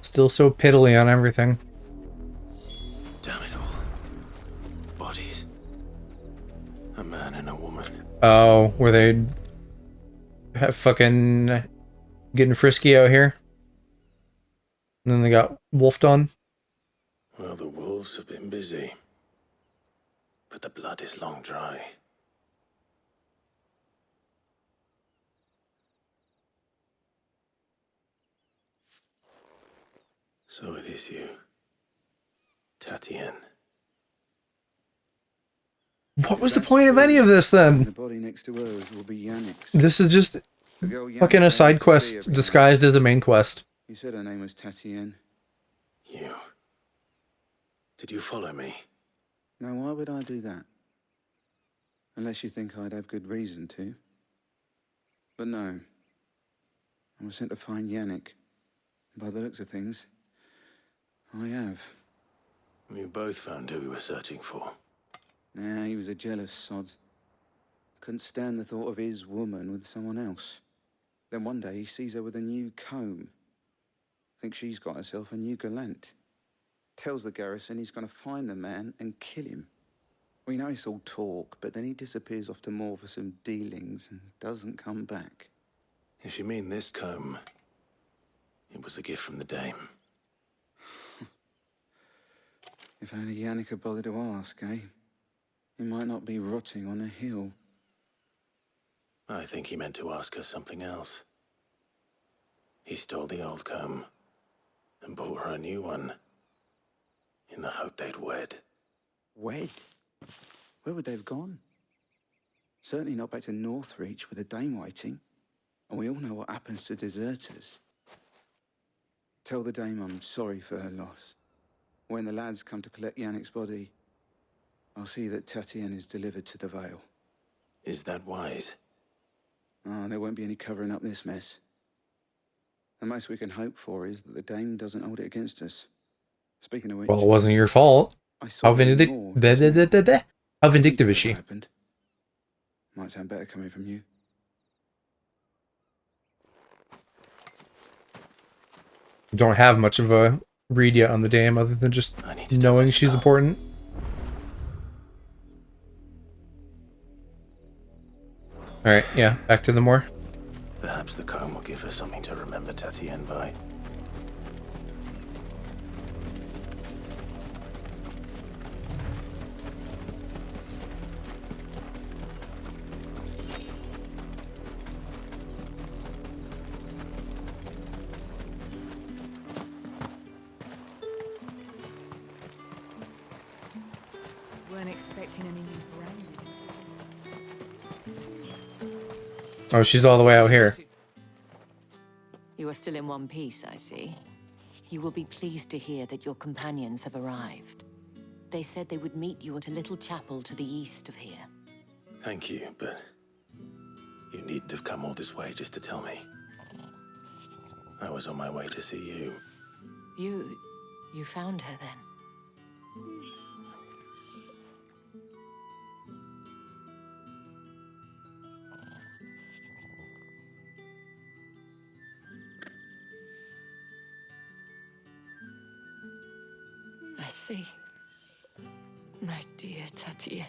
Still so piddly on everything. Damn it all. Bodies. A man and a woman. Oh, were they fucking getting frisky out here? And then they got wolfed on. Well, the wolves have been busy. But the blood is long dry. So it is you, Tatienne. What was the point of any of this then? The body next to hers will be Yannick's. This is just The girl Yannick fucking a came side to see quest every disguised as a main quest. You said her name was Tatienne. You. Did you follow me? Now, why would I do that? Unless you think I'd have good reason to. But no. I was sent to find Yannick. By the looks of things, I have. We both found who we were searching for. Nah, he was a jealous sod. Couldn't stand the thought of his woman with someone else. Then one day he sees her with a new comb. Thinks she's got herself a new gallant. Tells the garrison he's gonna find the man and kill him. We know it's all talk, but then he disappears off to more for some dealings and doesn't come back. If you mean this comb, it was a gift from the dame. If only Yannick had bothered to ask, eh? He might not be rotting on a hill. I think he meant to ask her something else. He stole the old comb and bought her a new one in the hope they'd wed. Wed? Where would they have gone? Certainly not back to Northreach with a dame waiting. And we all know what happens to deserters. Tell the dame I'm sorry for her loss. When the lads come to collect Yannick's body, I'll see that Tatienne is delivered to the Vale. Is that wise? Ah, there won't be any covering up this mess. The most we can hope for is that the dame doesn't hold it against us. Speaking of which... Well, it wasn't your fault. I saw How a bit vindictive? more just now. How vindictive is she? What happened. Might sound better coming from you. Don't have much of a read yet on the dame other than just knowing she's important. Alright, yeah, back to the moor. Perhaps the comb will give her something to remember Tatienne by. Weren't expecting any new branding. Oh, she's all the way out here. You are still in one piece, I see. You will be pleased to hear that your companions have arrived. They said they would meet you at a little chapel to the east of here. Thank you, but you needn't have come all this way just to tell me. I was on my way to see you. You found her then? I see. My dear Tatienne.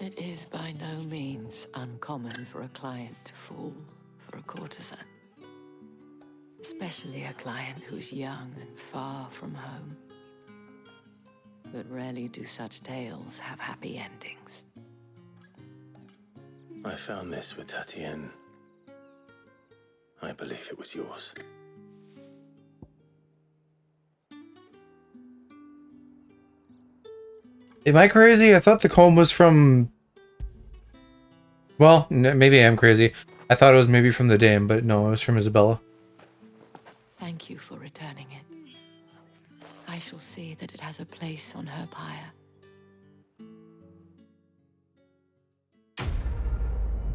It is by no means uncommon for a client to fall for a courtesan. Especially a client who's young and far from home. But rarely do such tales have happy endings. I found this with Tatienne. I believe it was yours. Am I crazy? I thought the comb was from... Well, maybe I am crazy. I thought it was maybe from the dame, but no, it was from Isabella. Thank you for returning it. I shall see that it has a place on her pyre.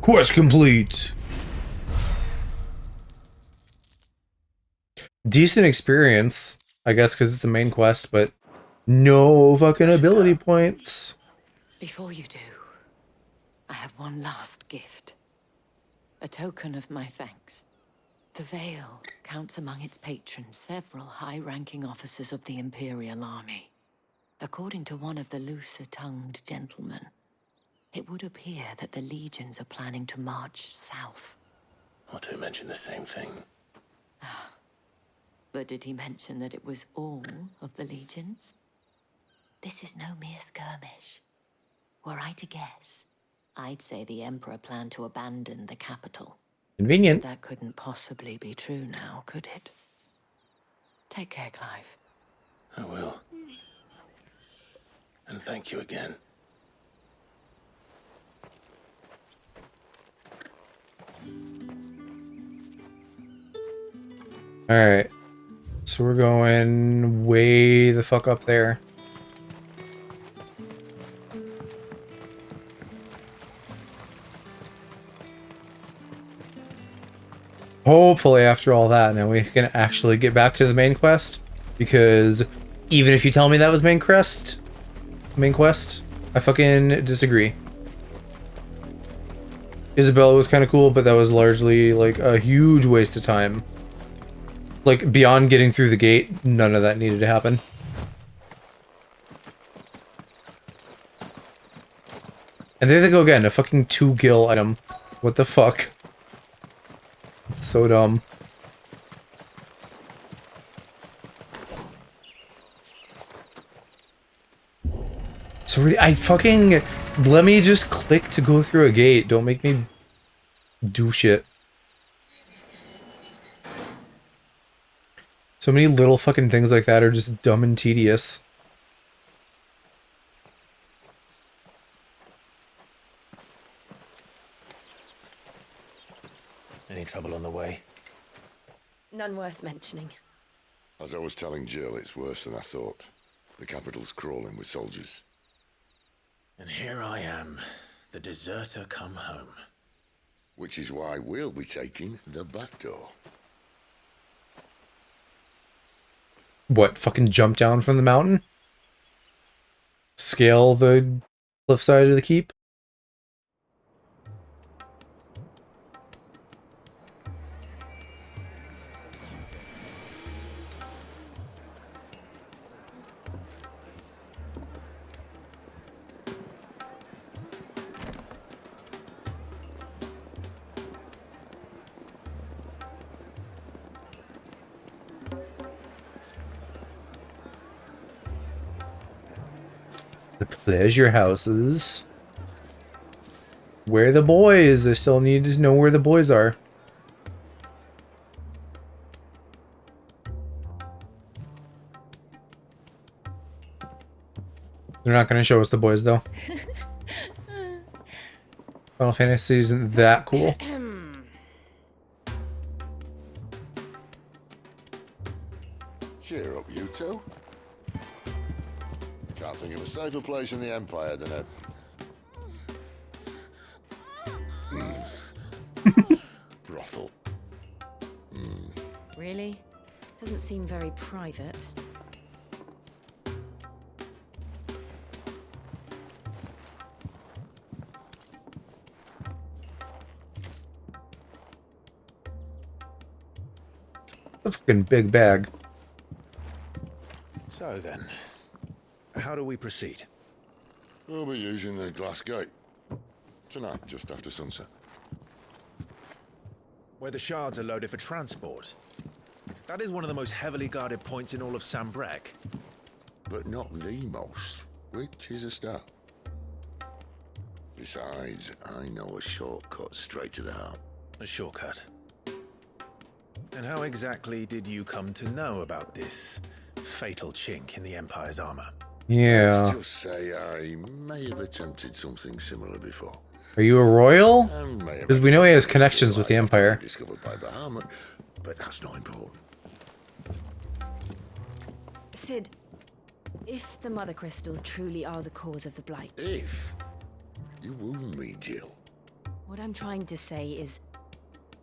Quest complete! Decent experience, I guess, because it's a main quest, but no fucking ability points. Before you do, I have one last gift. A token of my thanks. The Vale counts among its patrons several high-ranking officers of the Imperial Army. According to one of the looser-tongued gentlemen, it would appear that the legions are planning to march south. Or to mention the same thing. But did he mention that it was all of the legions? This is no mere skirmish. Were I to guess, I'd say the Emperor planned to abandon the capital. Convenient. That couldn't possibly be true now, could it? Take care, Clive. I will. And thank you again. Alright. So we're going way the fuck up there. Hopefully after all that, now we can actually get back to the main quest. Because even if you tell me that was main quest, I fucking disagree. Isabella was kind of cool, but that was largely like a huge waste of time. Like, beyond getting through the gate, none of that needed to happen. And there they go again, a fucking 2-gil item. What the fuck? It's so dumb. So really, I fucking... Let me just click to go through a gate. Don't make me do shit. So many little fucking things like that are just dumb and tedious. Any trouble on the way? None worth mentioning. As I was telling Jill, it's worse than I thought. The capital's crawling with soldiers. And here I am, the deserter come home. Which is why we'll be taking the back door. What, fucking jump down from the mountain? Scale the cliffside of the keep? The pleasure houses. Where are the boys? I still need to know where the boys are. They're not going to show us the boys, though. Final Fantasy isn't that cool. Cheer up, you two. Can't think of a safer place in the Empire than a... brothel. Really? Doesn't seem very private. A fucking big bag. So then, how do we proceed? We'll be using the glass gate. Tonight, just after sunset. Where the shards are loaded for transport. That is one of the most heavily guarded points in all of Sambrec. But not the most, which is a start. Besides, I know a shortcut straight to the heart. A shortcut. And how exactly did you come to know about this fatal chink in the Empire's armor? Yeah. Let's just say I may have attempted something similar before. Are you a royal? Because we know he has connections with the Empire. Discovered by Bahamut, but that's not important. Sid, if the Mother Crystals truly are the cause of the Blight... If? You wound me, Jill. What I'm trying to say is,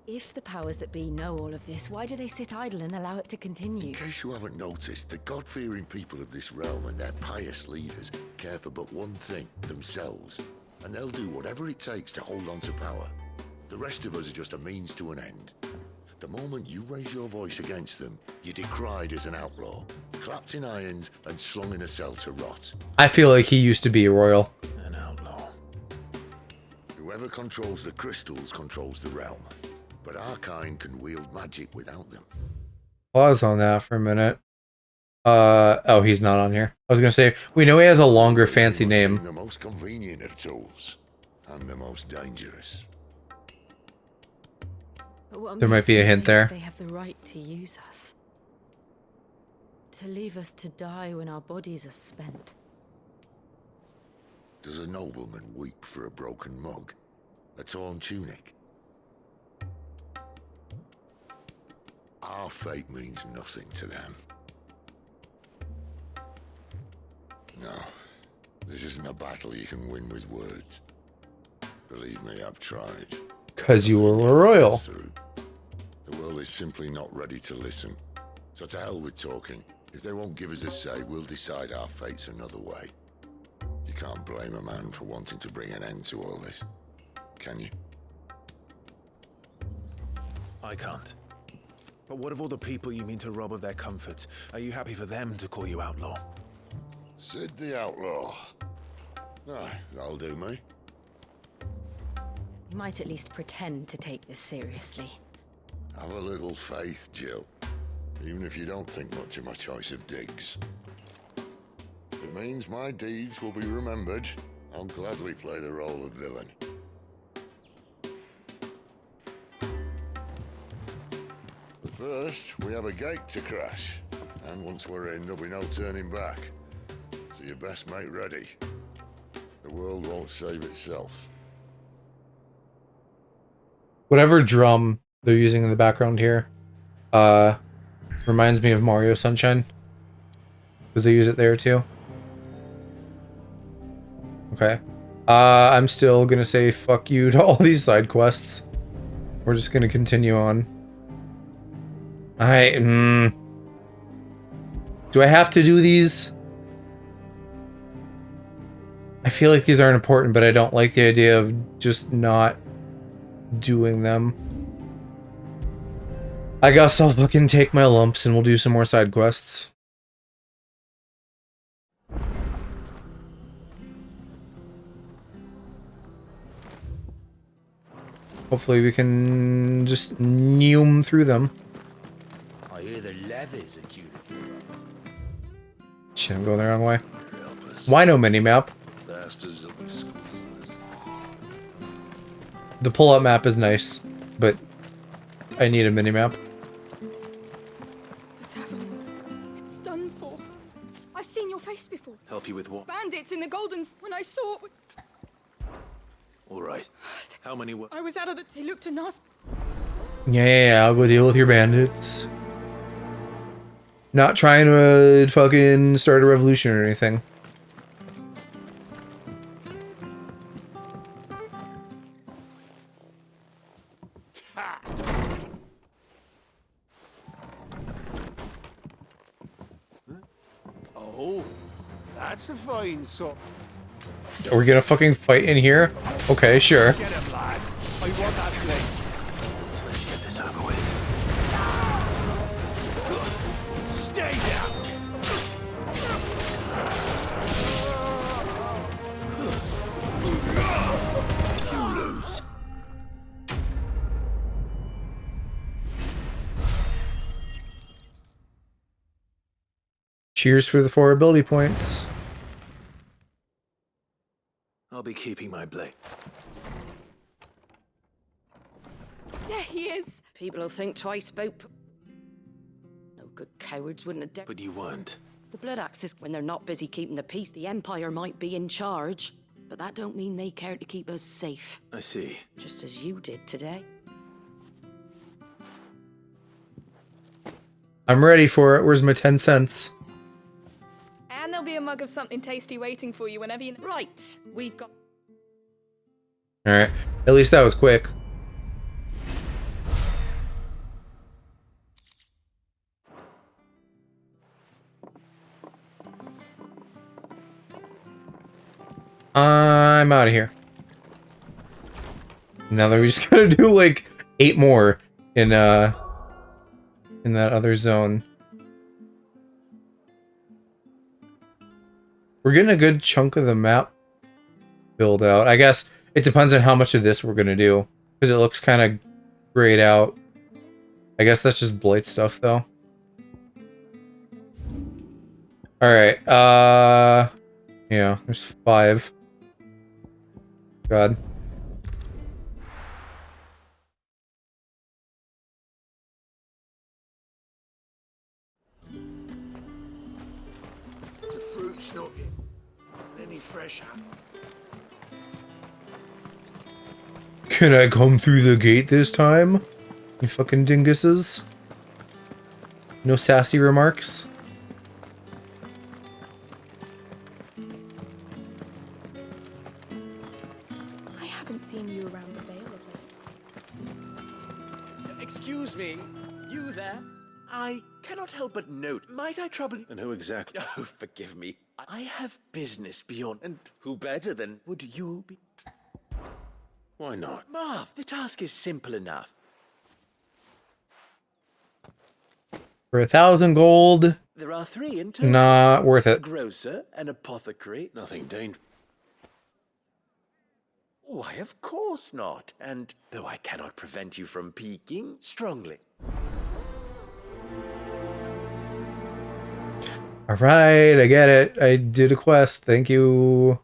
if the powers that be know all of this, why do they sit idle and allow it to continue? In case you haven't noticed, the God-fearing people of this realm and their pious leaders care for but one thing, themselves. And they'll do whatever it takes to hold on to power. The rest of us are just a means to an end. The moment you raise your voice against them, you're decried as an outlaw, clapped in irons and slung in a cell to rot. I feel like he used to be a royal. An outlaw. Whoever controls the crystals controls the realm. But our kind can wield magic without them. Pause on that for a minute. Oh, he's not on here. I was gonna say, we know he has a longer fancy name. The most convenient of tools, and the most dangerous. But what There might makes be a them hint think there. They have the right to use us. To leave us to die when our bodies are spent. Does a nobleman weep for a broken mug? A torn tunic? Our fate means nothing to them. No, this isn't a battle you can win with words. Believe me, I've tried. Because you were a royal. The world is simply not ready to listen. So to hell with talking. If they won't give us a say, we'll decide our fates another way. You can't blame a man for wanting to bring an end to all this, can you? I can't. But what of all the people you mean to rob of their comforts? Are you happy for them to call you outlaw? Sid the Outlaw. Aye, that'll do me. You might at least pretend to take this seriously. Have a little faith, Jill. Even if you don't think much of my choice of digs. If it means my deeds will be remembered, I'll gladly play the role of villain. But first, we have a gate to crash. And once we're in, there'll be no turning back. So you best make ready. The world won't save itself. Whatever drum they're using in the background here, reminds me of Mario Sunshine. Because they use it there too. Okay. I'm still gonna say fuck you to all these side quests. We're just gonna continue on. Do I have to do these? I feel like these aren't important, but I don't like the idea of just not doing them. I guess I'll fucking take my lumps and we'll do some more side quests. Hopefully we can just neum through them. I hear the levies are due. Shit, I'm going the wrong way. Why no minimap? The pull-up map is nice, but I need a minimap. The tavern. It's done for. I've seen your face before. Help you with what? Bandits in the Goldens. When I saw... All right. How many were... I was out of the... They looked a nasty... Yeah, I'll go deal with your bandits. Not trying to fucking start a revolution or anything. Oh, that's a fine sort. Are we gonna fucking fight in here? Okay, sure. Get him, lads. I want that blade. Let's get this over with. Stay down. Cheers for the 4 ability points. I'll be keeping my blade. There he is. People will think twice about... No good cowards wouldn't have dared. But you weren't. The Blood Axes, when they're not busy keeping the peace, the Empire might be in charge. But that don't mean they care to keep us safe. I see. Just as you did today. I'm ready for it. Where's my 10 cents? And there'll be a mug of something tasty waiting for you whenever you... Right, we've got... Alright. At least that was quick. I'm out of here. Now that we just gotta do like 8 more in that other zone. We're getting a good chunk of the map filled out. I guess it depends on how much of this we're gonna do, because it looks kind of grayed out. I guess that's just blight stuff though. Alright, yeah, there's 5. God. The fruit's not any fresher. Can I come through the gate this time? You fucking dinguses. No sassy remarks? I haven't seen you around the Vale of late. Excuse me, you there? I cannot help but note. Might I trouble you? And who exactly? Oh, forgive me. I have business beyond, and who better than would you be? Why not? Marv, the task is simple enough. For 1,000 gold. There are 3 in total. Not worth A it. grocer, an apothecary. Nothing dangerous. Why, of course not. And though I cannot prevent you from peeking, strongly. Alright, I get it. I did a quest. Thank you.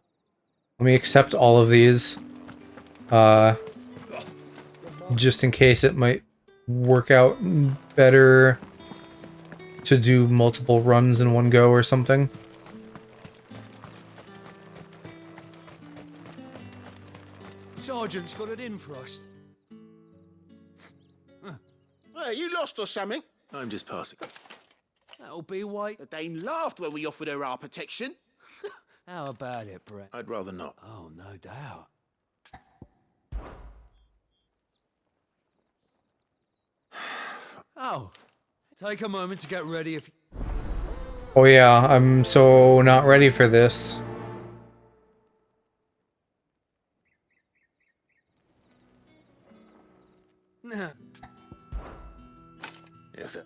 Let me accept all of these. Just in case it might work out better to do multiple runs in one go or something. Sergeant's got it in for us. Hey, you lost or something? I'm just passing. That'll be white. The Dane laughed when we offered her our protection. How about it, Brett? I'd rather not. Oh, no doubt. Oh, take a moment to get ready if... Oh yeah, I'm so not ready for this. Yes.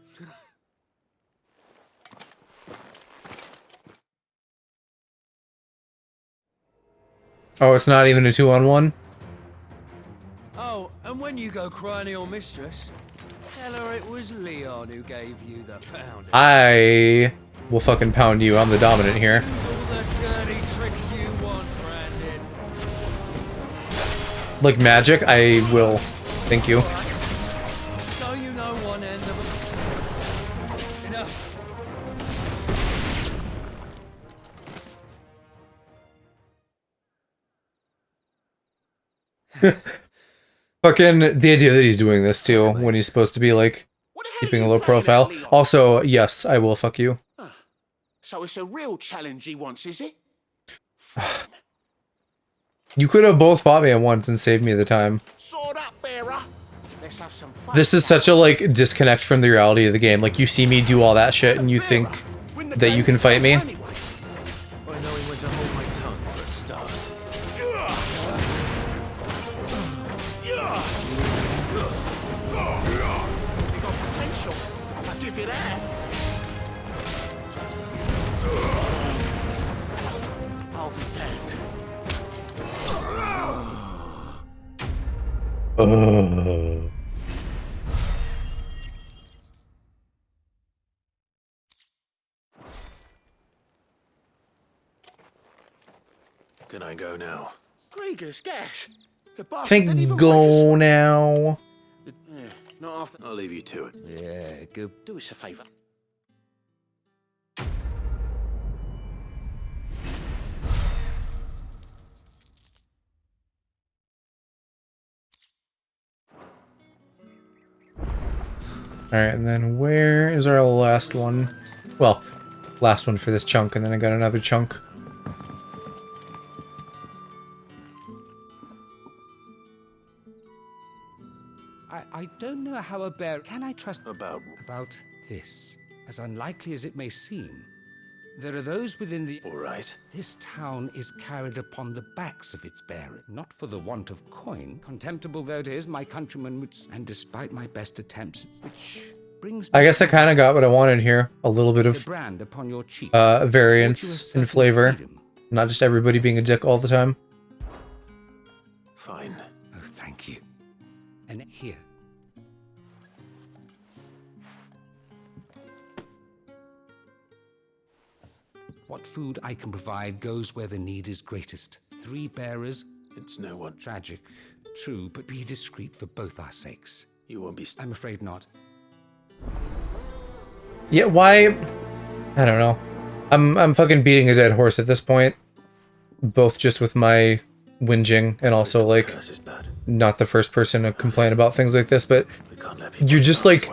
Oh, it's not even a 2-on-1? Oh, and when you go cry to your mistress, tell her it was Leon who gave you the pound. I will fucking pound you. I'm the dominant here. Use all the dirty tricks you want, Brandon. Like magic, I will. Thank you. So you know one end of it. Enough. Fucking the idea that he's doing this too when he's supposed to be like keeping a low profile. Also, yes, I will fuck you. So it's a real challenge he wants, is it? You could have both fought me at once and saved me the time. Sword up, bearer. Let's have some fun. This is such a like disconnect from the reality of the game. Like you see me do all that shit and you think that you can fight me. I know he went to hold my tongue for a start. You got potential. I'll give you that. I'll be damned. Can I go now? Gregor's gas. The bastard Think didn't even go now. Yeah, not after. I'll leave you to it. Yeah, good. Do us a favour. Alright, and then where is our last one? Well, last one for this chunk, and then I got another chunk. I don't know how a bear... Can I trust... About this. As unlikely as it may seem, there are those within the... All right. This town is carried upon the backs of its bearers, not for the want of coin. Contemptible though it is, my countrymen would... And despite my best attempts, which brings... I guess I kind of got what I wanted here. A little bit The of brand upon your cheek. variance in flavor. Not just everybody being a dick all the time. Fine. Oh, thank you. And here. What food I can provide goes where the need is greatest. 3 bearers. It's no one. Tragic. True, but be discreet for both our sakes. You won't be... I'm afraid not. Yeah, why? I don't know. I'm fucking beating a dead horse at this point. Both just with my whinging and also, like, not the first person to complain about things like this, but you're just, like,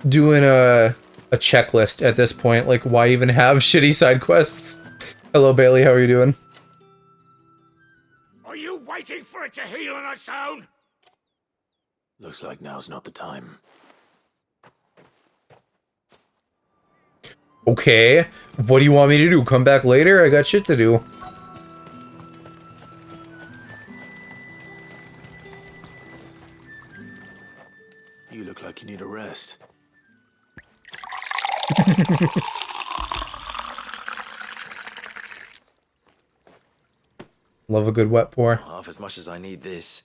doing a checklist at this point. Like, why even have shitty side quests? Hello, Bailey, how are you doing? Are you waiting for it to heal on its own? Looks like now's not the time. Okay, what do you want me to do? Come back later? I got shit to do. You look like you need a rest. Love a good wet pour. Half as much as I need this.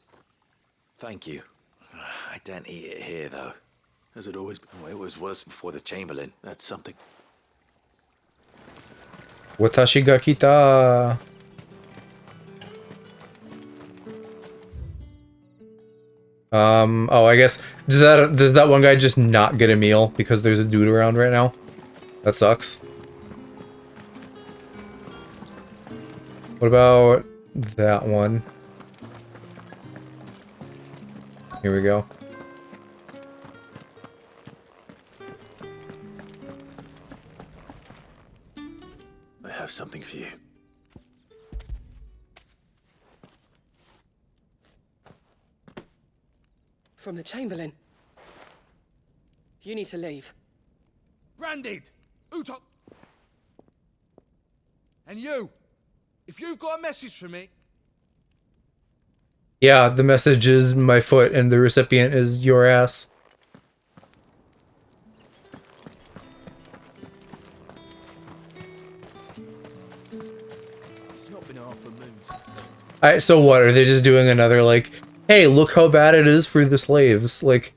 Thank you. I don't eat it here, though. Has it always been? Oh, it was worse before the Chamberlain. That's something. Watashi ga kita. Oh, I guess does that one guy just not get a meal because there's a dude around right now? That sucks. What about that one? Here we go. I have something for you. From the Chamberlain. You need to leave. Branded! Utok! And you! If you've got a message for me... Yeah, the message is my foot and the recipient is your ass. It's not been half a moon. Alright, so what? Are they just doing another, like, hey, look how bad it is for the slaves? Like,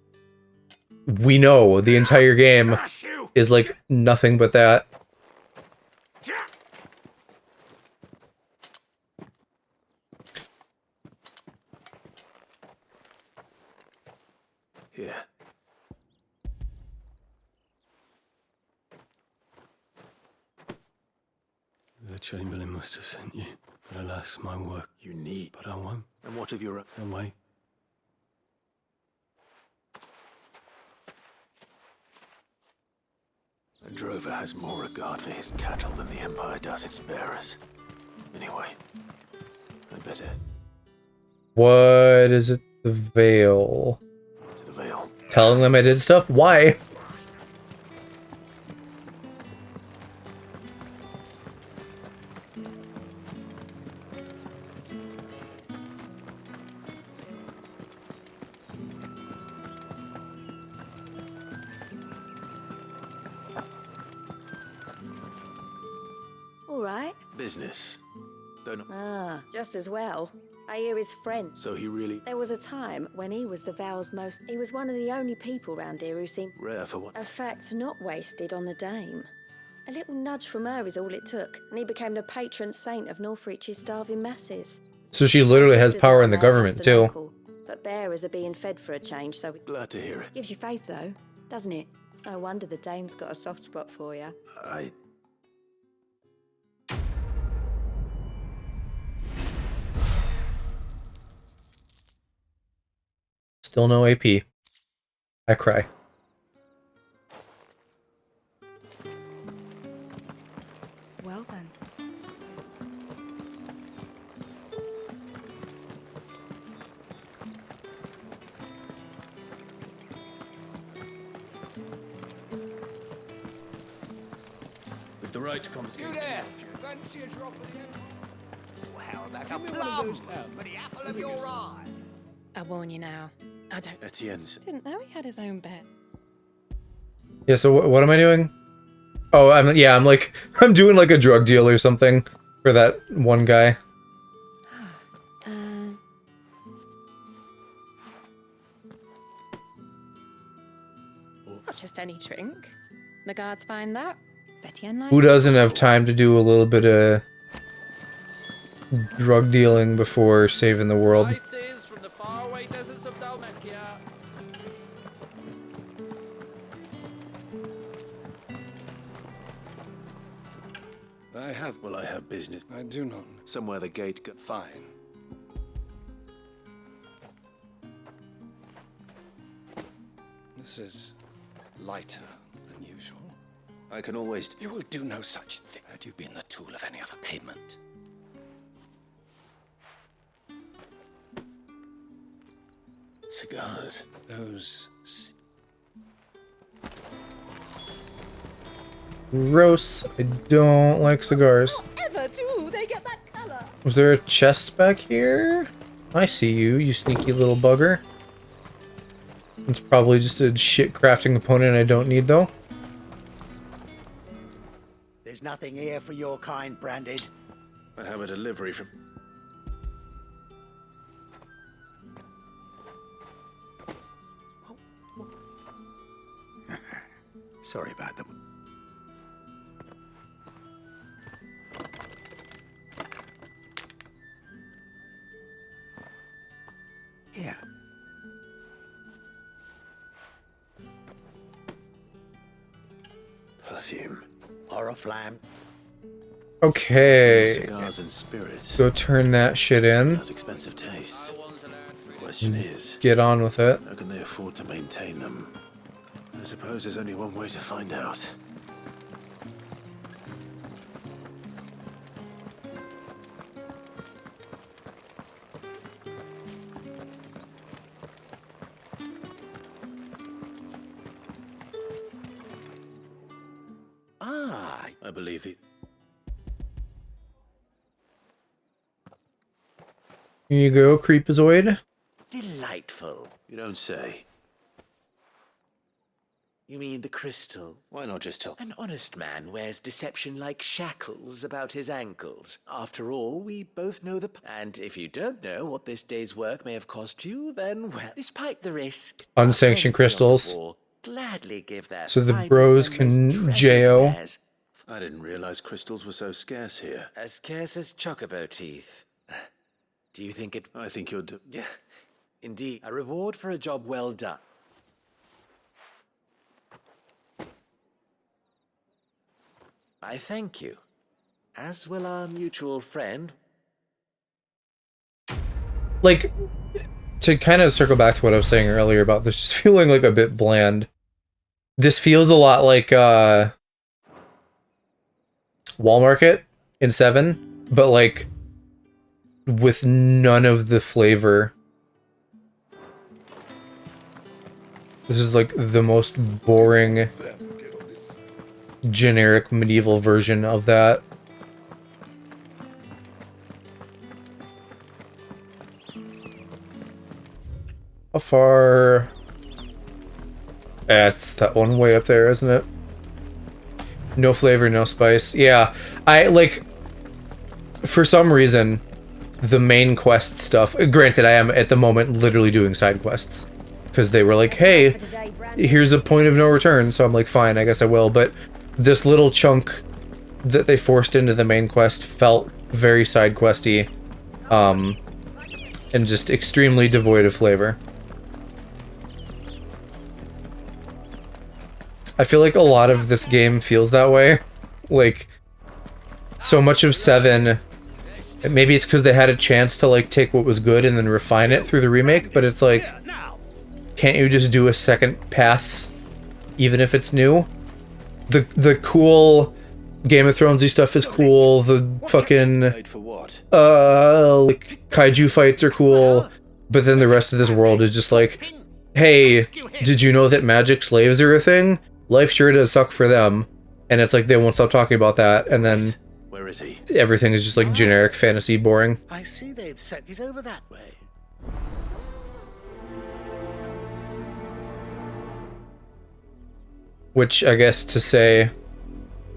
we know the entire game is, like, nothing but that. Here. The Chamberlain must have sent you, but alas, my work you need. But I won't. And what of your own way? A drover has more regard for his cattle than the Empire does its bearers. Anyway, I better What is it? The Veil. to the Vale. Telling them I did stuff? Why? All right. Business. Don't. Ah, just as well. I hear his friend. So he really There was a time when he was the Vale's most... He was one of the only people round here who seemed... rare for what? A fact not wasted on the dame. A little nudge from her is all it took, and he became the patron saint of Northreach's starving masses. So she literally has power in the government too. Local, but bearers are being fed for a change, so Glad to hear it. gives you faith though, doesn't it? It's no wonder the dame's got a soft spot for you. Still no AP. I cry. Well then. With the right to confiscate. You there? Do you fancy a drop of the How about a plum for the apple of your eye? I warn you now. I don't. Etienne's. Didn't know he had his own bet. Yeah, so what am I doing? Oh, I'm like, I'm doing like a drug deal or something for that one guy. Not just any drink. The guards find that. Etienne likes Who it. doesn't have time to do a little bit of drug dealing before saving the world? Spices from the faraway deserts of Dalmacia. I have business. I do not. Somewhere the gate got Fine. This is lighter than usual. I can always. You will do no such thing. Had you been the tool of any other payment? Cigars. Those. Gross. I don't like cigars. Ever do they get that color? Was there a chest back here? I see you, you sneaky little bugger. It's probably just a shit crafting component I don't need though. There's nothing here for your kind, Branded. I have a delivery from. Sorry about them. Here. Perfume. Oriflamme. Okay. Cigars and spirits. Go turn that shit in. Has expensive tastes. The question is, Get on with it. how can they afford to maintain them? I suppose there's only one way to find out. I believe it. Here you go, Creepazoid. Delightful. You don't say. You mean the crystal? Why not just tell? An honest man wears deception like shackles about his ankles. After all, we both know and if you don't know what this day's work may have cost you, then, well, despite the risk... Unsanctioned crystals. Gladly give that So the bros can JO. I didn't realize crystals were so scarce here. As scarce as chocobo teeth. Do you think it... I think you're Yeah, indeed. A reward for a job well done. I thank you. As will our mutual friend. Like, to kind of circle back to what I was saying earlier about this just feeling like a bit bland. This feels a lot like, Wall Market in 7, but like with none of the flavor. This is like the most boring generic medieval version of that. How far? It's that one way up there, isn't it? No flavor, no spice. Yeah, I like, for some reason, the main quest stuff, granted I am at the moment literally doing side quests, because they were like, hey, here's a point of no return, so I'm like, fine, I guess I will, but this little chunk that they forced into the main quest felt very side questy, and just extremely devoid of flavor. I feel like a lot of this game feels that way. Like, so much of 7, maybe it's because they had a chance to like take what was good and then refine it through the remake, but it's like, can't you just do a second pass even if it's new? The cool Game of Thronesy stuff is cool, the fucking like kaiju fights are cool, but then the rest of this world is just like, hey, did you know that magic slaves are a thing? Life sure does suck for them. And it's like they won't stop talking about that, and then Where is he? everything is just like generic fantasy boring. I see they've sent it over that way. Which I guess to say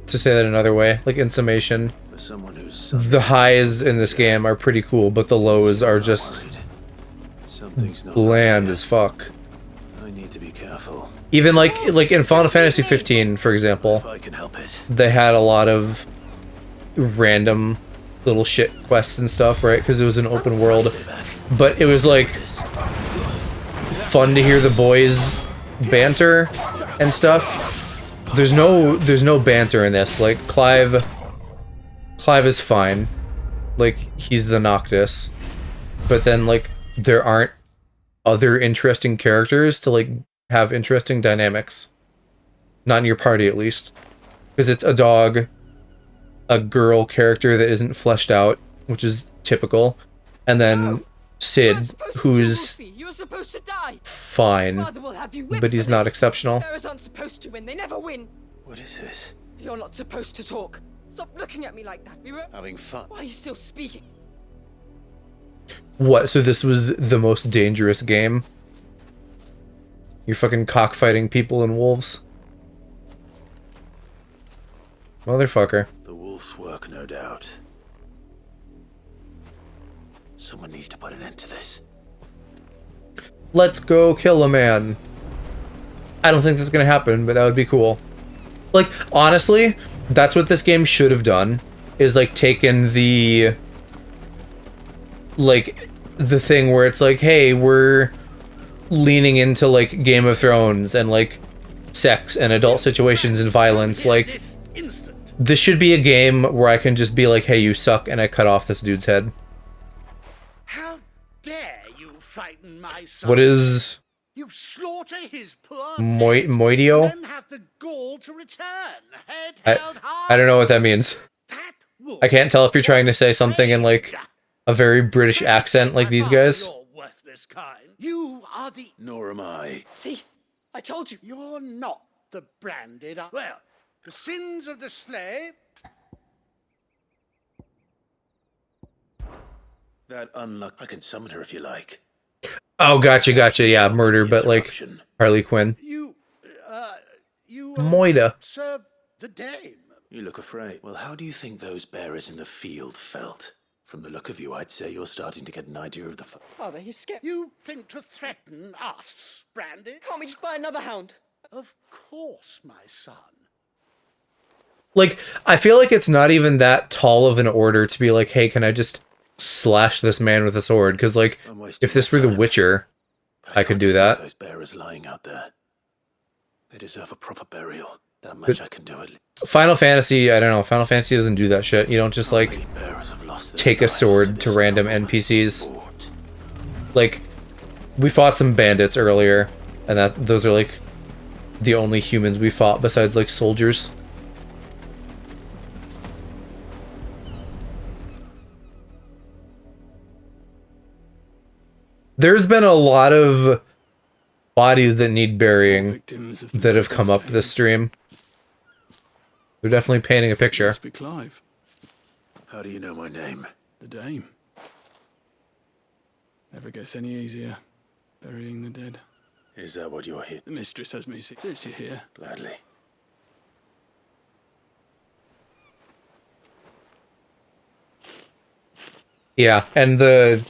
that another way, like in summation, For someone who's the highs in this game are pretty cool, but the lows are just something's not bland as fuck. I need to be careful. Even like in Final Fantasy 15, for example, If I can help it. they had a lot of random little shit quests and stuff, right? Because it was an open world, but it was like fun to hear the boys banter and stuff. There's no banter in this. Like Clive is fine, like he's the Noctis, but then like there aren't other interesting characters to like have interesting dynamics. Not in your party, at least, because it's a dog, a girl character that isn't fleshed out, which is typical, and then Sid, who's You're supposed to die. fine, Father will have you whipped but he's for not this. exceptional. Bearers aren't supposed to win. They never win. What is this? You're not supposed to talk. Stop looking at me like that. We were Having fun. Why are you still speaking? What? So this was the most dangerous game? You're fucking cockfighting people and wolves? Motherfucker. The wolf's work, no doubt. Someone needs to put an end to this. Let's go kill a man. I don't think that's gonna happen, but that would be cool. Like, honestly, that's what this game should have done, is like taken the thing where it's like, hey, we're leaning into like Game of Thrones and like sex and adult situations and violence. Like, this should be a game where I can just be like, hey, you suck, and I cut off this dude's head. How dare you frighten my son? What is You slaughter his poor Moidio? then have the gall to return. Head I don't know what that means. I can't tell if you're trying to say something in like a very British accent like these guys. worthless kind. You are the... Nor am I. See, I told you. You're not the branded... Well, the sins of the slave... That unluck. I can summon her if you like. Oh, gotcha. Yeah, murder, but like Harley Quinn. Moida. Serve the dame. You look afraid. Well, how do you think those bearers in the field felt? From the look of you, I'd say you're starting to get an idea of the... Father, he's scared. You think to threaten us, Brandy? Can't we just buy another hound? Of course, my son. Like, I feel like it's not even that tall of an order to be like, hey, can I just slash this man with a sword? Because, like, if this were The Witcher, I could do that. Those bearers lying out there. They deserve a proper burial. That much I can do it. Final Fantasy, I don't know. Final Fantasy doesn't do that shit. You don't just, like, take a sword to random NPCs. Like, we fought some bandits earlier, and those are, like, the only humans we fought besides, like, soldiers. There's been a lot of bodies that need burying that have come up this stream. They're definitely painting a picture. Must be Clive. How do you know my name? The dame. Never gets any easier. Burying the dead. Is that what you're here? The mistress has me see. Since you're here. Gladly. Yeah, and the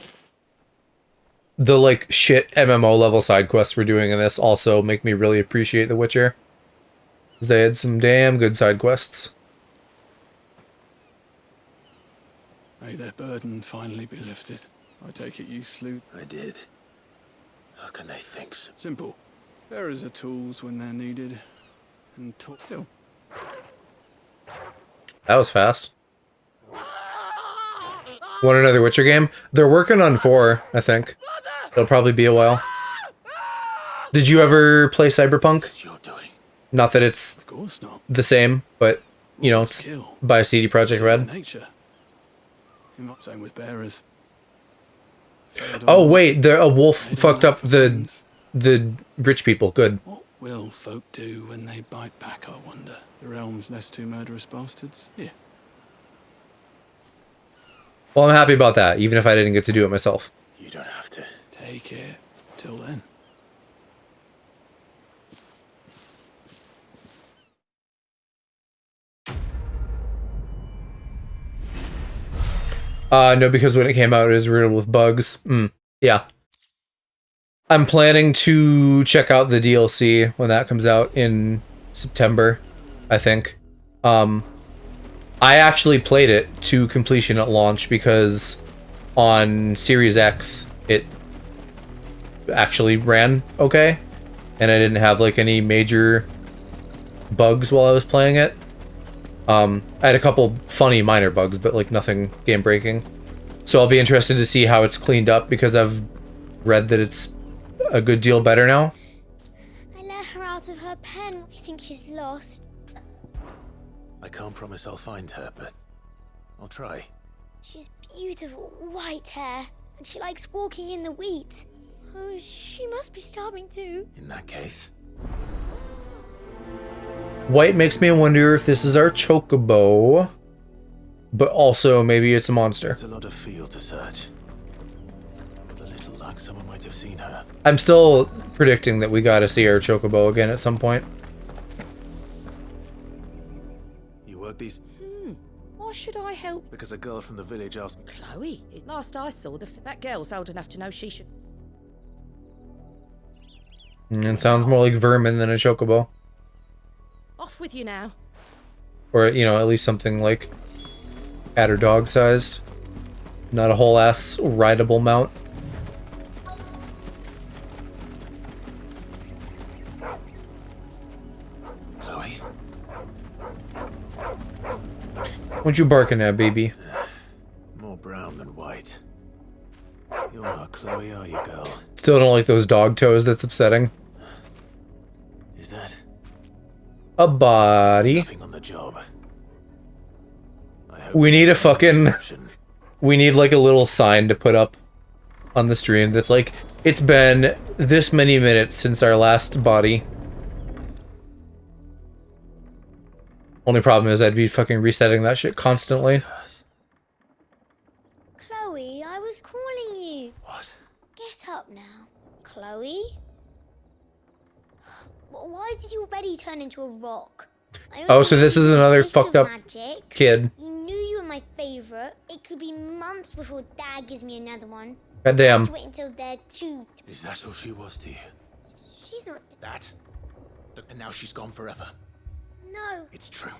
like shit MMO level side quests we're doing in this also make me really appreciate The Witcher. They had some damn good side quests. May their burden finally be lifted. I take it you slew. I did. How can they think so? Simple. Bearers are tools when they're needed. And talk still. That was fast. Want another Witcher game? They're working on 4, I think. It'll probably be a while. Did you ever play Cyberpunk? Not that it's Of course not. the same, but, you know, it's by CD Projekt Red. Nature. Same with bearers. Oh wait, a wolf fucked up the rich people. Good. What will folk do when they bite back, I wonder? The realm's less two murderous bastards. Here. Well, I'm happy about that, even if I didn't get to do it myself. You don't have to. Take it. Till then. No, because when it came out, it was riddled with bugs. Yeah. I'm planning to check out the DLC when that comes out in September, I think. I actually played it to completion at launch because on Series X, it actually ran okay. And I didn't have, like, any major bugs while I was playing it. I had a couple funny minor bugs, but like nothing game breaking. So I'll be interested to see how it's cleaned up because I've read that it's a good deal better now. I let her out of her pen. I think she's lost. I can't promise I'll find her, but I'll try. She's beautiful white hair, and she likes walking in the wheat. Oh, she must be starving too. In that case. White makes me wonder if this is our chocobo, but also maybe it's a monster. It's a lot of field to search. With a little luck, someone might have seen her. I'm still predicting that we gotta see our chocobo again at some point. You work these Why should I help? because a girl from the village asked me. Chloe, last I saw, that girl's old enough to know she should. It sounds more like vermin than a chocobo. Off with you now. Or, you know, at least something like cat or dog sized. Not a whole ass rideable mount. Chloe? What you barking at, baby? More brown than white. You're not Chloe, are you, girl? Still don't like those dog toes, that's upsetting. Is that a body? on the job? We need a fucking... We need like a little sign to put up on the stream that's like, it's been this many minutes since our last body. Only problem is I'd be fucking resetting that shit constantly. Chloe, I was calling you. What? Get up now. Chloe? Why did you already turn into a rock? Oh, so this is another fucked up magic. kid. You knew you were my favorite. It could be months before Dad gives me another one. Goddamn. I have to wait until they're 2. Is that all she was to you? She's not. That? And now she's gone forever. No. It's true.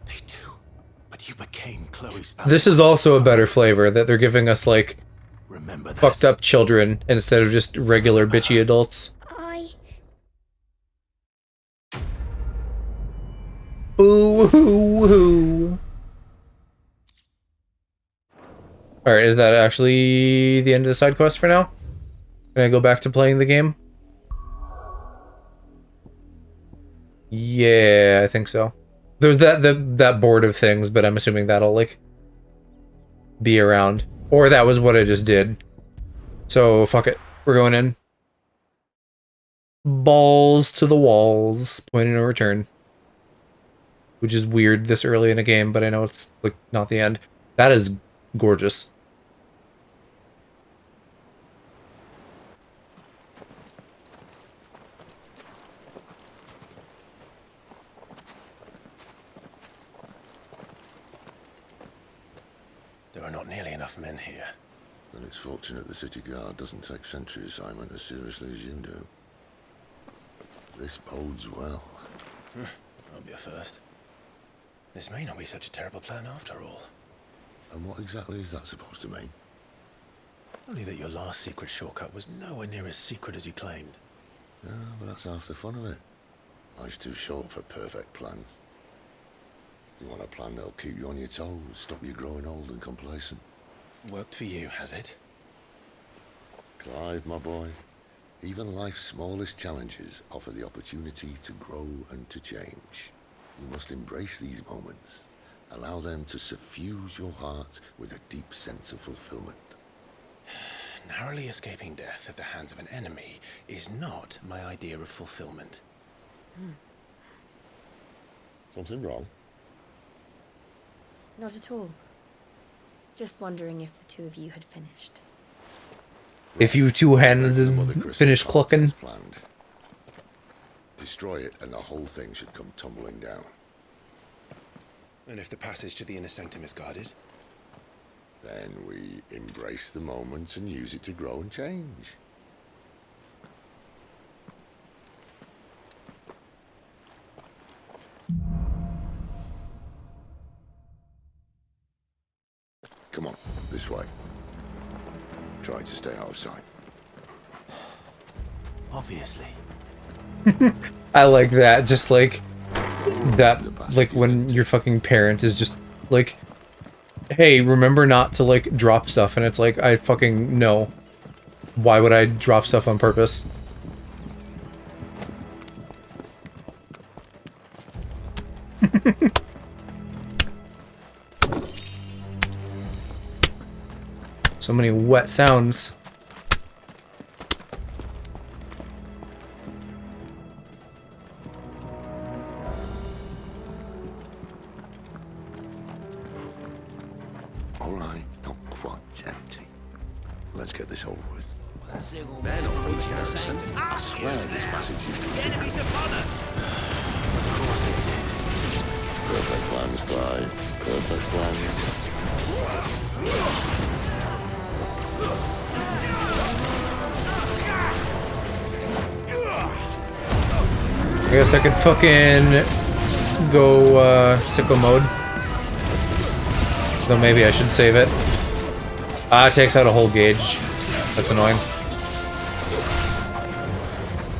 They do. But you became Chloe's. This is also a better flavor that they're giving us like Remember that. fucked up children instead of just regular bitchy adults. Boo hoo hoo. Alright, is that actually the end of the side quest for now? Can I go back to playing the game? Yeah, I think so. There's that board of things, but I'm assuming that'll like be around. Or that was what I just did. So fuck it. We're going in. Balls to the walls. Point of no return. Which is weird this early in a game, but I know it's like not the end. That is gorgeous. There are not nearly enough men here. Then it's fortunate the city guard doesn't take sentry assignment as seriously as you do. This bodes well. Won't be a first. This may not be such a terrible plan after all. And what exactly is that supposed to mean? Only that your last secret shortcut was nowhere near as secret as you claimed. Yeah, but that's half the fun of it. Life's too short for perfect plans. You want a plan that'll keep you on your toes, stop you growing old and complacent. Worked for you, has it? Clive, my boy, even life's smallest challenges offer the opportunity to grow and to change. You must embrace these moments. Allow them to suffuse your heart with a deep sense of fulfillment. Narrowly escaping death at the hands of an enemy is not my idea of fulfillment. Something wrong? Not at all. Just wondering if the two of you had finished. If you two hadn't finished clucking. Planned. Destroy it and the whole thing should come tumbling down. And if the passage to the inner sanctum is guarded? Then we embrace the moment and use it to grow and change. Come on, this way. Try to stay out of sight. Obviously. I like that. Just like that, like when your fucking parent is just like, hey, remember not to like drop stuff, and it's like, I fucking know. Why would I drop stuff on purpose? So many wet sounds. All right, not quite empty. Let's get this over with. They're not reaching the same. I swear this passage used to be The enemy's upon us! Of course it did. perfect plans, Clive. Perfect plans. I guess I could fucking go sicko mode. Though maybe I should save it. Ah, it takes out a whole gauge. That's annoying.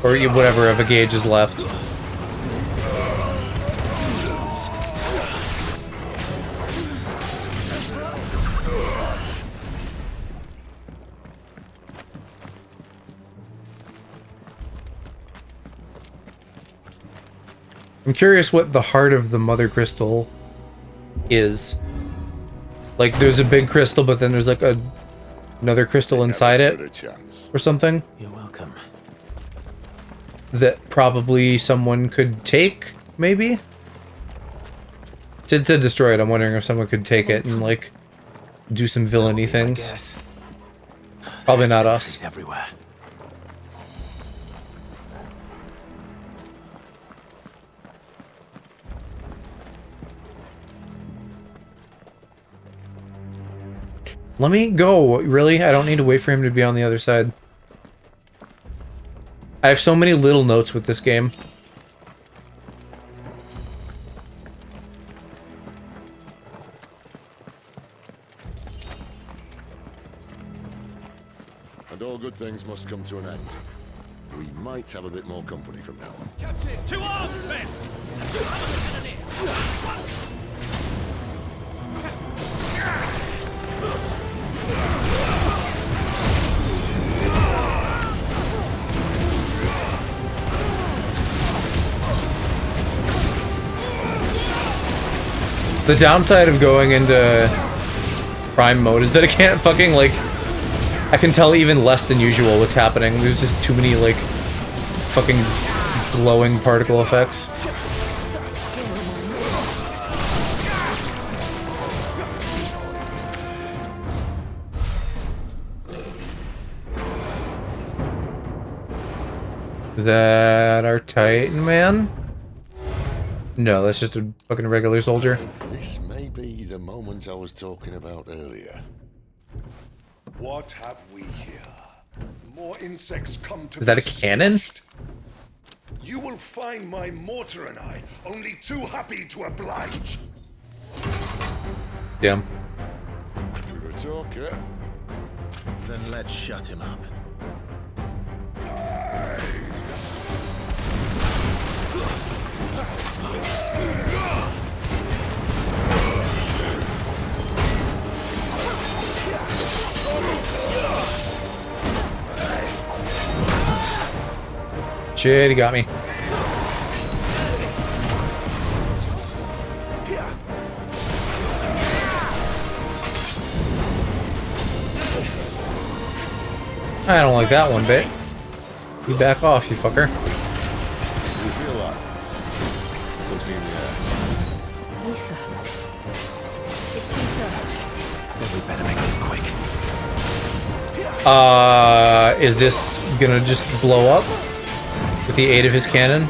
Or whatever if a gauge is left. I'm curious what the heart of the mother crystal is. Like, there's a big crystal, but then there's like another crystal inside it, or something. You're welcome. That probably someone could take, maybe? It said destroy it. I'm wondering if someone could take it and, like, do some villainy things. Probably not us. Everywhere. Let me go. Really? I don't need to wait for him to be on the other side. I have so many little notes with this game. And all good things must come to an end. We might have a bit more company from now on. Captain, 2 arms, men! The downside of going into prime mode is that I can't fucking, like, I can tell even less than usual what's happening. There's just too many, like, fucking glowing particle effects. Is that our Titan man? No, that's just a fucking regular soldier. This may be the moment I was talking about earlier. What have we here? More insects come to Is that a be cannon? squashed. You will find my mortar and I only too happy to oblige. Damn. To the talker. Then let's shut him up. Shit, he got me. I don't like that one bit. You back off, you fucker. You feel that? Something in the air. Ether. It's ether. Then we better make this quick. Is this gonna just blow up with the aid of his cannon?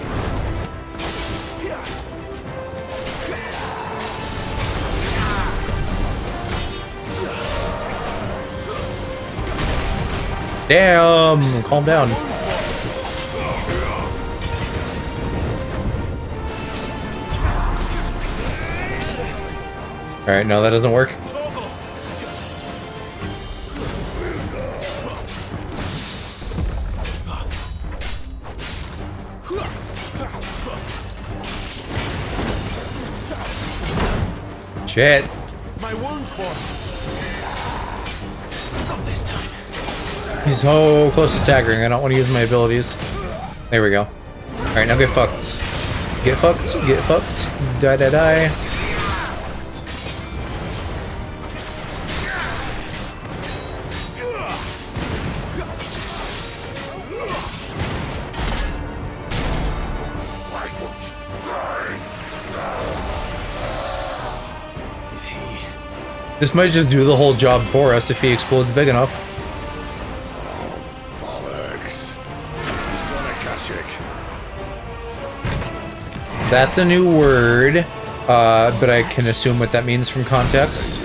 Damn! Calm down. Alright, no, that doesn't work. Shit. My wound's born. Not this time. He's so close to staggering, I don't want to use my abilities. There we go. Alright, now get fucked. Get fucked, get fucked. Die, die, die. This might just do the whole job for us if he explodes big enough. Bollocks. He's gonna Kashyyyk. That's a new word, but I can assume what that means from context.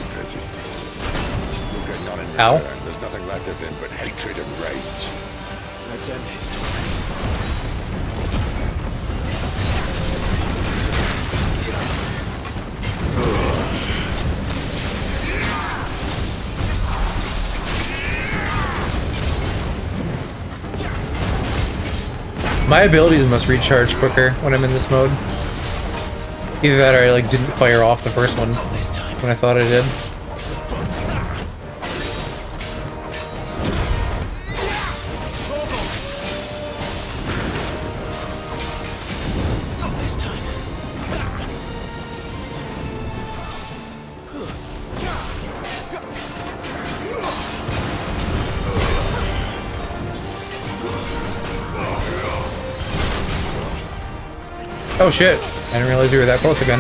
Ow. There's nothing left of him but hatred and rage. Let's end his torment. My abilities must recharge quicker when I'm in this mode. Either that or I like didn't fire off the first one when I thought I did. Oh shit, I didn't realize you were that close again.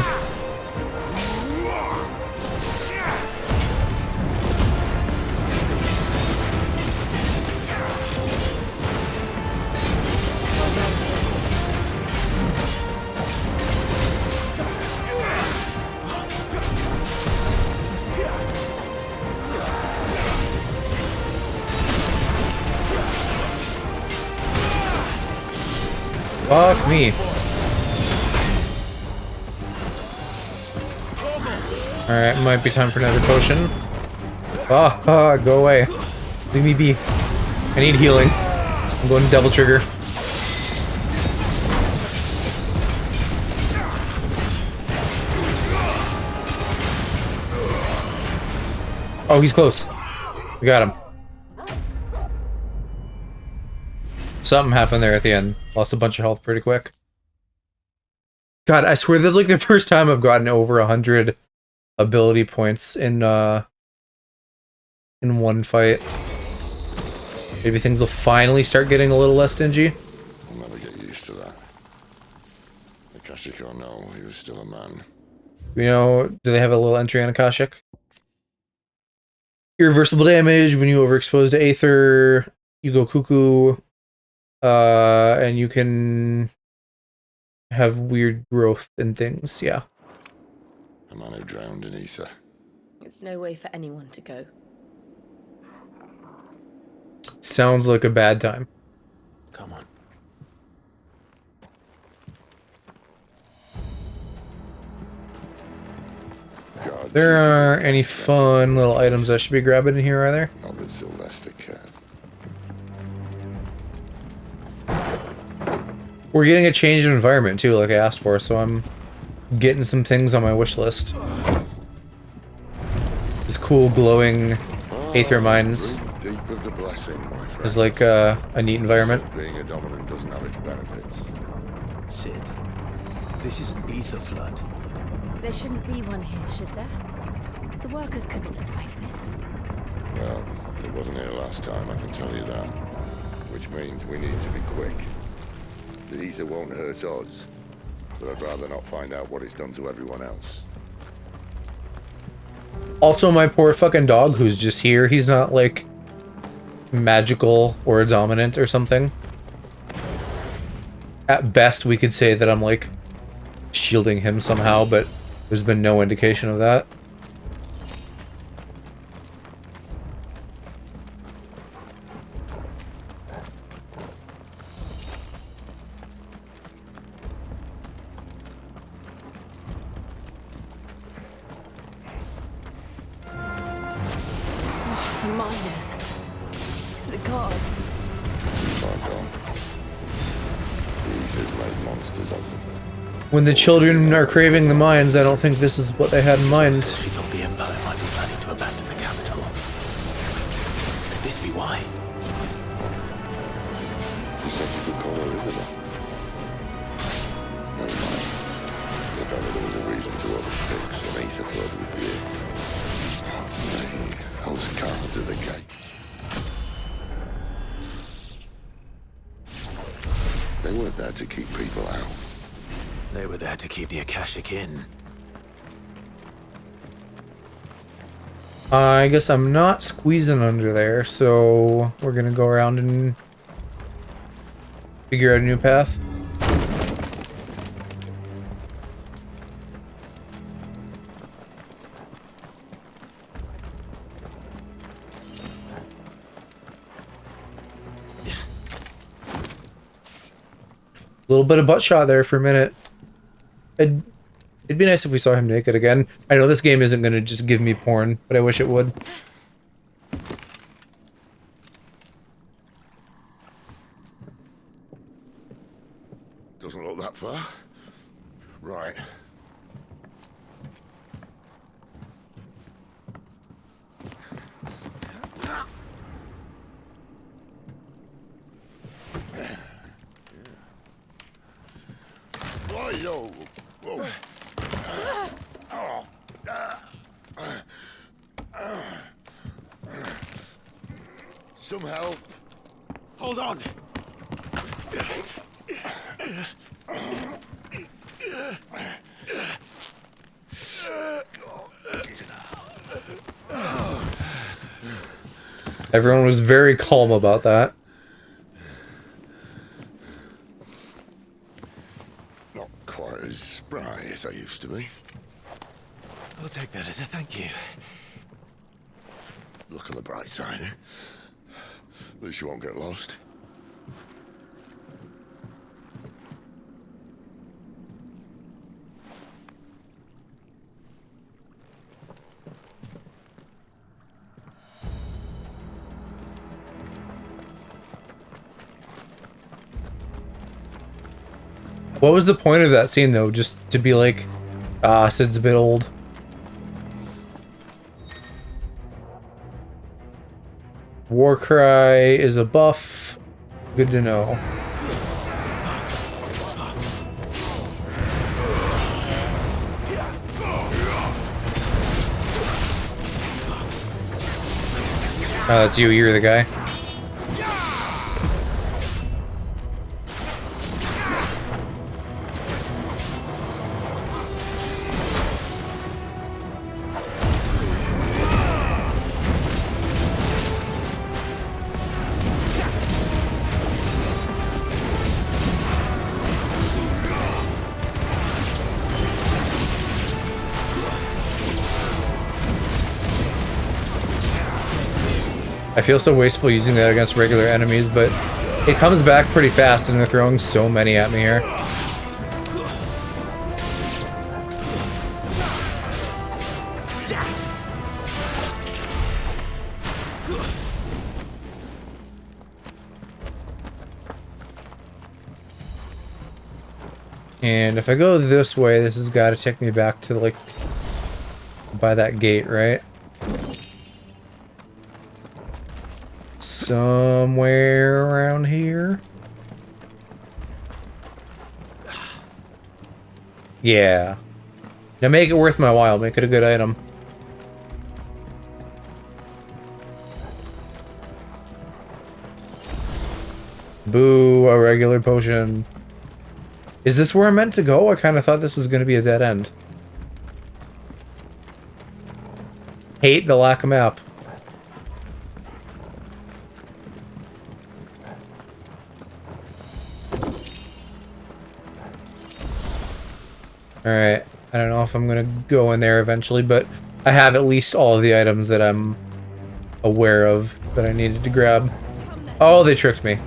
Fuck me. Alright, might be time for another potion. Go away. Leave me be. I need healing. I'm going to double trigger. Oh, he's close. We got him. Something happened there at the end. Lost a bunch of health pretty quick. God, I swear this is like the first time I've gotten over 100 ability points in one fight. Maybe things will finally start getting a little less stingy. I'll never get used to that. Akashic or no, he was still a man. You know, do they have a little entry on Akashic? Irreversible damage when you overexpose to Aether, you go cuckoo, and you can have weird growth and things, yeah. A man who drowned in ether. It's no way for anyone to go. Sounds like a bad time. Come on. There aren't any fun little items I should be grabbing in here, are there? Not that Sylvester cared. We're getting a change of environment too, like I asked for, so I'm getting some things on my wish list. This cool glowing aether mines Deep of the blessing, my friend. is like a neat environment. Being a dominant doesn't have its benefits. Sid, this is an ether flood. There shouldn't be one here, should there? The workers couldn't survive this. Well, it wasn't here last time, I can tell you that. Which means we need to be quick. The ether won't hurt us, but I'd rather not find out what it's done to everyone else. Also, my poor fucking dog who's just here, he's not like magical or dominant or something. At best, we could say that I'm like shielding him somehow, but there's been no indication of that. The miners. The gods. Like on. The ether's made monsters of them. When the children are craving the mines, I don't think this is what they had in mind. She thought the Empire might be planning to abandon the capital. Could this be why? You said you could call her Isabel. Never mind. If ever there was a reason to overfix, an ether flood would be it. Those cards at the gate. They weren't there to keep people out. They were there to keep the Akashic in. I guess I'm not squeezing under there, so we're gonna go around and figure out a new path. A little bit of butt shot there for a minute. It'd be nice if we saw him naked again. I know this game isn't gonna just give me porn, but I wish it would. Doesn't look that far. Right. Yo. Whoa. Some help. Hold on. Everyone was very calm about that. Not quite as spry as I used to be. I'll take that as a thank you. Look on the bright side, eh? At least you won't get lost. What was the point of that scene, though? Just to be like, ah, Sid's a bit old. Warcry is a buff. Good to know. That's you. You're the guy. I feel so wasteful using that against regular enemies, but it comes back pretty fast and they're throwing so many at me here. And if I go this way, this has got to take me back to, like, by that gate, right? Somewhere around here. Yeah. Now make it worth my while. Make it a good item. Boo, a regular potion. Is this where I'm meant to go? I kind of thought this was going to be a dead end. Hate the lack of map. Alright, I don't know if I'm gonna go in there eventually, but I have at least all of the items that I'm aware of that I needed to grab. Oh, they tricked me.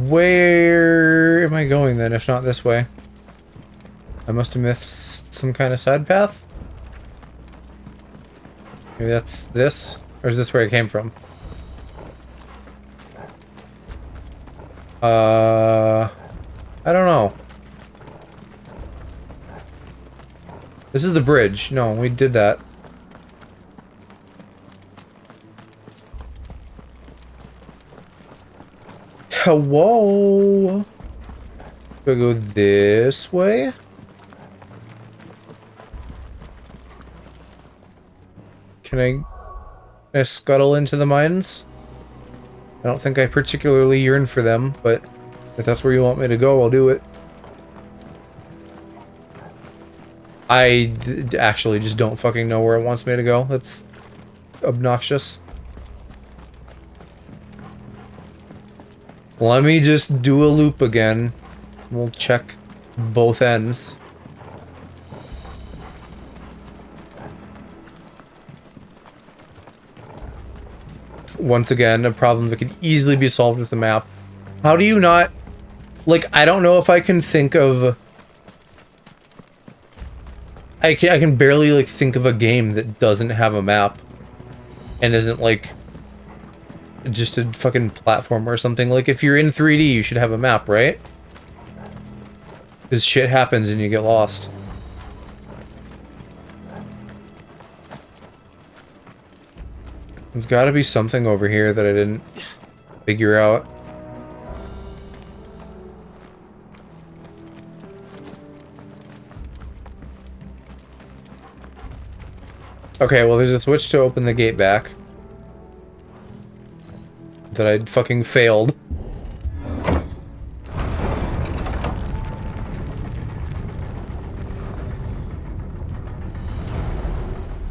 Where am I going then, if not this way? I must have missed some kind of side path? Maybe that's this? Or is this where I came from? I don't know. This is the bridge. No, we did that. Whoa! Do I go this way? Can I scuttle into the mines? I don't think I particularly yearn for them, but if that's where you want me to go, I'll do it. I actually just don't fucking know where it wants me to go. That's obnoxious. Let me just do a loop again. We'll check both ends. Once again, a problem that could easily be solved with the map. How do you not... Like, I don't know if I can think of... I can barely, like, think of a game that doesn't have a map. And isn't, like... just a fucking platform or something. Like, if you're in 3D, you should have a map, right? Because shit happens and you get lost. There's gotta be something over here that I didn't figure out. Okay, well, there's a switch to open the gate back. That I'd fucking failed.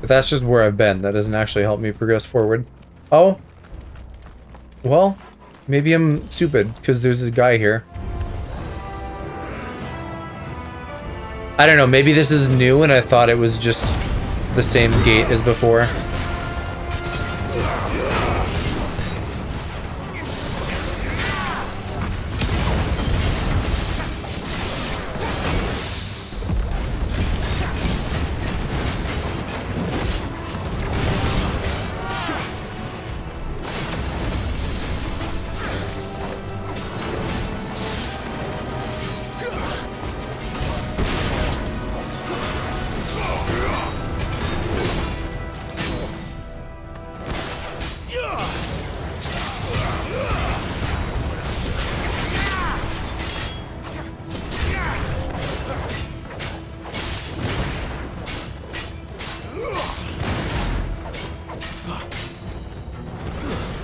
But that's just where I've been. That doesn't actually help me progress forward. Oh. Well, maybe I'm stupid, because there's a guy here. I don't know, maybe this is new and I thought it was just the same gate as before.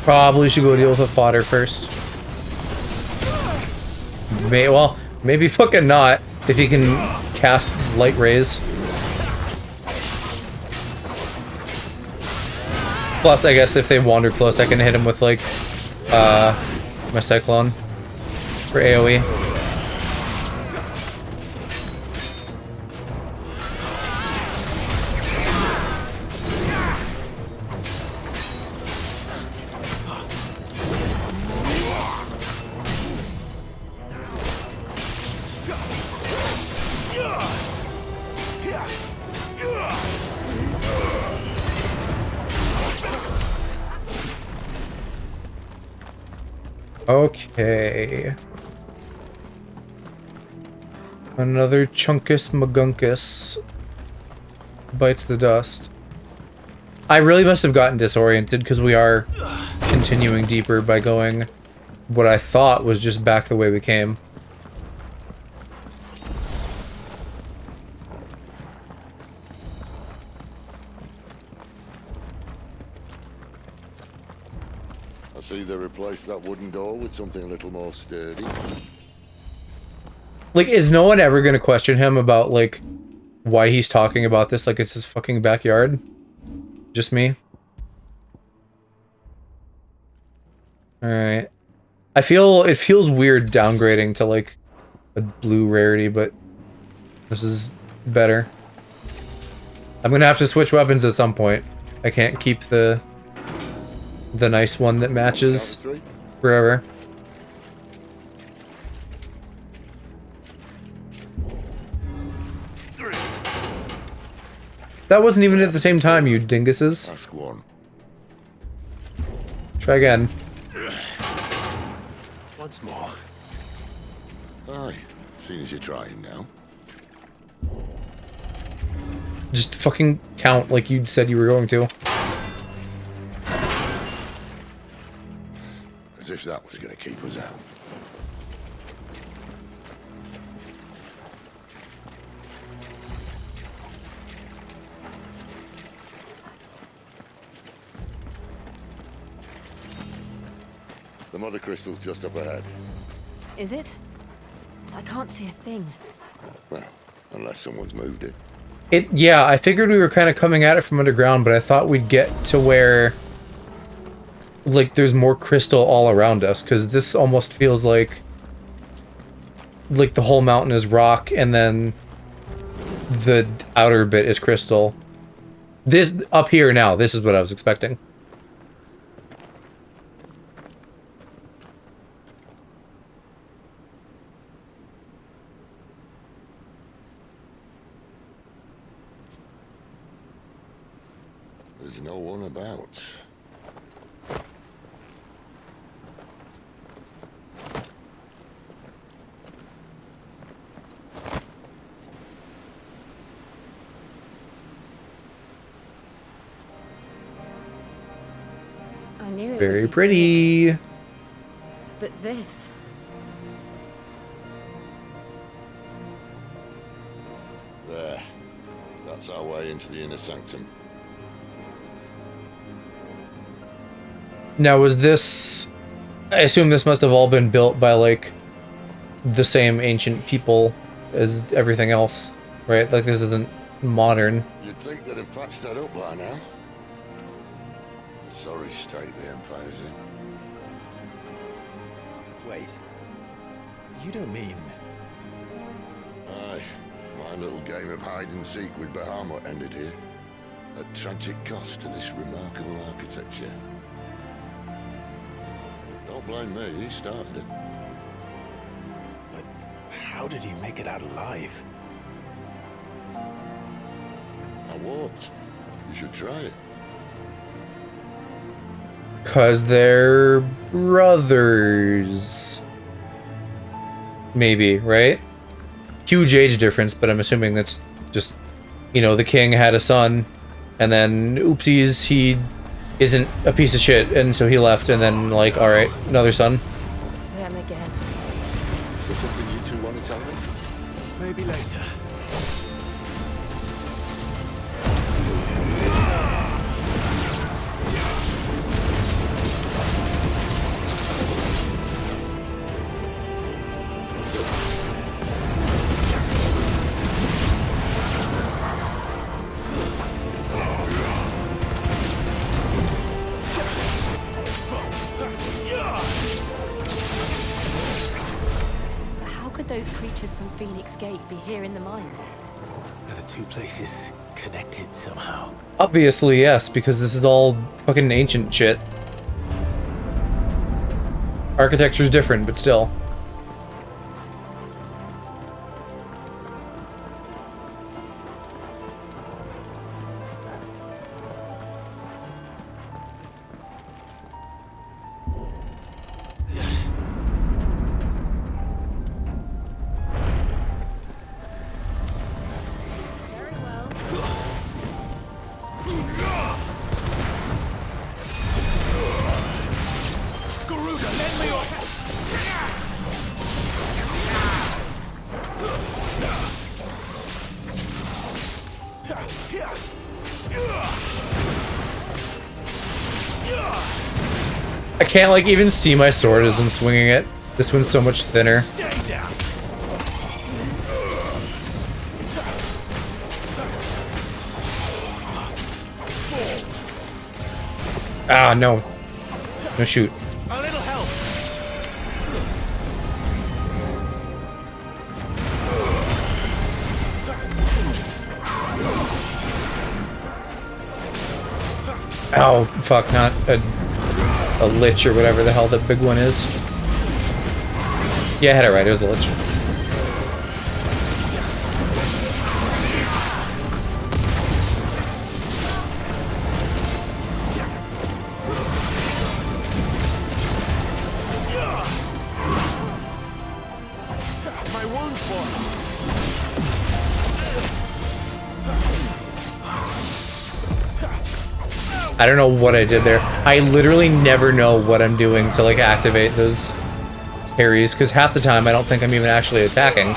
Probably should go deal with the fodder first. Well, maybe fucking not. If he can cast light rays. Plus, I guess if they wander close, I can hit him with, like, my Cyclone for AoE. Okay. Another Chunkus Magunkus bites the dust. I really must have gotten disoriented because we are continuing deeper by going what I thought was just back the way we came. I see they replaced that wooden door with something a little more sturdy. Like, is no one ever gonna question him about, like, why he's talking about this like it's his fucking backyard? Just me? Alright. It feels weird downgrading to, like, a blue rarity, but this is better. I'm gonna have to switch weapons at some point. I can't keep the nice one that matches forever. That wasn't even at the same time, you dinguses. Ask one. Try again. Once more. Aye, seeing as you're trying now. Just fucking count like you said you were going to. As if that was gonna keep us out. The mother crystal's just up ahead. Is it? I can't see a thing. Well, unless someone's moved it. Yeah, I figured we were kind of coming at it from underground, but I thought we'd get to where, like, there's more crystal all around us, because this almost feels like the whole mountain is rock, and then the outer bit is crystal. This, up here now, this is what I was expecting. There's no one about. I knew it. Very would be pretty. weird. But this. There. That's our way into the inner sanctum. Now, was this... I assume this must have all been built by, like, the same ancient people as everything else, right? Like, this isn't modern. You'd think they'd have patched that up by now. Sorry state the Empire's in. Wait. You don't mean... Aye. My little game of hide-and-seek with Bahamut ended here. At tragic cost to this remarkable architecture. Don't blame me, he started it. But how did he make it out alive? I walked. You should try it. 'Cause they're brothers. Maybe, right? Huge age difference, but I'm assuming that's just, you know, the king had a son, and then, oopsies, he isn't a piece of shit, and so he left, and then, like, alright, another son. Them again. Is there something you two want to tell me? Maybe later. Phoenix Gate be here in the mines? Are the two places connected somehow? Obviously, yes, because this is all fucking ancient shit. Architecture's different, but still. I can't, like, even see my sword as I'm swinging it. This one's so much thinner. Ah, no. No, shoot. A little help. Ow, fuck, not a lich or whatever the hell that big one is. Yeah, I had it right, it was a lich. My wound's born. I don't know what I did there. I literally never know what I'm doing to, like, activate those parries, because half the time I don't think I'm even actually attacking.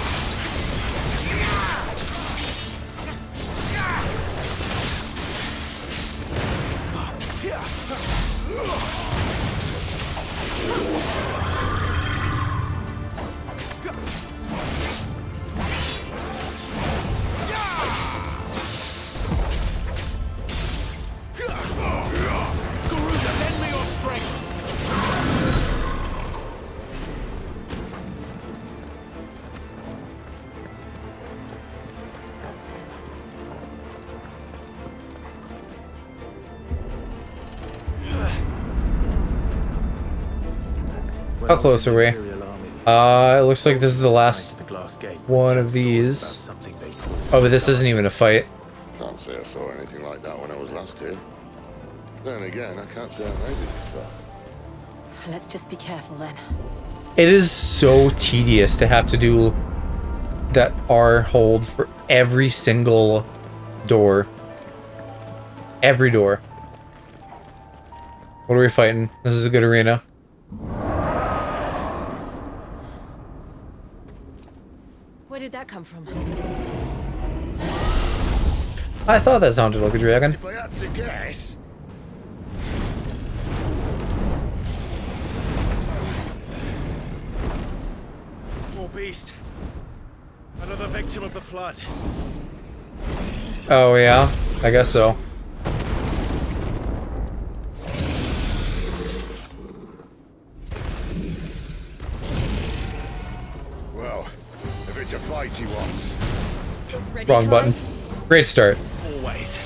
How close are we? It looks like this is the last one of these. Oh, but this isn't even a fight. Can't say I saw anything like that when I was last here. Then again, I can't say I made it this far. Let's just be careful then. It is so tedious to have to do that R hold for every single door. Every door. What are we fighting? This is a good arena. Where did that come from? I thought that sounded like a dragon. If I had to guess. Poor beast. Another victim of the flood. Oh yeah, I guess so. Well, if it's a fight he wants. Wrong button. Great start. Always.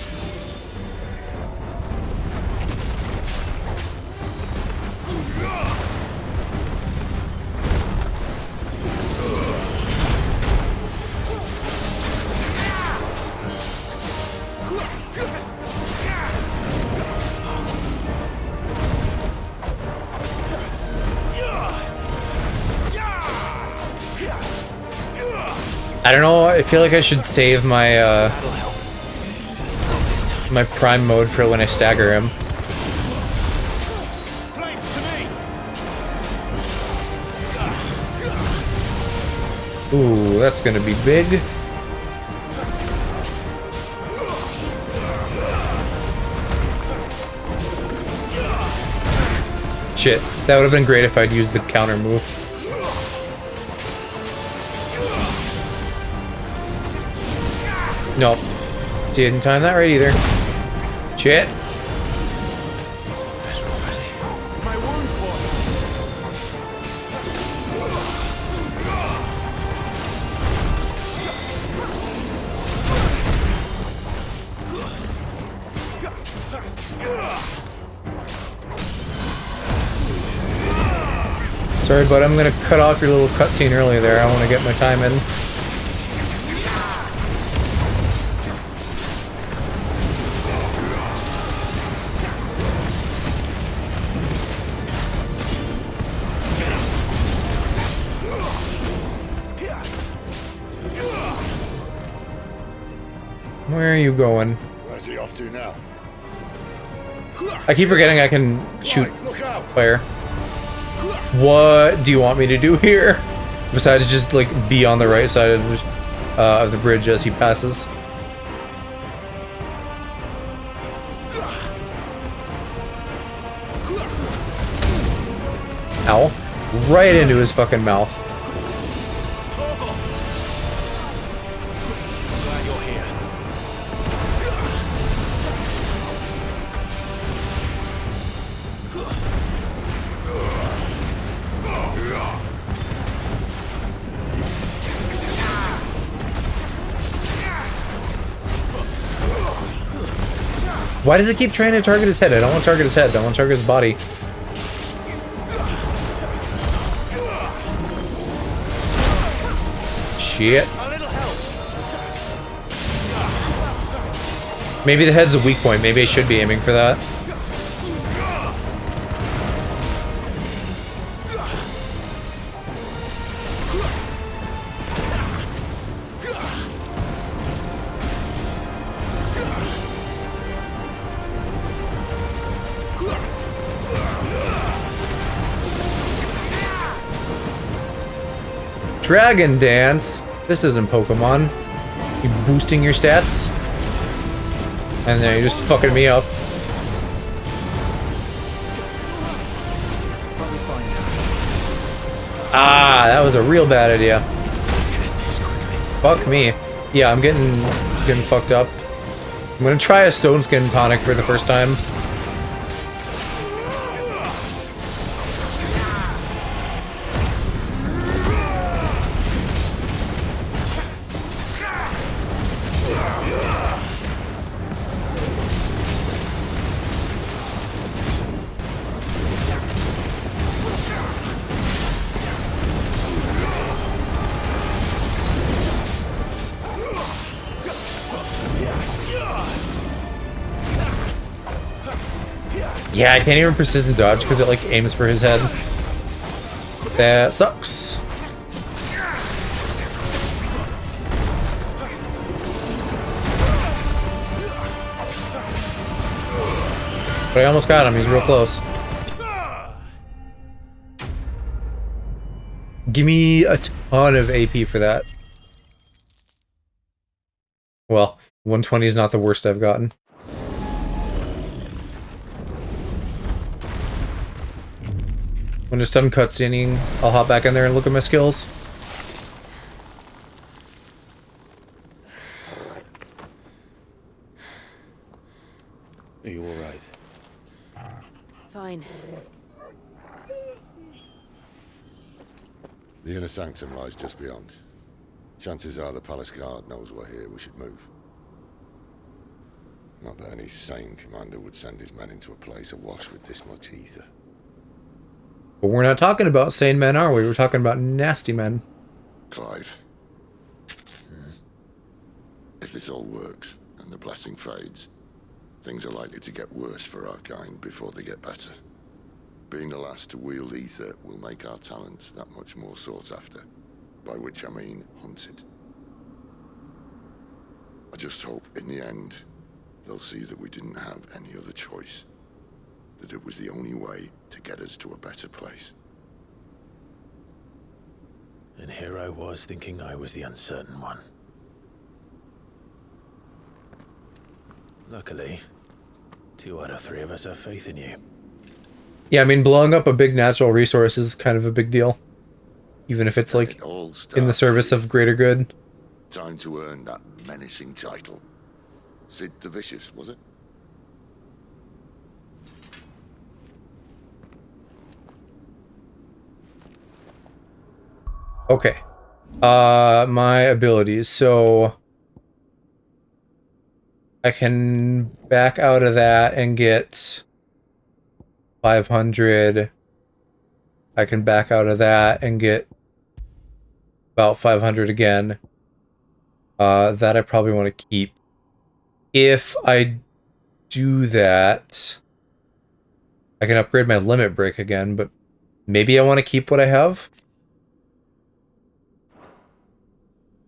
I don't know, I feel like I should save my my prime mode for when I stagger him. Ooh, that's gonna be big. Shit, that would have been great if I'd used the counter move. Nope. Didn't time that right either. Shit. My wound's born. Sorry, but I'm gonna cut off your little cutscene earlier there. I want to get my time in. Where are you going? Where's he off to now? I keep forgetting I can shoot fire. What do you want me to do here? Besides just, like, be on the right side of the bridge as he passes. Ow. Right into his fucking mouth. Why does it keep trying to target his head? I don't want to target his head. I want to target his body. Shit. Maybe the head's a weak point. Maybe I should be aiming for that. Dragon Dance? This isn't Pokemon. You boosting your stats? And then you're just fucking me up. Ah, that was a real bad idea. Fuck me. Yeah, I'm getting fucked up. I'm gonna try a Stone Skin tonic for the first time. Yeah, I can't even precision dodge because it like aims for his head. That sucks. But I almost got him, he's real close. Give me a ton of AP for that. Well, 120 is not the worst I've gotten. When it's done cutscening, I'll hop back in there and look at my skills. Are you alright? Fine. The inner sanctum lies just beyond. Chances are the palace guard knows we're here. We should move. Not that any sane commander would send his men into a place awash with this much ether. But we're not talking about sane men, are we? We're talking about nasty men. Clive. If this all works, and the blessing fades, things are likely to get worse for our kind before they get better. Being the last to wield ether will make our talents that much more sought after. By which I mean hunted. I just hope, in the end, they'll see that we didn't have any other choice. That it was the only way to get us to a better place. And here I was thinking I was the uncertain one. Luckily, 2 out of 3 of us have faith in you. Yeah, I mean, blowing up a big natural resource is kind of a big deal. Even if it's, like, in the service of greater good. Time to earn that menacing title. Sid the Vicious, was it? Okay. My abilities. So I can back out of that and get 500. I can back out of that and get about 500 again. That I probably want to keep. If I do that, I can upgrade my limit break again, but maybe I want to keep what I have?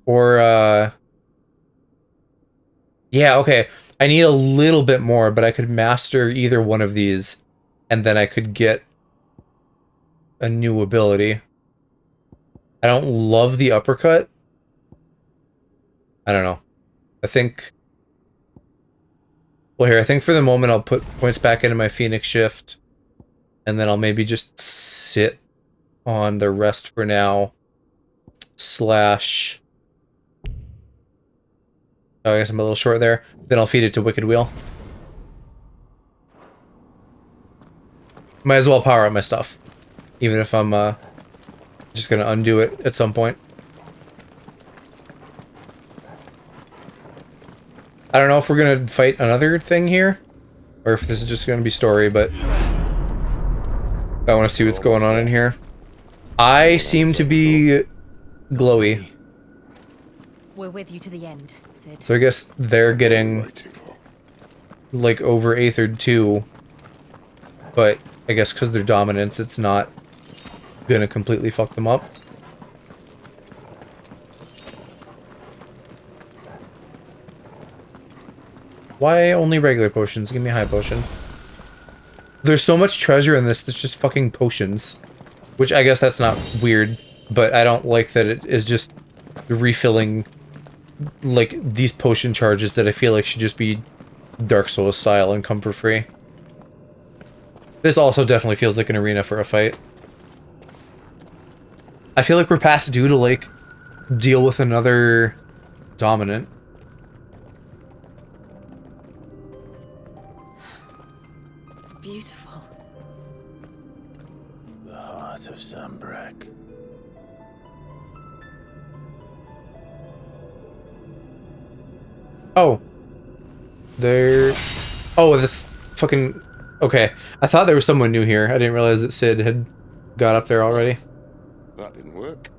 Or, yeah, okay. I need a little bit more, but I could master either one of these, and then I could get a new ability. I don't love the uppercut. I don't know. I think... Well, here, I think for the moment I'll put points back into my Phoenix Shift, and then I'll maybe just sit on the rest for now. Slash... Oh, I guess I'm a little short there. Then I'll feed it to Wicked Wheel. Might as well power up my stuff. Even if I'm just gonna undo it at some point. I don't know if we're gonna fight another thing here, or if this is just gonna be story, but I want to see what's going on in here. I seem to be glowy. We're with you to the end, Sid. So I guess they're getting like over Aethered too, but I guess because they're dominants, it's not gonna completely fuck them up. Why only regular potions? Give me a high potion. There's so much treasure in this that's just fucking potions. Which I guess that's not weird, but I don't like that it is just refilling like these potion charges that I feel like should just be Dark Souls style and come for free. This also definitely feels like an arena for a fight. I feel like we're past due to like deal with another dominant. It's beautiful. The heart of Zambrak. Oh. There... Oh, this fucking... Okay. I thought there was someone new here. I didn't realize that Sid had got up there already. That didn't work.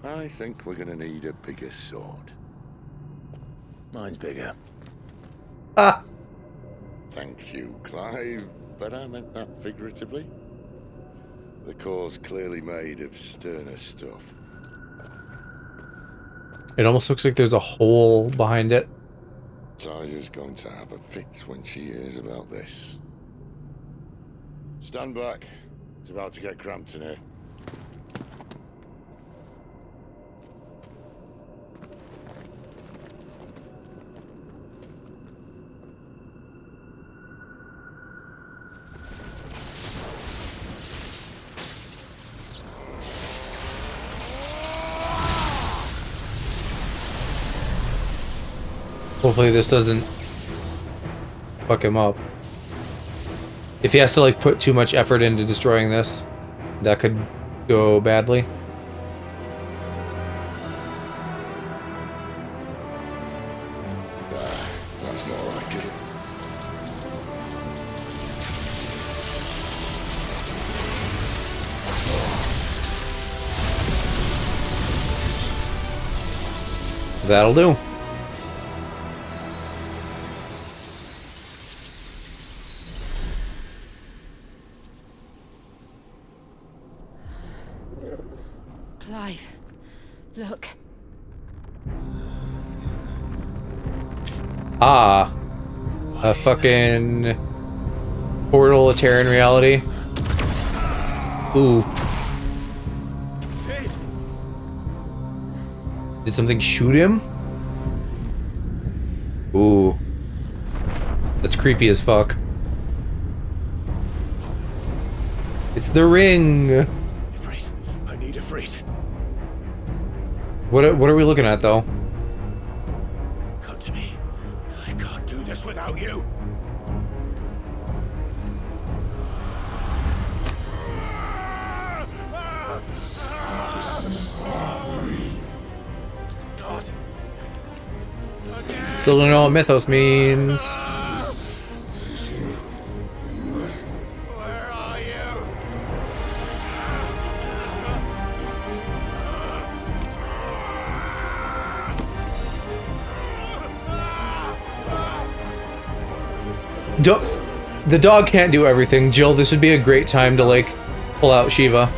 I think we're gonna need a bigger sword. Mine's bigger. Ah! Thank you, Clive, but I meant that figuratively. The core's clearly made of sterner stuff. It almost looks like there's a hole behind it. Tyler's going to have a fit when she hears about this. Stand back. It's about to get cramped in here. Hopefully this doesn't fuck him up. If he has to like put too much effort into destroying this, that could go badly. That's more like it. That'll do. Clive, look. Ah. A fucking portal of Terran reality. Ooh. Sid! Did something shoot him? Ooh. That's creepy as fuck. It's the ring! Ifrit, I need Ifrit. What are we looking at, though? Come to me. I can't do this without you. God. Still don't know what Mythos means. Where are you? The dog can't do everything. Jill, this would be a great time to, like, pull out Shiva.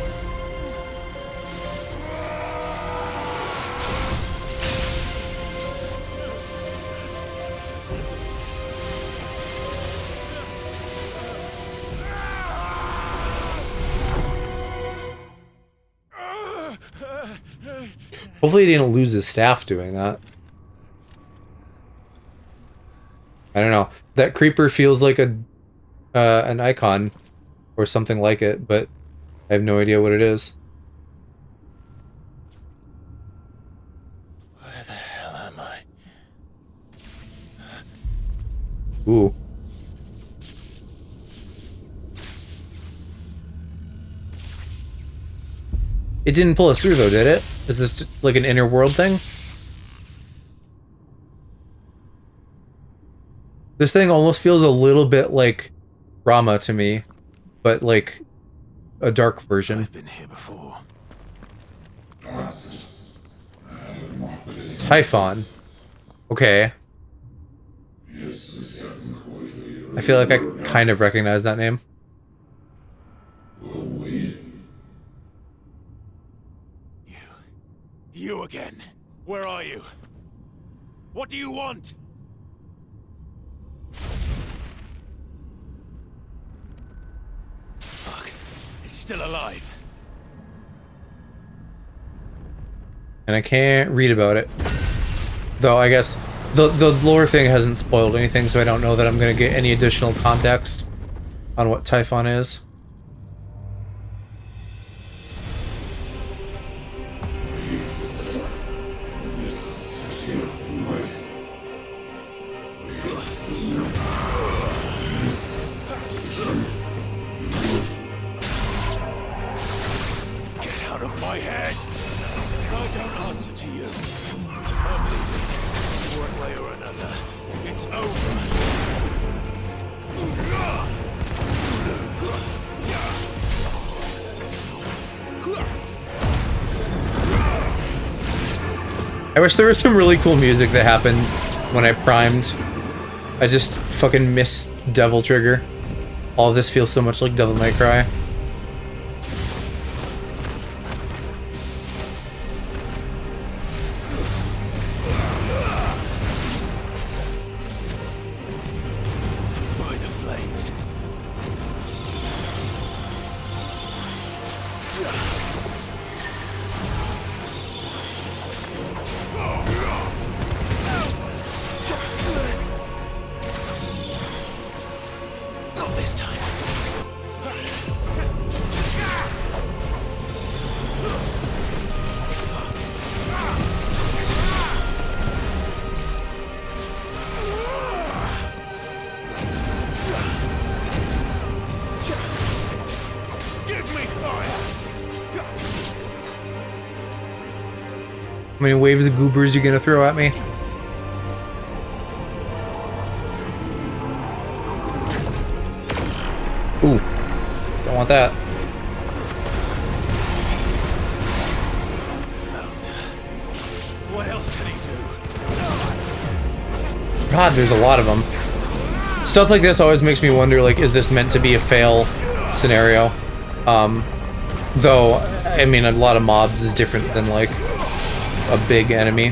Hopefully he didn't lose his staff doing that. I don't know. That creeper feels like a an icon or something like it, but I have no idea what it is. Where the hell am I? Ooh. It didn't pull us through though, did it? Is this just like an inner world thing? This thing almost feels a little bit like Rama to me, but like a dark version. I've been here before. Typhon. Okay. I feel like I kind of recognize that name. You again. Where are you? What do you want? Fuck. It's still alive. And I can't read about it. Though I guess the lore thing hasn't spoiled anything, so I don't know that I'm gonna get any additional context on what Typhon is. Get out of my head! I don't answer to you. I'm leaving. One way or another. It's over. I wish there was some really cool music that happened when I primed. I just fucking miss Devil Trigger. All of this feels so much like Devil May Cry. By the flames. Not this time. Give me fire! How many waves of goobers you gonna throw at me? Ooh. Don't want that. What else can he do? God, there's a lot of them. Stuff like this always makes me wonder, like, is this meant to be a fail scenario? Though, I mean, a lot of mobs is different than, like, a big enemy.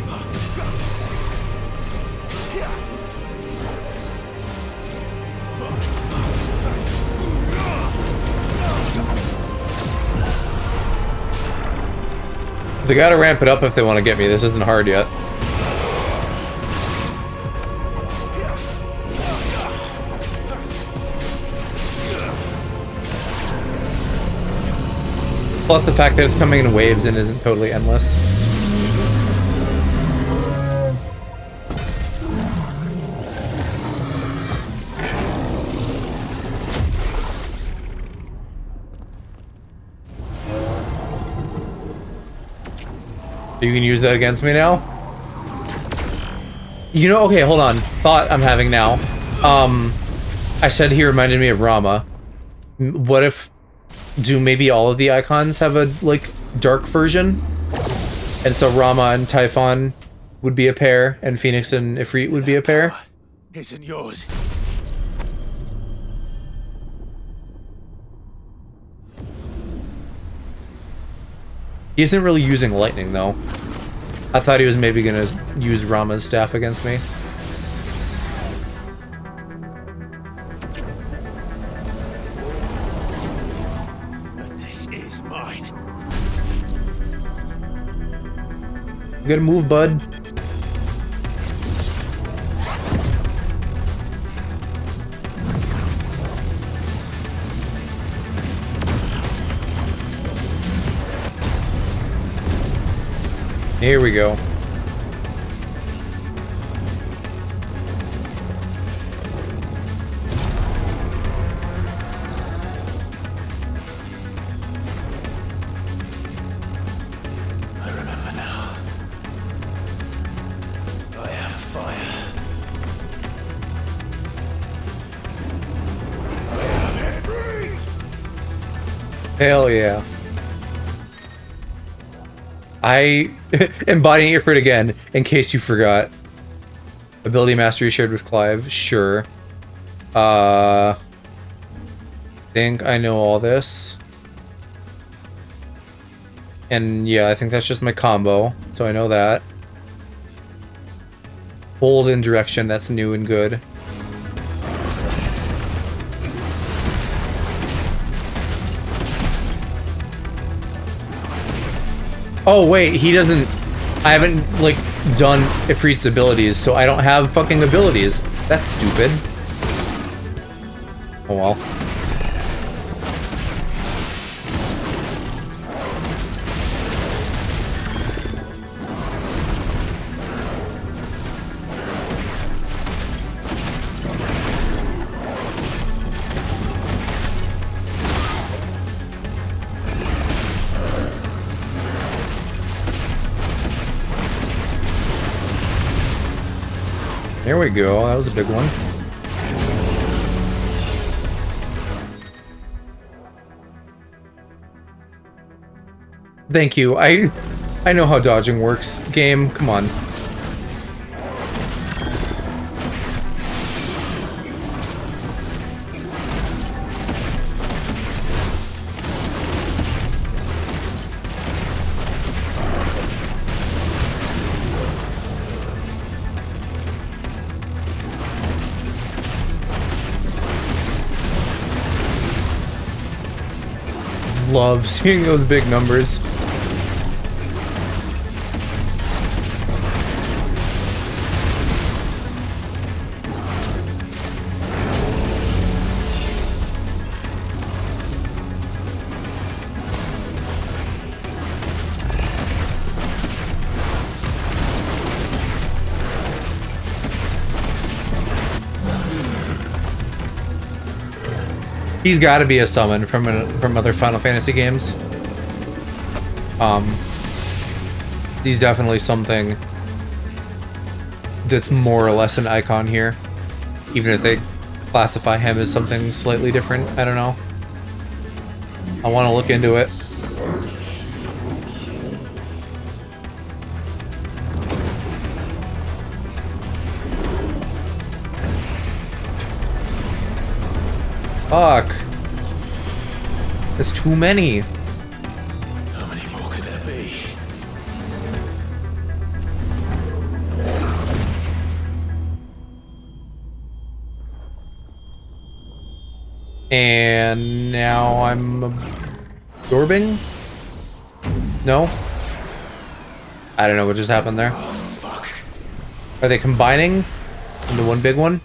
They gotta ramp it up if they want to get me. This isn't hard yet. Plus the fact that it's coming in waves and isn't totally endless. You can use that against me now? You know, okay, hold on. Thought I'm having now. I said he reminded me of Rama. What if... Do maybe all of the icons have a, like, dark version? And so Rama and Typhon would be a pair, and Phoenix and Ifrit would be a pair? Isn't yours. He isn't really using lightning, though. I thought he was maybe gonna use Rama's staff against me. This is mine. You gotta move, bud. Here we go. I remember now. I am fire. I am Ifrit! Hell yeah. I embodying Ifrit again, in case you forgot. Ability mastery shared with Clive, sure. Think I know all this. And yeah, I think that's just my combo, so I know that. Hold in direction, that's new and good. Oh wait, he doesn't... I haven't, like, done Ifrit's abilities, so I don't have fucking abilities. That's stupid. Oh well. There we go, that was a big one. Thank you, I know how dodging works. Game, come on. Love seeing those big numbers. He's got to be a summon from other Final Fantasy games. He's definitely something that's more or less an icon here, even if they classify him as something slightly different. I don't know. I want to look into it. Fuck. That's too many. How many more could there be? And now I'm absorbing? No? I don't know what just happened there. Oh, fuck. Are they combining into one big one?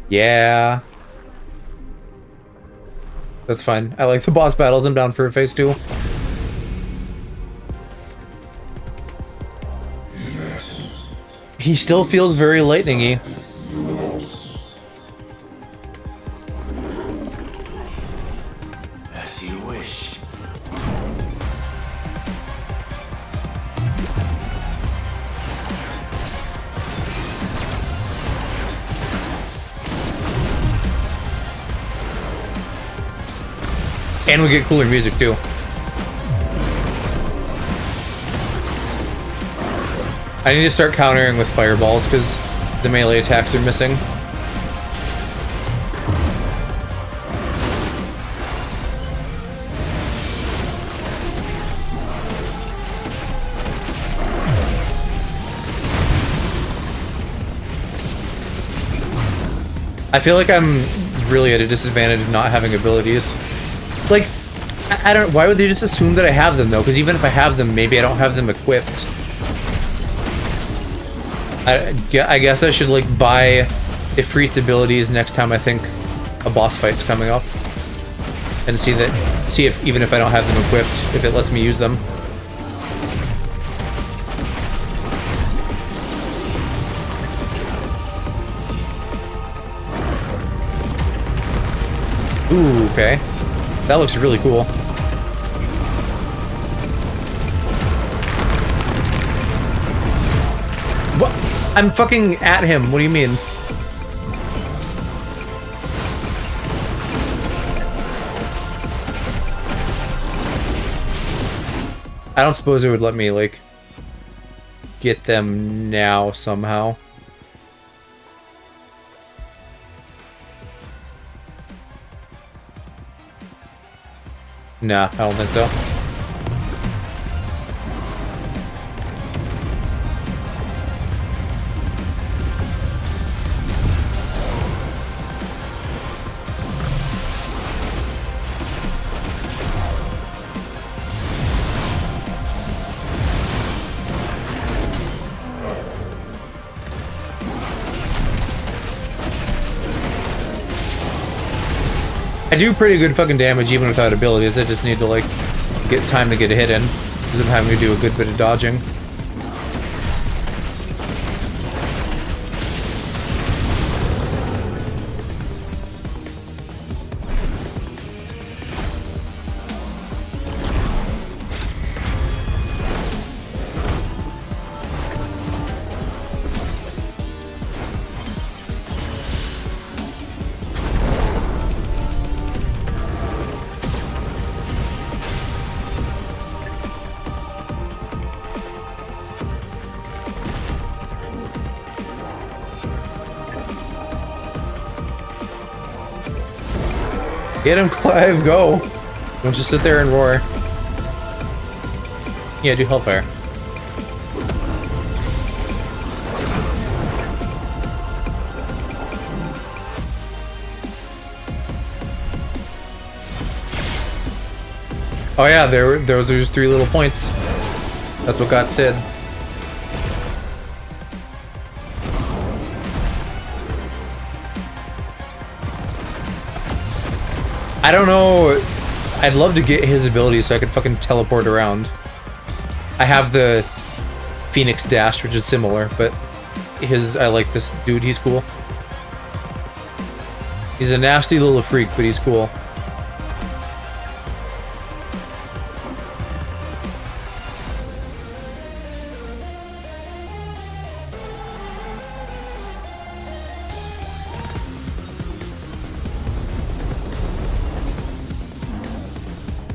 Yeah. That's fine. I like the boss battles. I'm down for a phase 2. He still feels very lightning-y. As you wish. And we get cooler music too. I need to start countering with fireballs because the melee attacks are missing. I feel like I'm really at a disadvantage of not having abilities. Like, I don't. Why would they just assume that I have them though? Because even if I have them, maybe I don't have them equipped. I guess I should like buy Ifrit's abilities next time I think a boss fight's coming up, and see if even if I don't have them equipped, if it lets me use them. Ooh, okay. That looks really cool. What? I'm fucking at him. What do you mean? I don't suppose it would let me, like, get them now somehow. Nah, I don't think so. I do pretty good fucking damage even without abilities. I just need to like get time to get a hit in because I'm having to do a good bit of dodging. Get him, Clive, go! Don't just sit there and roar. Yeah, do Hellfire. Oh yeah, those are just 3 little points. That's what got Sid. I don't know. I'd love to get his abilities so I could fucking teleport around. I have the Phoenix Dash, which is similar, but I like this dude, he's cool. He's a nasty little freak, but he's cool.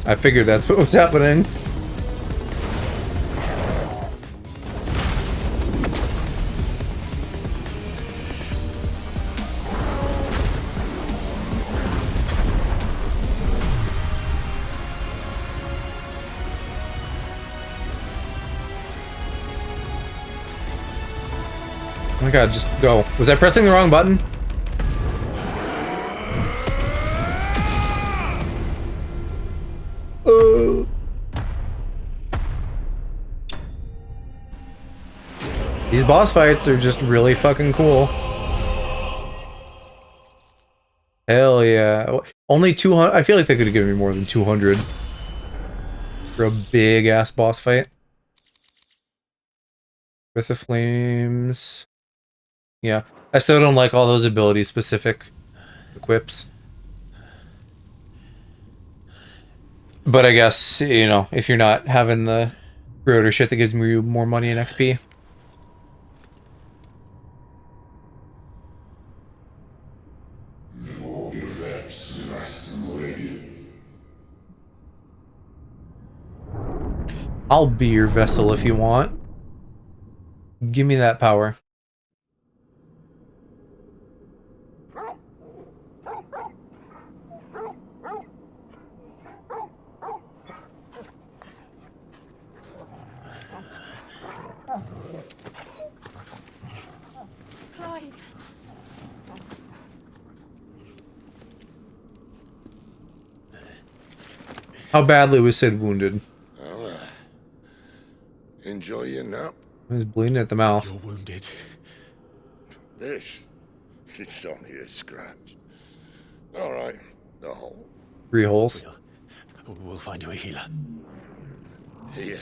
I figured that's what was happening. Oh my god, just go. Was I pressing the wrong button? These boss fights are just really fucking cool. Hell yeah. Only 200. I feel like they could have given me more than 200 for a big ass boss fight. With the flames. Yeah. I still don't like all those ability specific equips. But I guess, you know, if you're not having the rotor shit that gives me more money and XP. I'll be your vessel if you want. Give me that power. Clive. How badly was Sid wounded? Well, enjoy your nap. He was bleeding at the mouth. You're wounded. This? It's only a scratch. All right, the hole. 3 holes. We'll find you a healer. Here.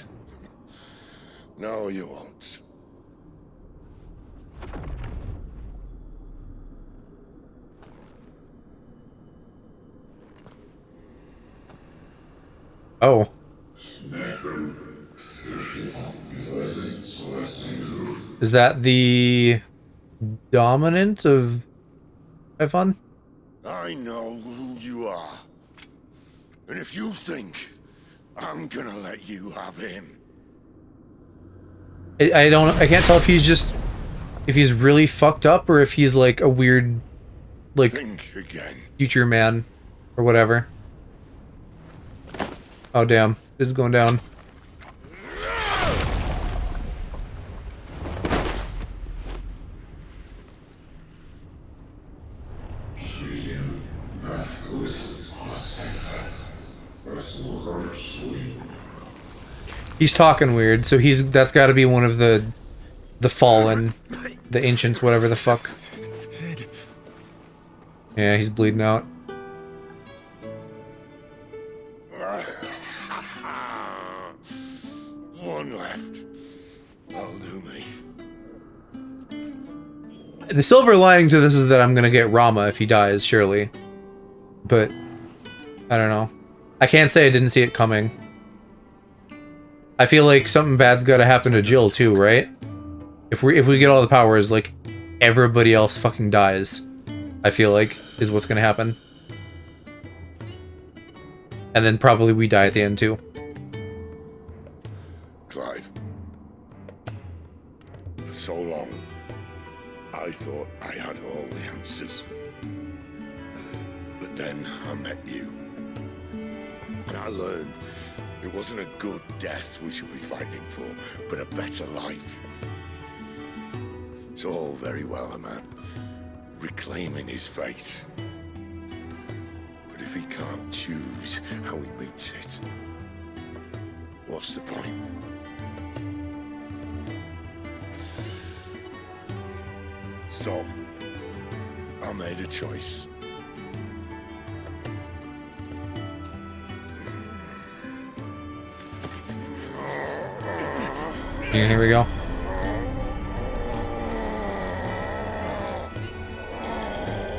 No, you won't. Oh. Is that the dominant of Ivan? I know who you are. And if you think I'm gonna let you have him. I can't tell if he's just, if he's really fucked up or if he's like a weird, like, Think again. future man or whatever. Oh damn, this is going down. He's talking weird, so that's got to be one of the fallen, the ancients, whatever the fuck. Yeah, he's bleeding out. One left. That'll do me. The silver lining to this is that I'm gonna get Rama if he dies, surely. But I don't know. I can't say I didn't see it coming. I feel like something bad's gotta happen to Jill too, right? If we get all the powers, like, everybody else fucking dies. I feel like is what's gonna happen. And then probably we die at the end too. Clive. For so long, I thought I had all the answers. But then I met you. And I learned it wasn't a good death we should be fighting for, but a better life. It's all very well, a man reclaiming his fate. But if he can't choose how he meets it, what's the point? So, I made a choice. Yeah, here we go.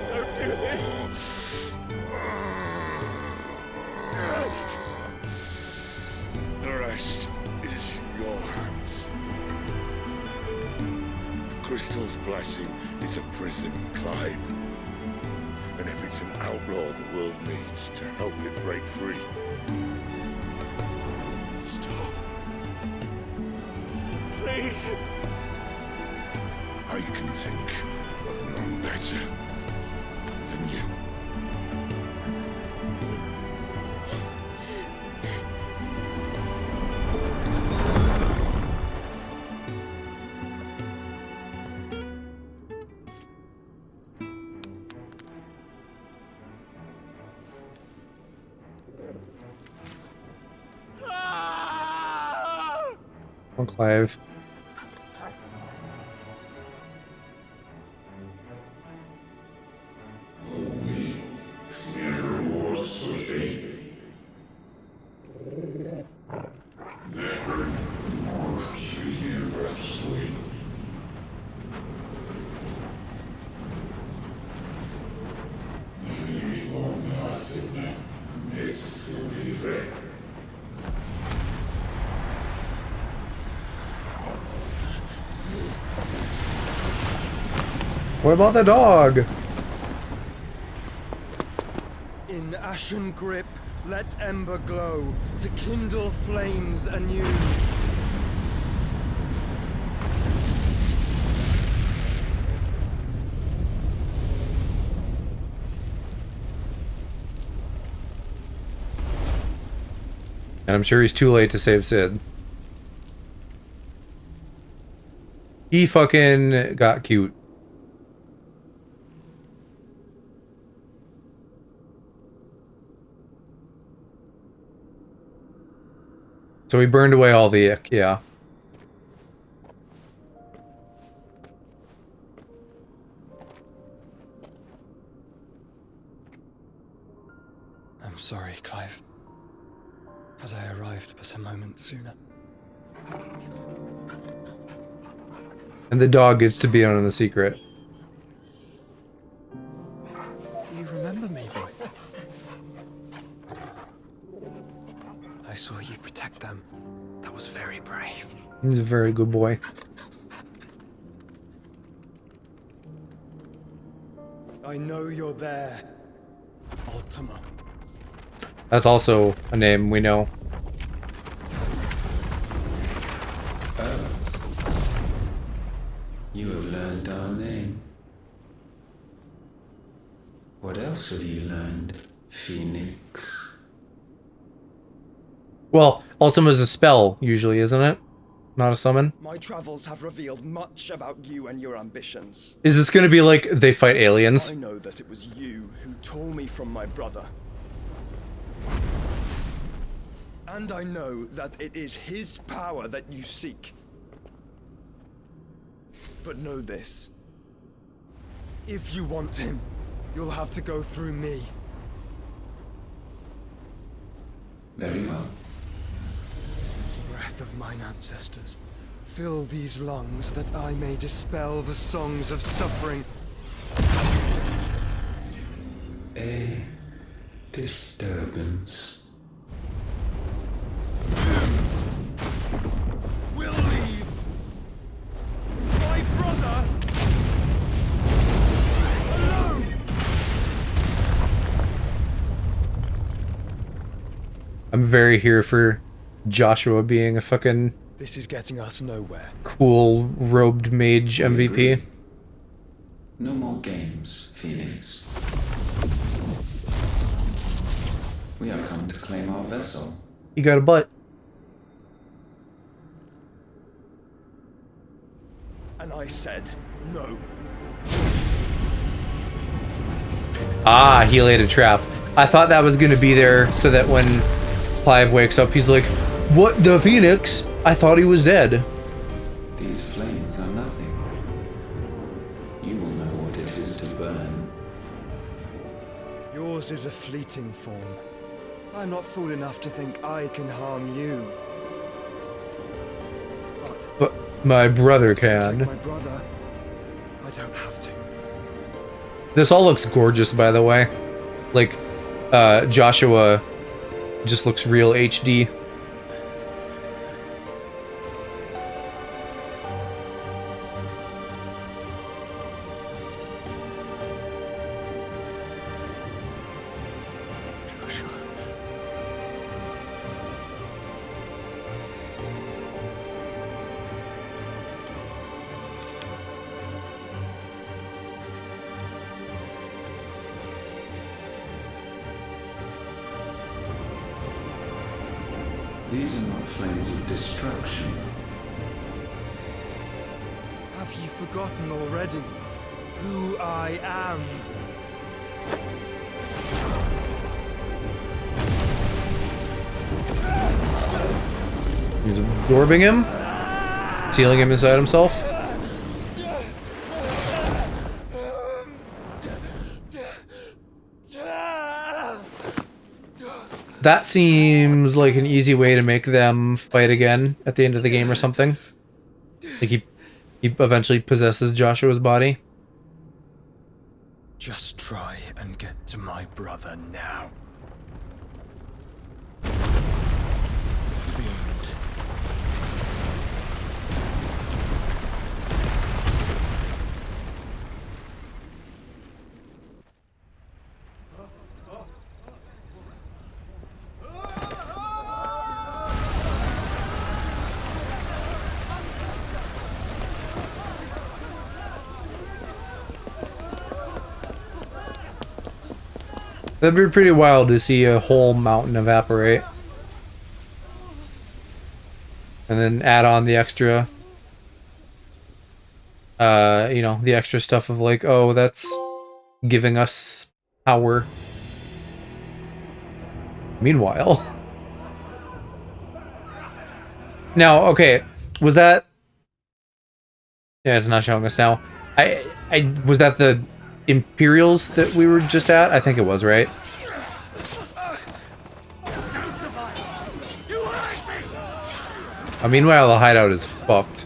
Don't do this. The rest is in your hands. The crystal's blessing is a prison, Clive. And if it's an outlaw the world needs to help it break free. Stop. Please. I can think of none better than you. Come on, Clive. What about the dog? In ashen grip Let ember glow to kindle flames anew. And I'm sure he's too late to save Sid. He fucking got cute. So he burned away all the ick, yeah. I'm sorry, Clive. Had I arrived but a moment sooner. And the dog gets to be on the secret. Do you remember me, boy? I saw you protect them. That was very brave. He's a very good boy. I know you're there, Ultima. That's also a name we know. You have learned our name. What else have you learned, Phoenix? Well, Ultima's a spell, usually, isn't it? Not a summon? My travels have revealed much about you and your ambitions. Is this gonna be like they fight aliens? I know that it was you who tore me from my brother. And I know that it is his power that you seek. But know this. If you want him, you'll have to go through me. Very well. Breath of mine ancestors, fill these lungs that I may dispel the songs of suffering. A disturbance. We'll leave. My brother alone. I'm very here for Joshua being a fucking This is getting us nowhere. cool robed mage MVP. No more games, Phoenix. We have come to claim our vessel. You got a butt. And I said no. Ah, he laid a trap. I thought that was gonna be there so that when Clive wakes up, he's like, "What the Phoenix? I thought he was dead." These flames are nothing. You will know what it is to burn. Yours is a fleeting form. I'm not fool enough to think I can harm you. But my brother Like can. my brother, I don't have to. This all looks gorgeous, by the way. Like, Joshua just looks real HD. These are not flames of destruction. Have you forgotten already who I am? He's absorbing him, sealing him inside himself. That seems like an easy way to make them fight again at the end of the game or something. Like he eventually possesses Joshua's body. Just try and get to my brother now. Fiend. That'd be pretty wild to see a whole mountain evaporate. And then add on the extra, you know, the extra stuff of like, oh, that's giving us power. Meanwhile. Now, okay, was that... Yeah, it's not showing us now. Was that the Imperials that we were just at? I think it was, right? Meanwhile, the hideout is fucked.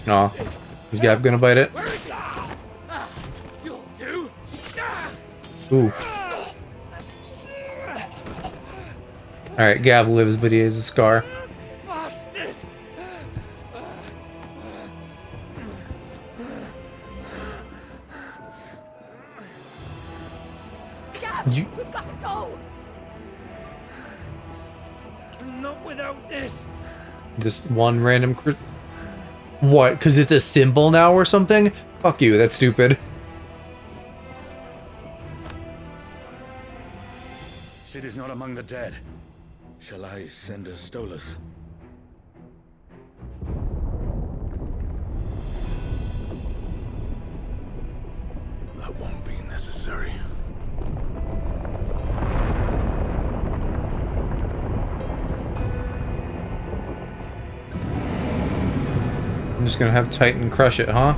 No. Is Gav gonna bite it? Ooh. Alright, Gav lives, but he has a scar. We've got to go. Not without this. This one random What? Because it's a symbol now or something? Fuck you, that's stupid. City's not among the dead. Shall I send a Stolas? That won't be necessary. I'm just gonna have Titan crush it, huh?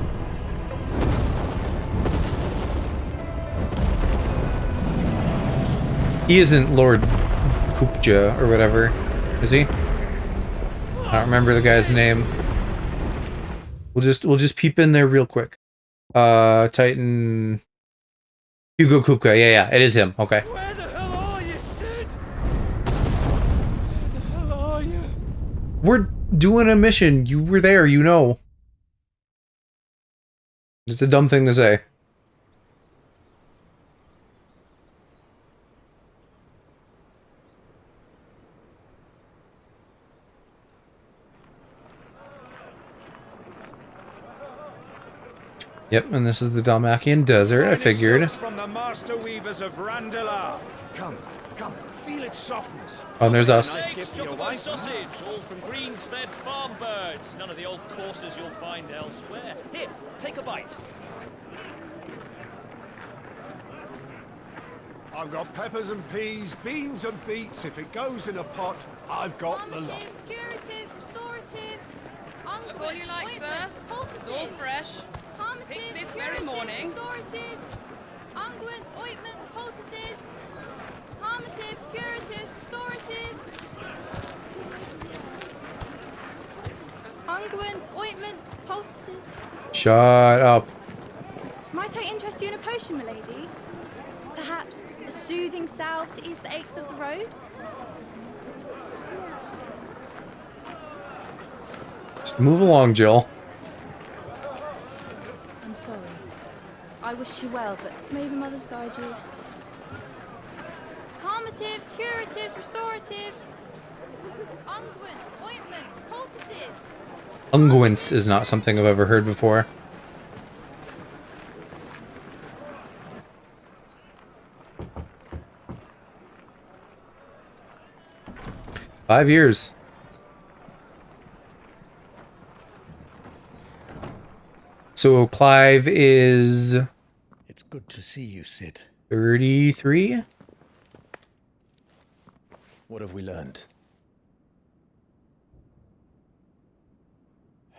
He isn't Lord Kupja or whatever, is he? I don't remember the guy's name. We'll just peep in there real quick. Titan Hugo Kupka, yeah, it is him. Okay. Where the hell are you, Sid? Where the hell are you? We're doing a mission. You were there, you know. It's a dumb thing to say. Yep, and this is the Dalmacian Desert, I figured. From the master weavers of Randalar. Come, feel its softness. Oh, and there's us. Nice chocolate sausage, all from greens-fed farm birds. None of the old courses you'll find elsewhere. Here, take a bite. I've got peppers and peas, beans and beets. If it goes in a pot, I've got the lot. Curatives, restoratives, Look all you like, sir. It's all fresh. Pick this very morning. Restoratives, unguents, ointments, poultices, harmatives, curatives, restoratives, unguents, ointments, poultices. Shut up. Might I interest you in a potion, milady? Perhaps a soothing salve to ease the aches of the road? Just move along, Jill. I'm sorry. I wish you well, but may the mothers guide you. Calmatives, curatives, restoratives, unguents, ointments, poultices. Unguents is not something I've ever heard before. Five years. So Clive is... It's good to see you, Sid. 33? What have we learned?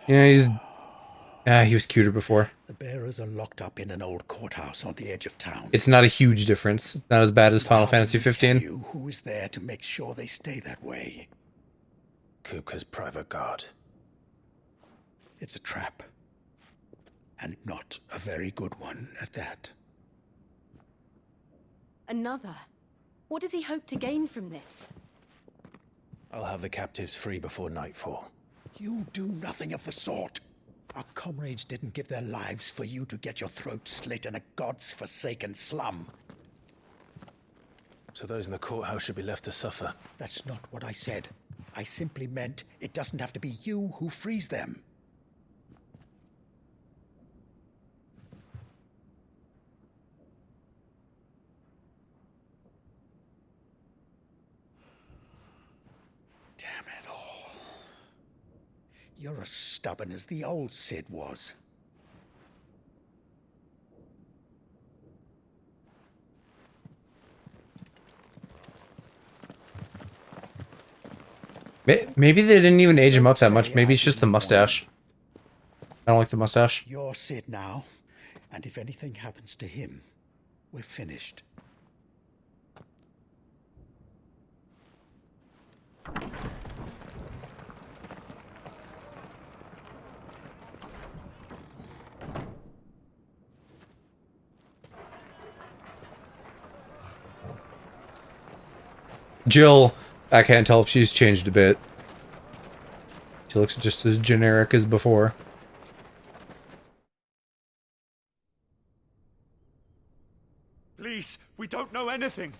Yeah, he was cuter before. The bearers are locked up in an old courthouse on the edge of town. It's not a huge difference. It's not as bad as Final Fantasy 15. Who is there to make sure they stay that way? Kupka's private guard. It's a trap. And not a very good one at that. Another? What does he hope to gain from this? I'll have the captives free before nightfall. You do nothing of the sort. Our comrades didn't give their lives for you to get your throat slit in a god's forsaken slum. So those in the courthouse should be left to suffer. That's not what I said. I simply meant it doesn't have to be you who frees them. Damn it all. You're as stubborn as the old Sid was. Maybe they didn't even age him up that much. Maybe it's just the mustache. I don't like the mustache. You're Sid now, and if anything happens to him, we're finished. Jill, I can't tell if she's changed a bit. She looks just as generic as before. Please, we don't know anything.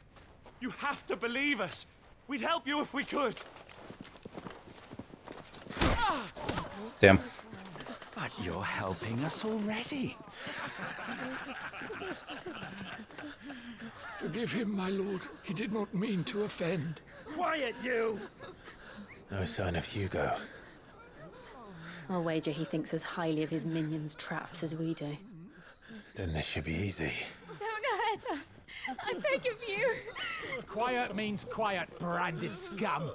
You have to believe us. We'd help you if we could. Damn. But you're helping us already. Forgive him, my lord. He did not mean to offend. Quiet, you! No sign of Hugo. I'll wager he thinks as highly of his minions' traps as we do. Then this should be easy. Don't hurt us. I beg of you. Quiet means quiet, branded scum.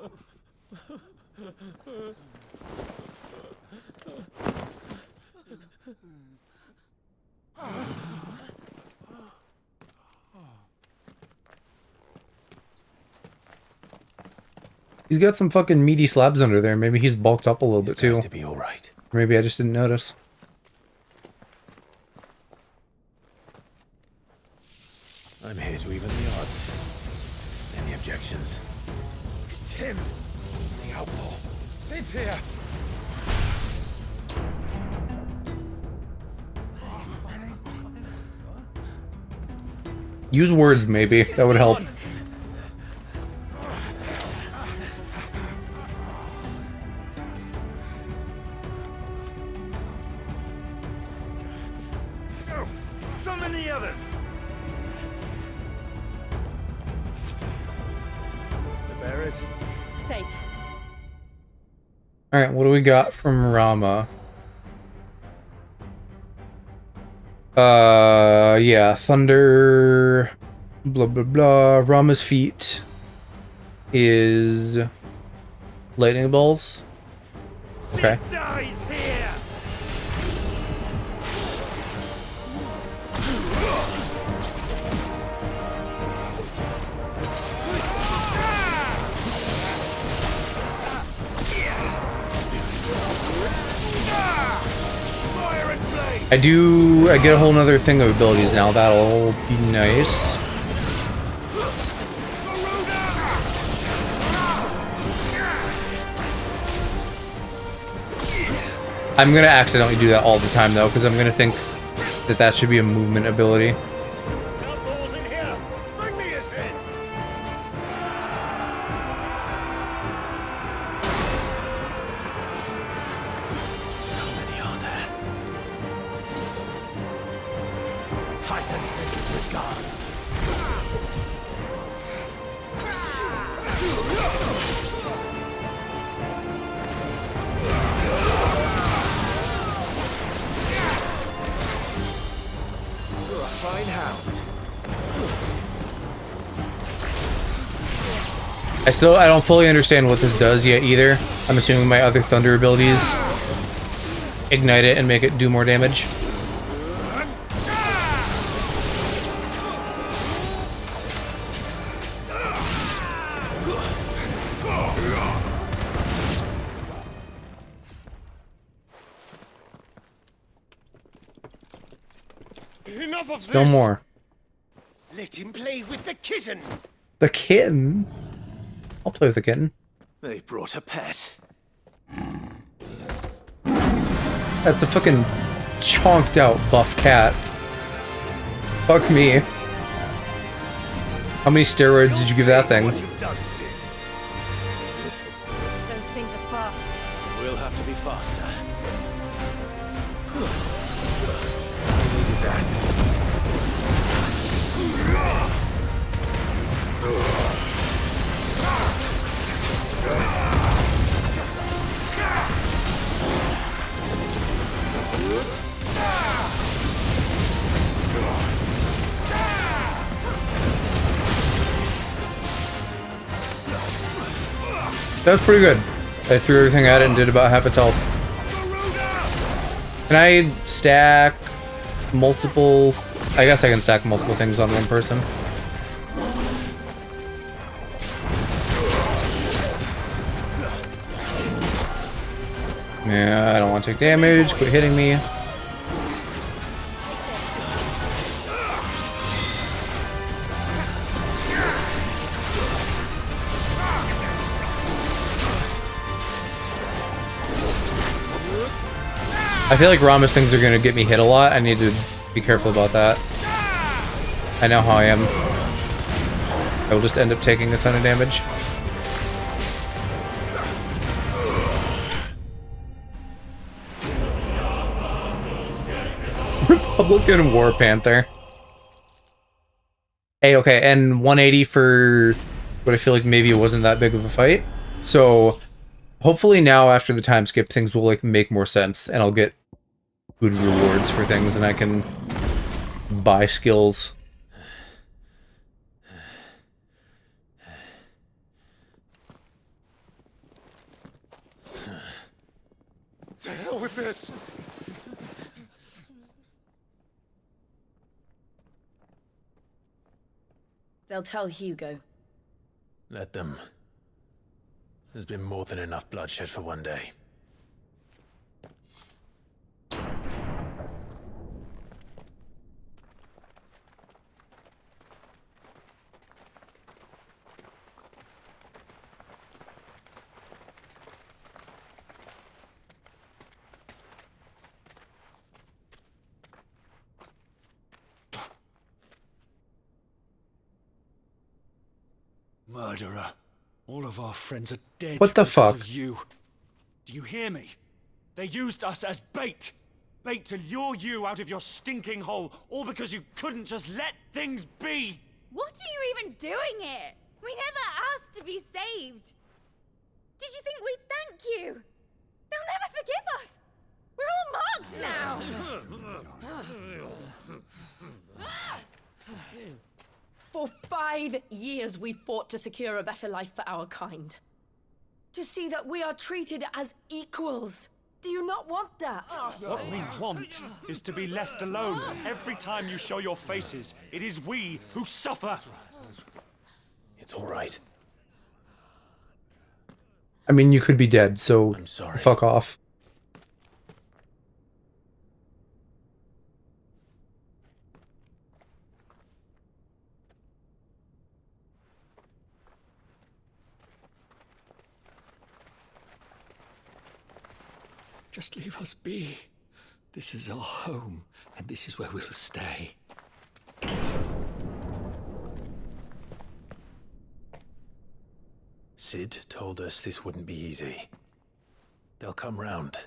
He's got some fucking meaty slabs under there. Maybe he's bulked up a little bit too. To be all right. Or maybe I just didn't notice. I'm here to even the odds. Any objections? It's him. The outlaw. Sid's here. Use words, maybe. That would help. Summon the others. The bearers. Safe. Alright, what do we got from Rama? Yeah, thunder, blah, blah, blah. Rama's feet is lightning bolts. Okay. Sid dies here. I get a whole nother thing of abilities now. That'll be nice. I'm gonna accidentally do that all the time though, because I'm gonna think that that should be a movement ability. Titan sends his regards. You're a fine hound. I don't fully understand what this does yet either. I'm assuming my other thunder abilities ignite it and make it do more damage. Enough of Still this. more. Let him play with the kitten. The kitten? I'll play with the kitten. They brought a pet. That's a fucking chonked out buff cat. Fuck me. How many steroids did you give that thing? What you've done, Sid. Those things are fast. We'll have to be faster. Needed that. That was pretty good. I threw everything at it and did about half its health. Can I stack multiple... I guess I can stack multiple things on one person. Yeah, I don't want to take damage. Quit hitting me. I feel like Rama's things are gonna get me hit a lot. I need to be careful about that. I know how I am. I will just end up taking a ton of damage. Republican War Panther. Hey, okay, and 180 for what I feel like maybe it wasn't that big of a fight. So hopefully now after the time skip things will like make more sense and I'll get good rewards for things and I can buy skills. To hell with this! They'll tell Hugo. Let them. There's been more than enough bloodshed for one day. Murderer. All of our friends are dead. What the because fuck? of you. Do you hear me? They used us as bait. Bait to lure you out of your stinking hole, all because you couldn't just let things be. What are you even doing here? We never asked to be saved. Did you think we'd thank you? They'll never forgive us. We're all marked now. For 5 years we fought to secure a better life for our kind. To see that we are treated as equals. Do you not want that? What we want is to be left alone. Every time you show your faces, it is we who suffer. It's all right. I mean, you could be dead, so I'm sorry. fuck off. Just leave us be. This is our home, and this is where we'll stay. Sid told us this wouldn't be easy. They'll come round.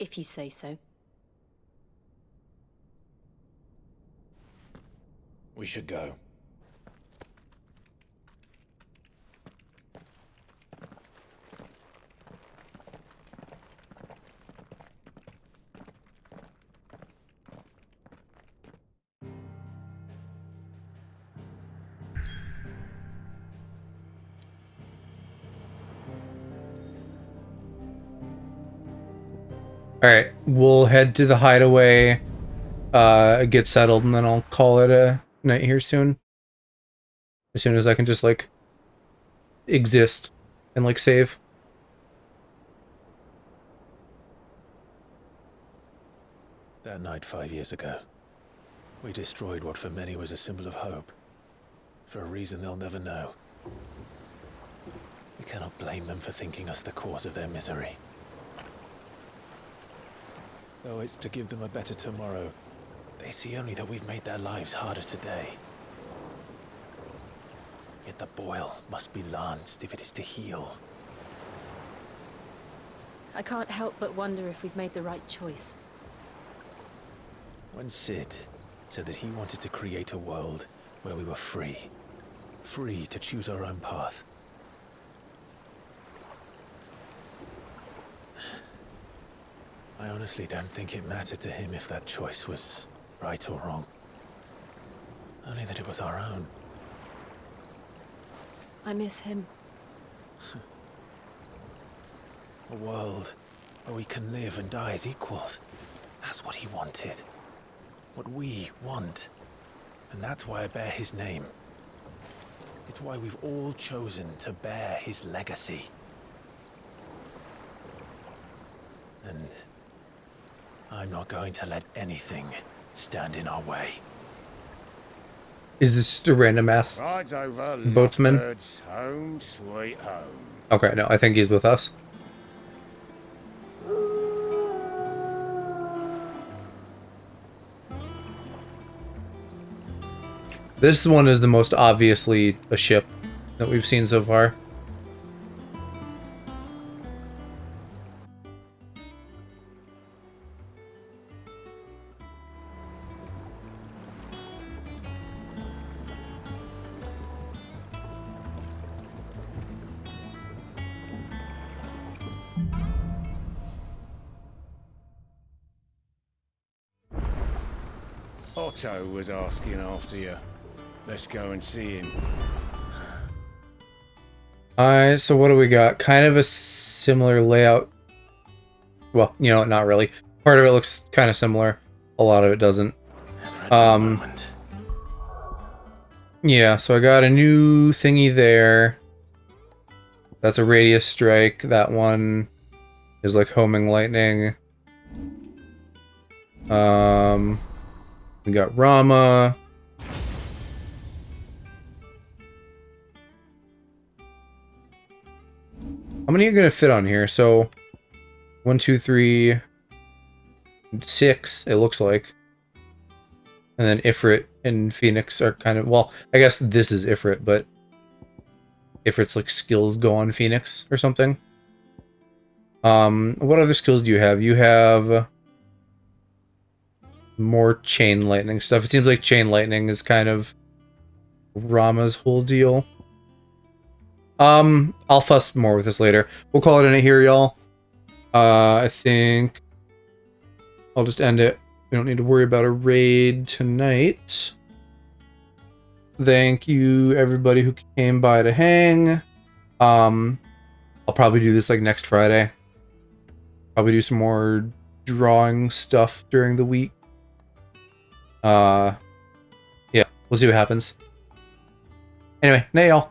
If you say so. We should go. Alright, we'll head to the hideaway, get settled, and then I'll call it a night here soon. As soon as I can just, like, exist and, like, save. That night 5 years ago, we destroyed what for many was a symbol of hope. For a reason they'll never know. We cannot blame them for thinking us the cause of their misery. Though it's to give them a better tomorrow, They see only that we've made their lives harder today. Yet the boil must be lanced if it is to heal. I can't help but wonder if we've made the right choice. When Sid said that he wanted to create a world where we were free. Free to choose our own path. I honestly don't think it mattered to him if that choice was right or wrong. Only that it was our own. I miss him. A world where we can live and die as equals. That's what he wanted. What we want. And that's why I bear his name. It's why we've all chosen to bear his legacy. And I'm not going to let anything stand in our way. Is this just a random ass Rides over, boatsman? Lovebirds, home sweet home. Okay, no, I think he's with us. This one is the most obviously a ship that we've seen so far. Otto was asking after you. Let's go and see him. Alright, so what do we got? Kind of a similar layout. Well, you know, not really. Part of it looks kind of similar. A lot of it doesn't. Yeah, so I got a new thingy there. That's a radius strike. That one is like homing lightning. We got Rama. How many are gonna fit on here? So 1, 2, 3, 6, it looks like. And then Ifrit and Phoenix are kind of, well, I guess this is Ifrit, but Ifrit's like skills go on Phoenix or something. What other skills do you have? You have more chain lightning stuff. It seems like chain lightning is kind of Rama's whole deal. I'll fuss more with this later. We'll call it in here, y'all. I think I'll just end it. We don't need to worry about a raid tonight. Thank you, everybody who came by to hang. I'll probably do this like next Friday. Probably do some more drawing stuff during the week. Yeah, we'll see what happens. Anyway, night, y'all.